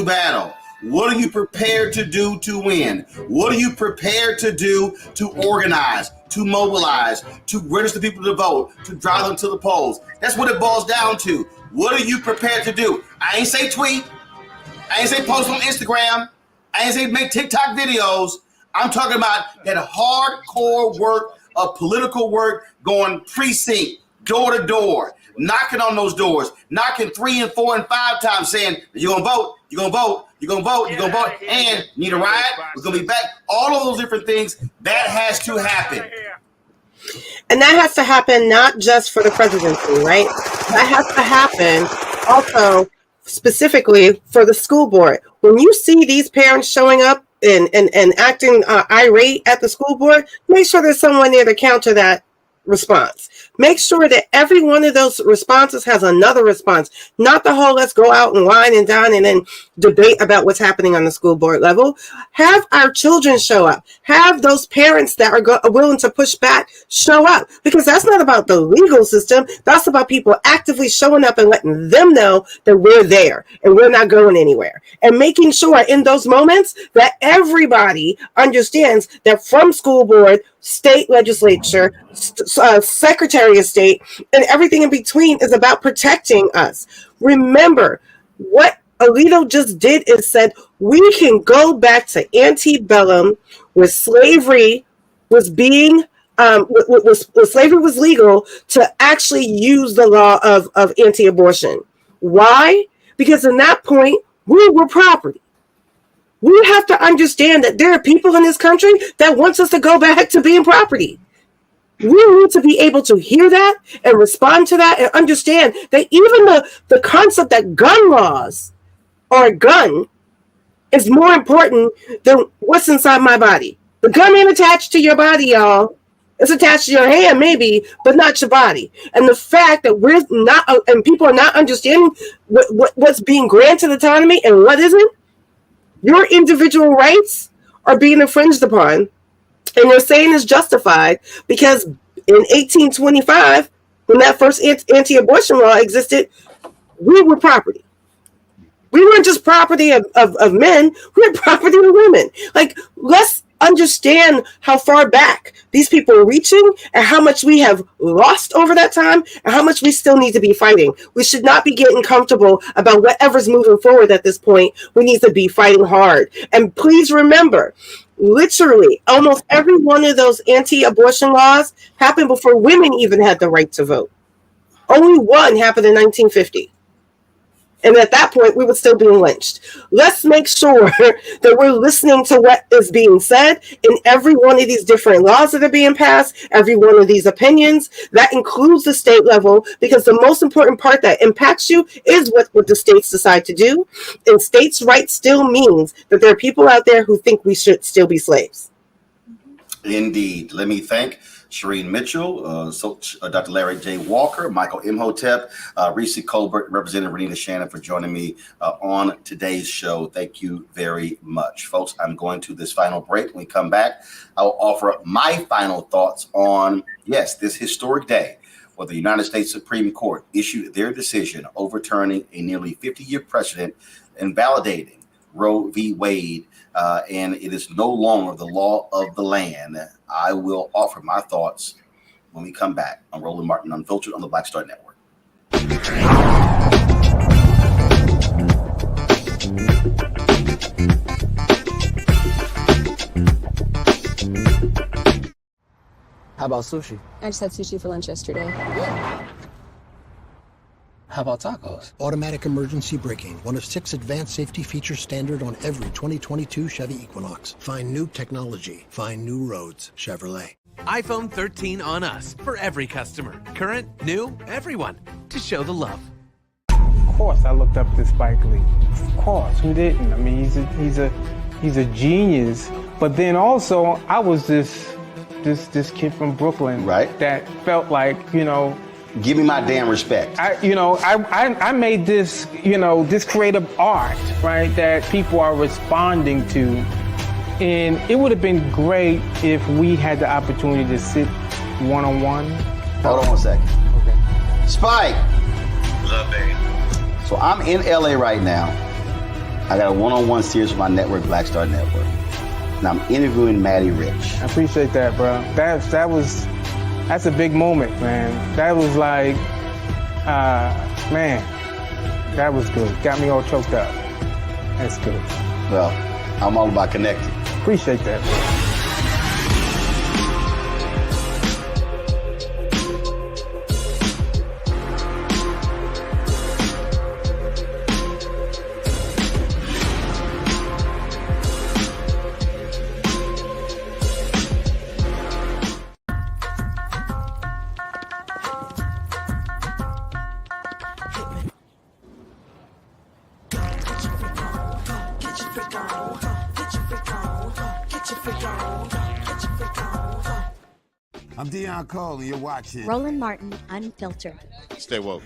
Speaker 2: battle? What are you prepared to do to win? What are you prepared to do to organize, to mobilize, to register people to vote, to drive them to the polls? That's what it boils down to. What are you prepared to do? I ain't say tweet. I ain't say post on Instagram. I ain't say make TikTok videos. I'm talking about that hardcore work of political work, going precinct, door to door, knocking on those doors, knocking 3 and 4 and 5 times, saying, you're going to vote, you're going to vote, you're going to vote, you're going to vote, and need a ride, we're going to be back. All of those different things, that has to happen.
Speaker 11: And that has to happen not just for the presidency, right? That has to happen also specifically for the school board. When you see these parents showing up and acting irate at the school board, make sure there's someone there to counter that response. Make sure that every one of those responses has another response, not the whole let's go out and wine and dine and then debate about what's happening on the school board level. Have our children show up. Have those parents that are willing to push back show up, because that's not about the legal system. That's about people actively showing up and letting them know that we're there and we're not going anywhere, and making sure in those moments that everybody understands that from school board, state legislature, secretary of state, and everything in between is about protecting us. Remember, what Alito just did is said we can go back to antebellum, where slavery was being slavery was legal, to actually use the law of anti-abortion. Why? Because in that point we were property. We have to understand that there are people in this country that wants us to go back to being property. We need to be able to hear that and respond to that and understand that even the concept that gun laws or a gun is more important than what's inside my body. The gun ain't attached to your body, y'all. It's attached to your hand, maybe, but not your body. And the fact that we're not, and people are not understanding what's being granted autonomy and what isn't, your individual rights are being infringed upon. And they're saying it's justified because in 1825, when that first anti-abortion law existed, we were property. We weren't just property of men, we were property of women. Like, let's understand how far back these people are reaching and how much we have lost over that time and how much we still need to be fighting. We should not be getting comfortable about whatever's moving forward at this point. We need to be fighting hard. And please remember, literally, almost every one of those anti-abortion laws happened before women even had the right to vote. Only one happened in 1950. And at that point, we were still being lynched. Let's make sure that we're listening to what is being said in every one of these different laws that are being passed, every one of these opinions. That includes the state level, because the most important part that impacts you is what the states decide to do. And states' rights still means that there are people out there who think we should still be slaves.
Speaker 2: Indeed. Let me thank Shireen Mitchell, Dr. Larry J. Walker, Michael Imhotep, Reese Colbert, Representative Renita Shannon for joining me on today's show. Thank you very much. Folks, I'm going to this final break. When we come back, I'll offer up my final thoughts on, yes, this historic day where the United States Supreme Court issued their decision overturning a nearly 50-year precedent and validating Roe v. Wade, and it is no longer the law of the land. I will offer my thoughts when we come back on Roland Martin Unfiltered on the Black Star Network.
Speaker 7: How about sushi?
Speaker 8: I just had sushi for lunch yesterday.
Speaker 7: How about tacos?
Speaker 15: Automatic emergency braking, one of 6 advanced safety features standard on every 2022 Chevy Equinox. Find new technology. Find new roads. Chevrolet.
Speaker 1: iPhone 13 on us for every customer. Current, new, everyone. To show the love.
Speaker 19: Of course, I looked up to Spike Lee. Of course, who didn't? I mean, he's a genius. But then also, I was this kid from Brooklyn,
Speaker 2: right?
Speaker 19: That felt like, you know,
Speaker 2: give me my damn respect.
Speaker 19: I made this, this creative art, right, that people are responding to. And it would have been great if we had the opportunity to sit one-on-one.
Speaker 2: Hold on one second.
Speaker 19: Okay.
Speaker 2: Spike.
Speaker 24: What's up, baby?
Speaker 2: So I'm in LA right now. I got a one-on-one series with my network, Black Star Network. And I'm interviewing Maddie Rich.
Speaker 19: I appreciate that, bro. That's a big moment, man. That was like, man, that was good. Got me all choked up. That's good.
Speaker 2: Well, I'm all about connecting.
Speaker 19: Appreciate that, bro.
Speaker 25: I'm Dion Cole, and you're watching
Speaker 27: Roland Martin Unfiltered.
Speaker 25: Stay woke.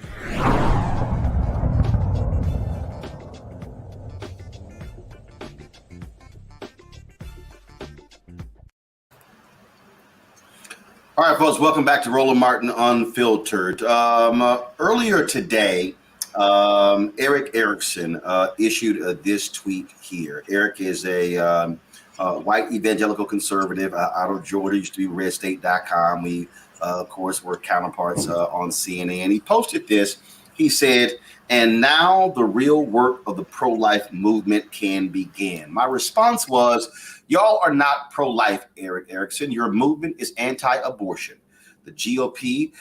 Speaker 2: All right, folks, welcome back to Roland Martin Unfiltered. Earlier today, Eric Erickson issued this tweet here. Eric is a white evangelical conservative out of Georgia, used to be redstate.com. We, of course, were counterparts on CNN. He posted this. He said, "And now the real work of the pro-life movement can begin." My response was, y'all are not pro-life, Eric Erickson. Your movement is anti-abortion. The GOP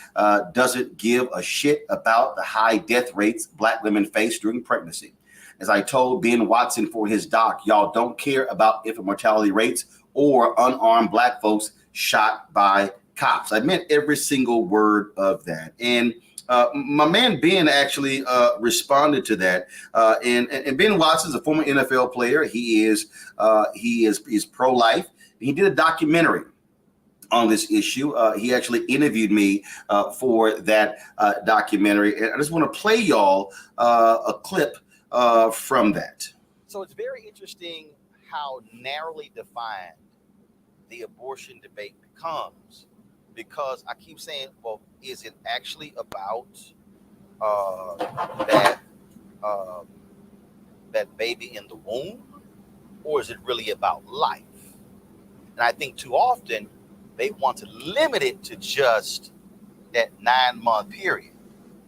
Speaker 2: doesn't give a shit about the high death rates Black women face during pregnancy. As I told Ben Watson for his doc, y'all don't care about infant mortality rates or unarmed Black folks shot by cops. I meant every single word of that. And my man Ben actually responded to that. And Ben Watson is a former NFL player. He is pro-life. He did a documentary on this issue. He actually interviewed me for that documentary. And I just want to play y'all a clip from that.
Speaker 4: So it's very interesting how narrowly defined the abortion debate becomes, because I keep saying, well, is it actually about that baby in the womb, or is it really about life? And I think too often they want to limit it to just that 9-month period,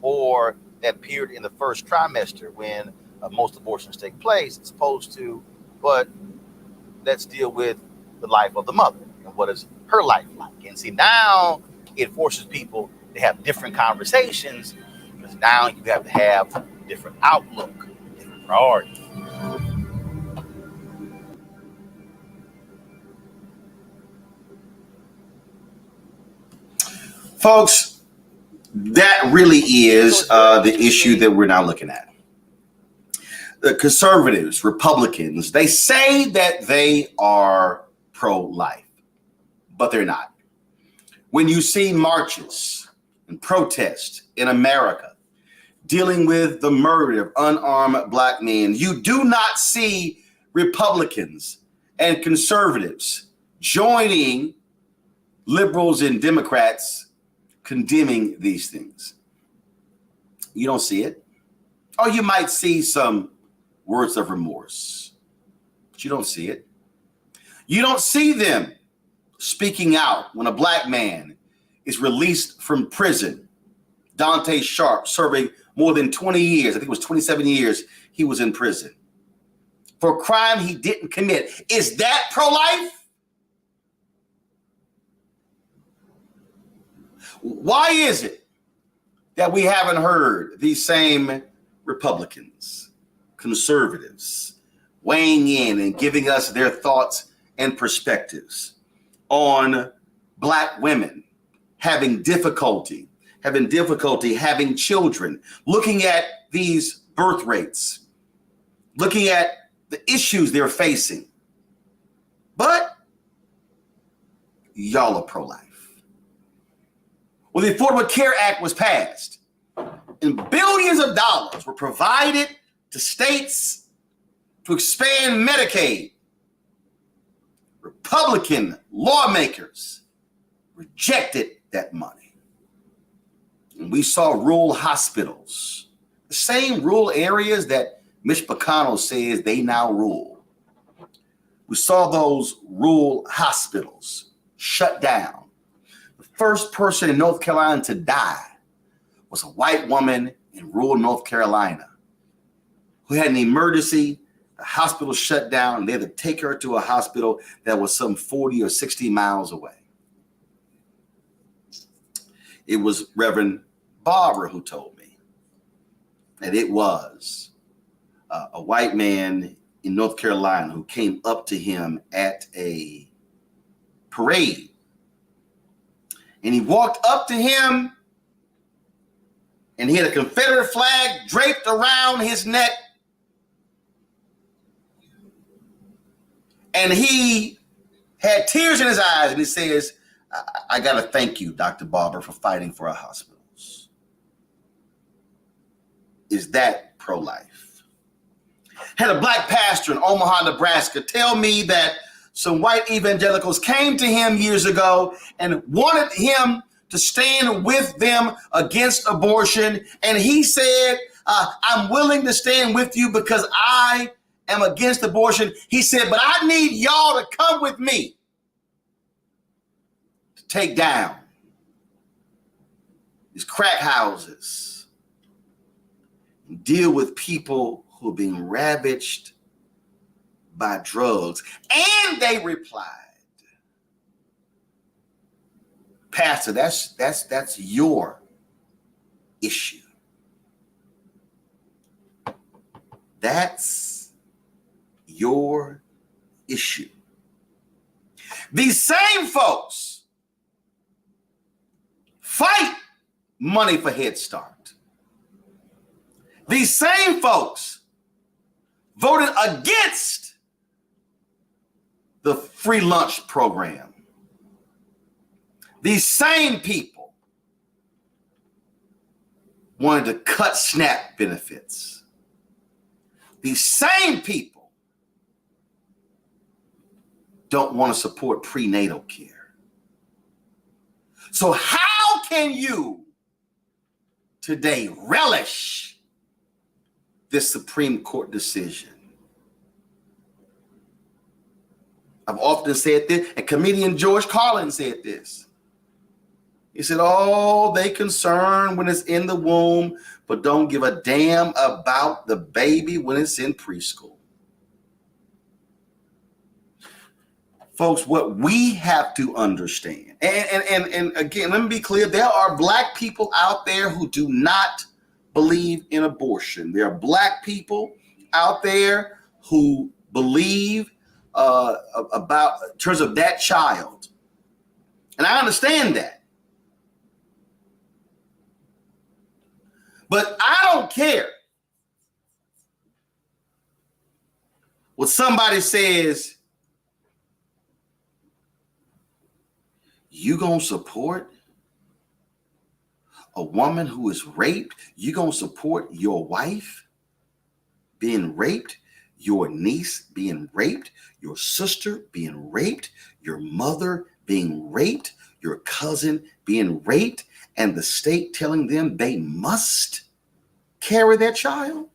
Speaker 4: or that period in the first trimester when most abortions take place, as opposed to, but let's deal with the life of the mother and what is her life like. And see, now it forces people to have different conversations, because now you have to have different outlook, different priorities.
Speaker 2: Folks, that really is the issue that we're now looking at. The conservatives, Republicans, they say that they are pro-life, but they're not. When you see marches and protests in America dealing with the murder of unarmed Black men, you do not see Republicans and conservatives joining liberals and Democrats condemning these things. You don't see it. Or you might see some words of remorse, but you don't see it. You don't see them speaking out when a Black man is released from prison. Dante Sharp serving more than 20 years, I think it was 27 years he was in prison, for a crime he didn't commit. Is that pro-life? Why is it that we haven't heard these same Republicans, conservatives, weighing in and giving us their thoughts and perspectives on Black women having difficulty having children, looking at these birth rates, looking at the issues they're facing? But y'all are pro-life. Well, the Affordable Care Act was passed, and billions of dollars were provided to states to expand Medicaid. Republican lawmakers rejected that money. And we saw rural hospitals, the same rural areas that Mitch McConnell says they now rule. We saw those rural hospitals shut down. The first person in North Carolina to die was a white woman in rural North Carolina who had an emergency. The hospital shut down, and they had to take her to a hospital that was some 40 or 60 miles away. It was Reverend Barber who told me that it was a white man in North Carolina who came up to him at a parade. And he walked up to him, and he had a Confederate flag draped around his neck. And he had tears in his eyes, and he says, I got to thank you, Dr. Barber, for fighting for our hospitals. Is that pro-life? Had a Black pastor in Omaha, Nebraska tell me that some white evangelicals came to him years ago and wanted him to stand with them against abortion. And he said, I'm willing to stand with you because I am against abortion. He said, but I need y'all to come with me to take down these crack houses and deal with people who are being ravaged by drugs. And they replied, Pastor, that's your issue. That's your issue. These same folks fight money for Head Start. These same folks voted against the free lunch program. These same people wanted to cut SNAP benefits. These same people don't want to support prenatal care. So how can you today relish this Supreme Court decision? I've often said this, and comedian George Carlin said this. He said, oh, they concerned when it's in the womb, but don't give a damn about the baby when it's in preschool. Folks, what we have to understand, and again, let me be clear, there are Black people out there who do not believe in abortion. There are Black people out there who believe about in terms of that child. And I understand that. But I don't care what somebody says. You gonna support a woman who is raped? You gonna support your wife being raped? Your niece being raped? Your sister being raped? Your mother being raped? Your cousin being raped? And the state telling them they must carry their child?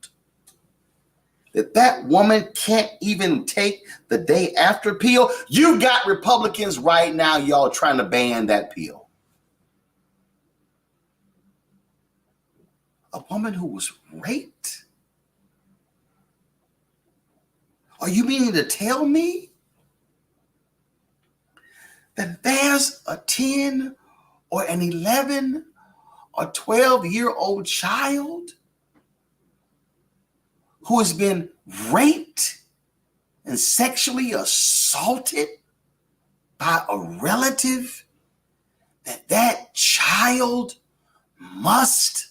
Speaker 2: That woman can't even take the day after pill? You got Republicans right now, y'all, trying to ban that pill. A woman who was raped? Are you meaning to tell me that there's a 10 or an 11 or 12-year-old child who has been raped and sexually assaulted by a relative, that child must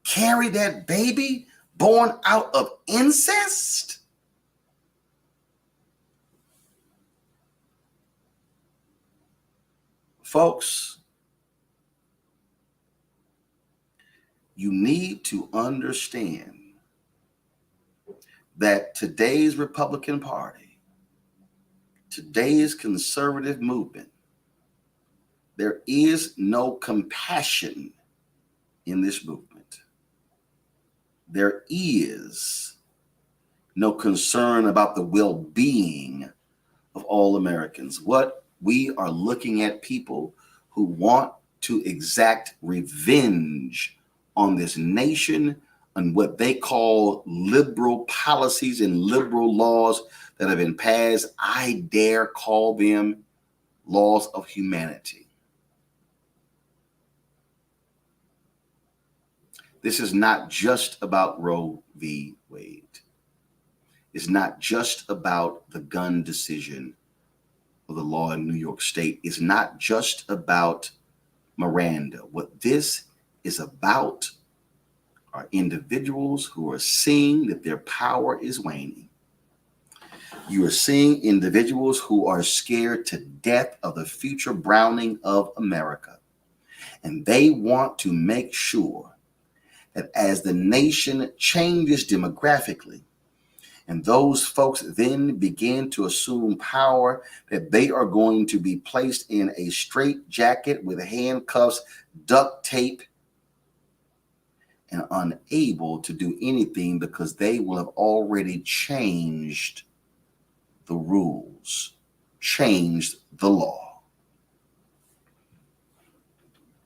Speaker 2: carry that baby born out of incest? Folks, you need to understand that today's Republican Party, today's conservative movement, there is no compassion in this movement. There is no concern about the well-being of all Americans. What we are looking at people who want to exact revenge on this nation and what they call liberal policies and liberal laws that have been passed. I dare call them laws of humanity. This is not just about Roe v. Wade. It's not just about the gun decision of the law in New York State. It's not just about Miranda. What this is about are individuals who are seeing that their power is waning. You are seeing individuals who are scared to death of the future browning of America. And they want to make sure that as the nation changes demographically, and those folks then begin to assume power, that they are going to be placed in a straitjacket with handcuffs, duct tape, and unable to do anything because they will have already changed the rules, changed the law.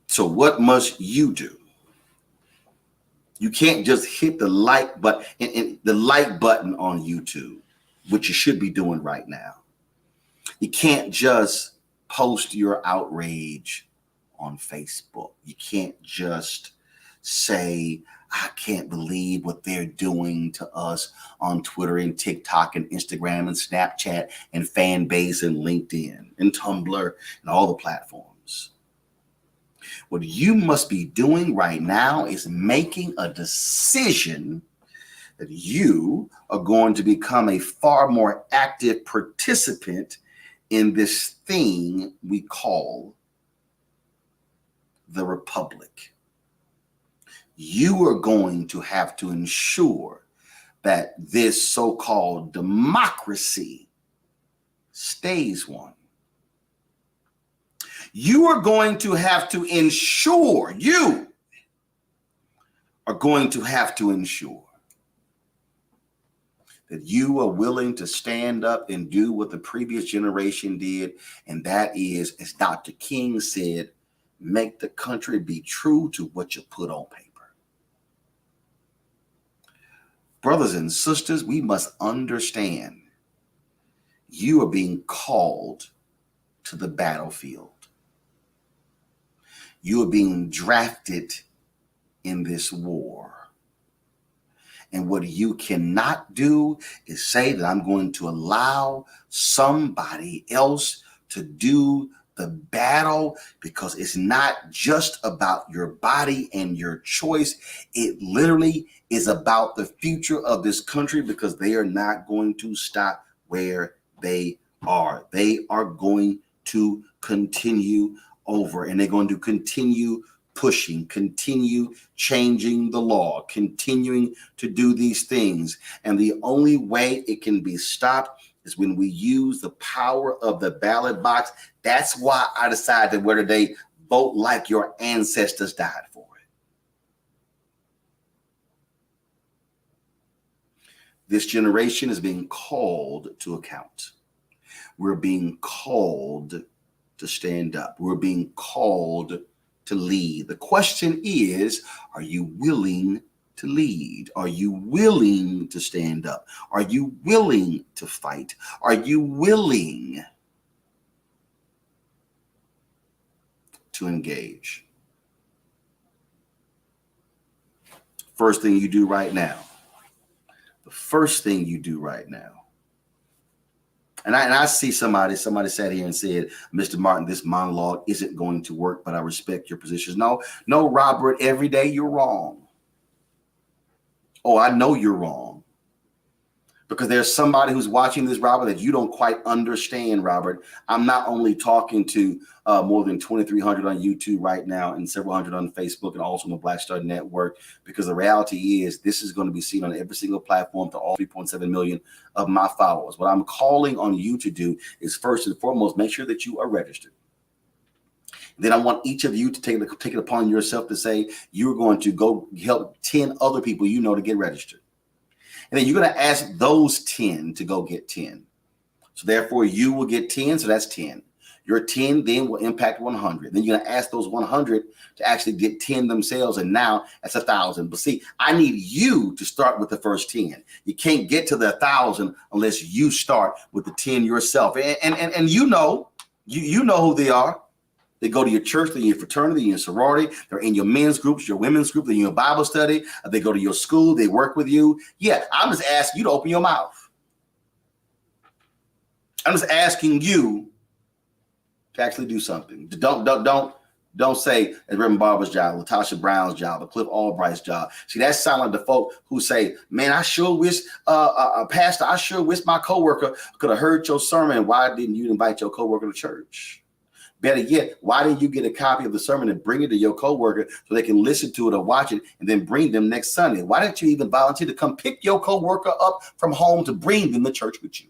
Speaker 2: So what must you do? You can't just hit the like button and the like button on YouTube, which you should be doing right now. You can't just post your outrage on Facebook. You can't just say, I can't believe what they're doing to us on Twitter and TikTok and Instagram and Snapchat and Fanbase and LinkedIn and Tumblr and all the platforms. What you must be doing right now is making a decision that you are going to become a far more active participant in this thing we call the republic, you are going to have to ensure that this so-called democracy stays one. You are going to have to ensure, you are going to have to ensure that you are willing to stand up and do what the previous generation did. And that is, as Dr. King said, make the country be true to what you put on paper. Brothers and sisters, we must understand you are being called to the battlefield. You are being drafted in this war. And what you cannot do is say that I'm going to allow somebody else to do the battle, because it's not just about your body and your choice. It literally is about the future of this country, because they are not going to stop where they are. They are going to continue over, and they're going to continue pushing, continue changing the law, continuing to do these things. And the only way it can be stopped is when we use the power of the ballot box. That's why I decided whether they vote like your ancestors died for it. This generation is being called to account. We're being called to stand up. We're being called to lead. The question is, are you willing to lead? Are you willing to stand up? Are you willing to fight? Are you willing to engage? First thing you do right now. The first thing you do right now. And I see somebody sat here and said, Mr. Martin, this monologue isn't going to work, but I respect your positions. No, Robert, every day you're wrong. Oh, I know you're wrong. Because there's somebody who's watching this, Robert, that you don't quite understand, Robert. I'm not only talking to more than 2,300 on YouTube right now and several hundred on Facebook and also on the Black Star Network, because the reality is this is going to be seen on every single platform to all 3.7 million of my followers. What I'm calling on you to do is, first and foremost, make sure that you are registered. Then I want each of you to take it upon yourself to say you're going to go help 10 other people you know to get registered. And then you're going to ask those 10 to go get 10. So therefore, you will get 10. So that's 10. Your 10 then will impact 100. Then you're going to ask those 100 to actually get 10 themselves. And now that's 1,000. But see, I need you to start with the first 10. You can't get to the 1,000 unless you start with the 10 yourself. And you know who they are. They go to your church, they're in your fraternity, in your sorority, they're in your men's groups, your women's group, they're in your Bible study, they go to your school, they work with you. Yeah, I'm just asking you to open your mouth. I'm just asking you to actually do something. Don't say it's Reverend Barber's job, Latasha Brown's job, or Cliff Albright's job. See, that sounds like the folk who say, man, I sure wish, Pastor, I sure wish my coworker could have heard your sermon. Why didn't you invite your coworker to church? Better yet, why didn't you get a copy of the sermon and bring it to your coworker so they can listen to it or watch it and then bring them next Sunday? Why didn't you even volunteer to come pick your coworker up from home to bring them to church with you?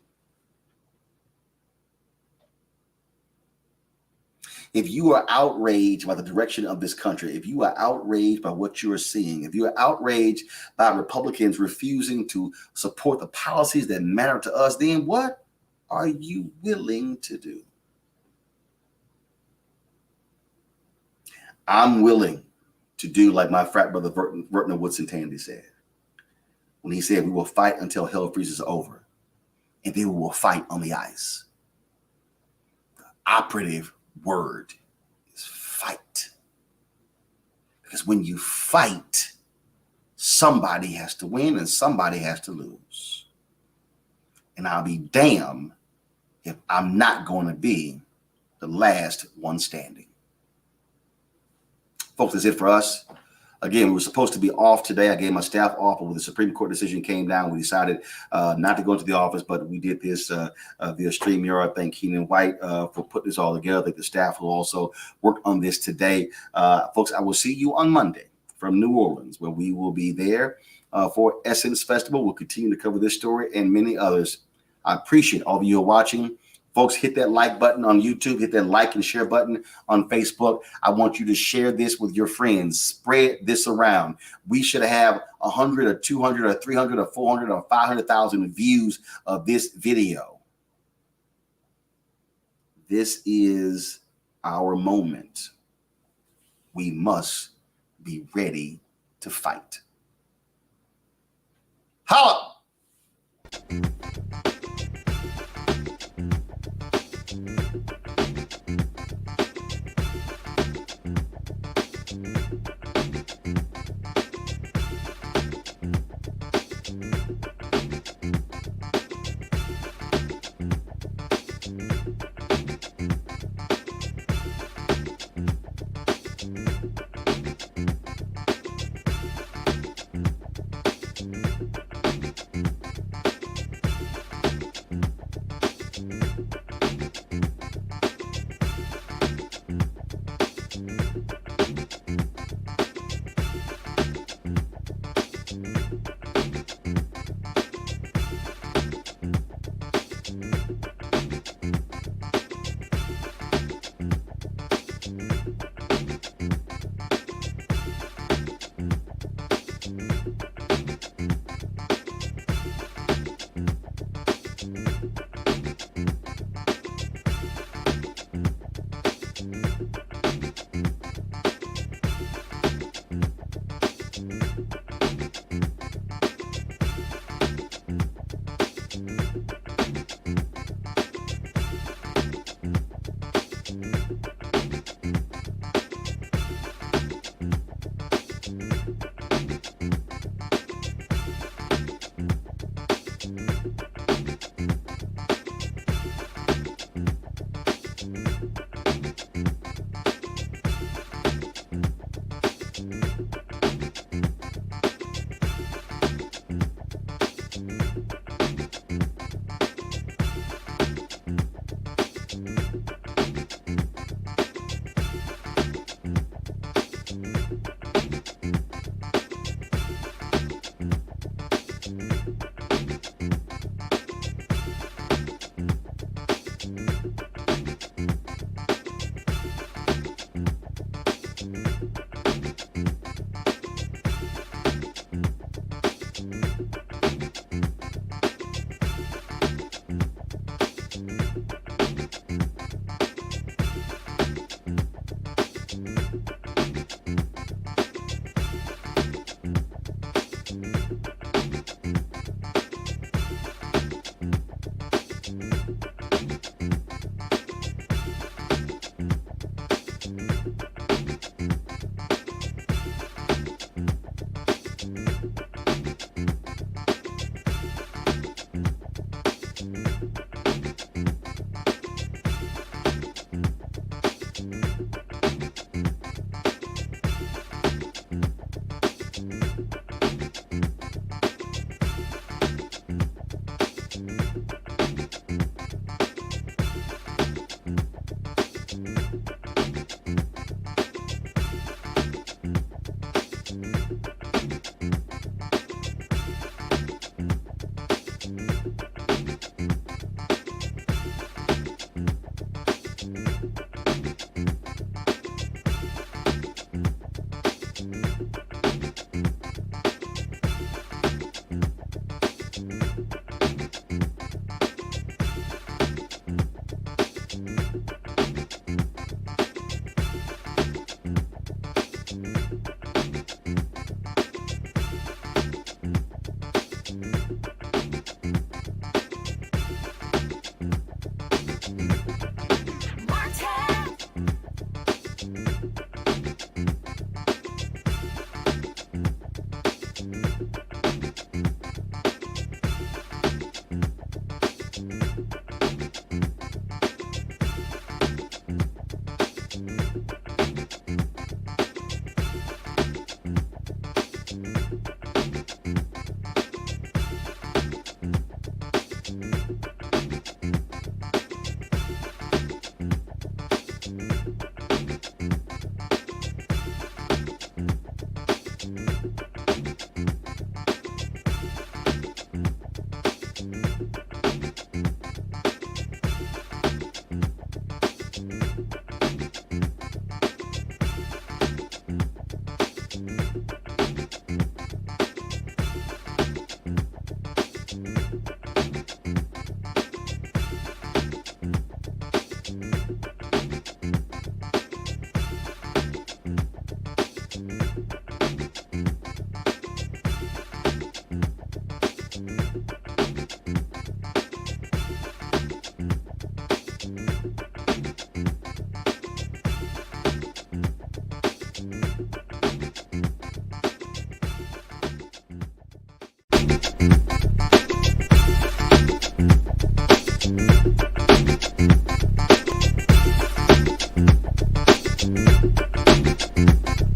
Speaker 2: If you are outraged by the direction of this country, if you are outraged by what you are seeing, if you are outraged by Republicans refusing to support the policies that matter to us, then what are you willing to do? I'm willing to do like my frat brother Vertner Woodson Tandy said, when he said, we will fight until hell freezes over, and then we will fight on the ice. The operative word is fight. Because when you fight, somebody has to win and somebody has to lose. And I'll be damned if I'm not going to be the last one standing. Folks, that's it for us. Again, we were supposed to be off today. I gave my staff off, but when the Supreme Court decision came down, we decided not to go into the office, but we did this via StreamYard. Thank Keenan White for putting this all together. I think the staff will also work on this today. Folks, I will see you on Monday from New Orleans, where we will be there for Essence Festival. We'll continue to cover this story and many others. I appreciate all of you who are watching. Folks, hit that like button on YouTube, hit that like and share button on Facebook. I want you to share this with your friends. Spread this around. We should have 100 or 200 or 300 or 400 or 500,000 views of this video. This is our moment. We must be ready to fight. Holla!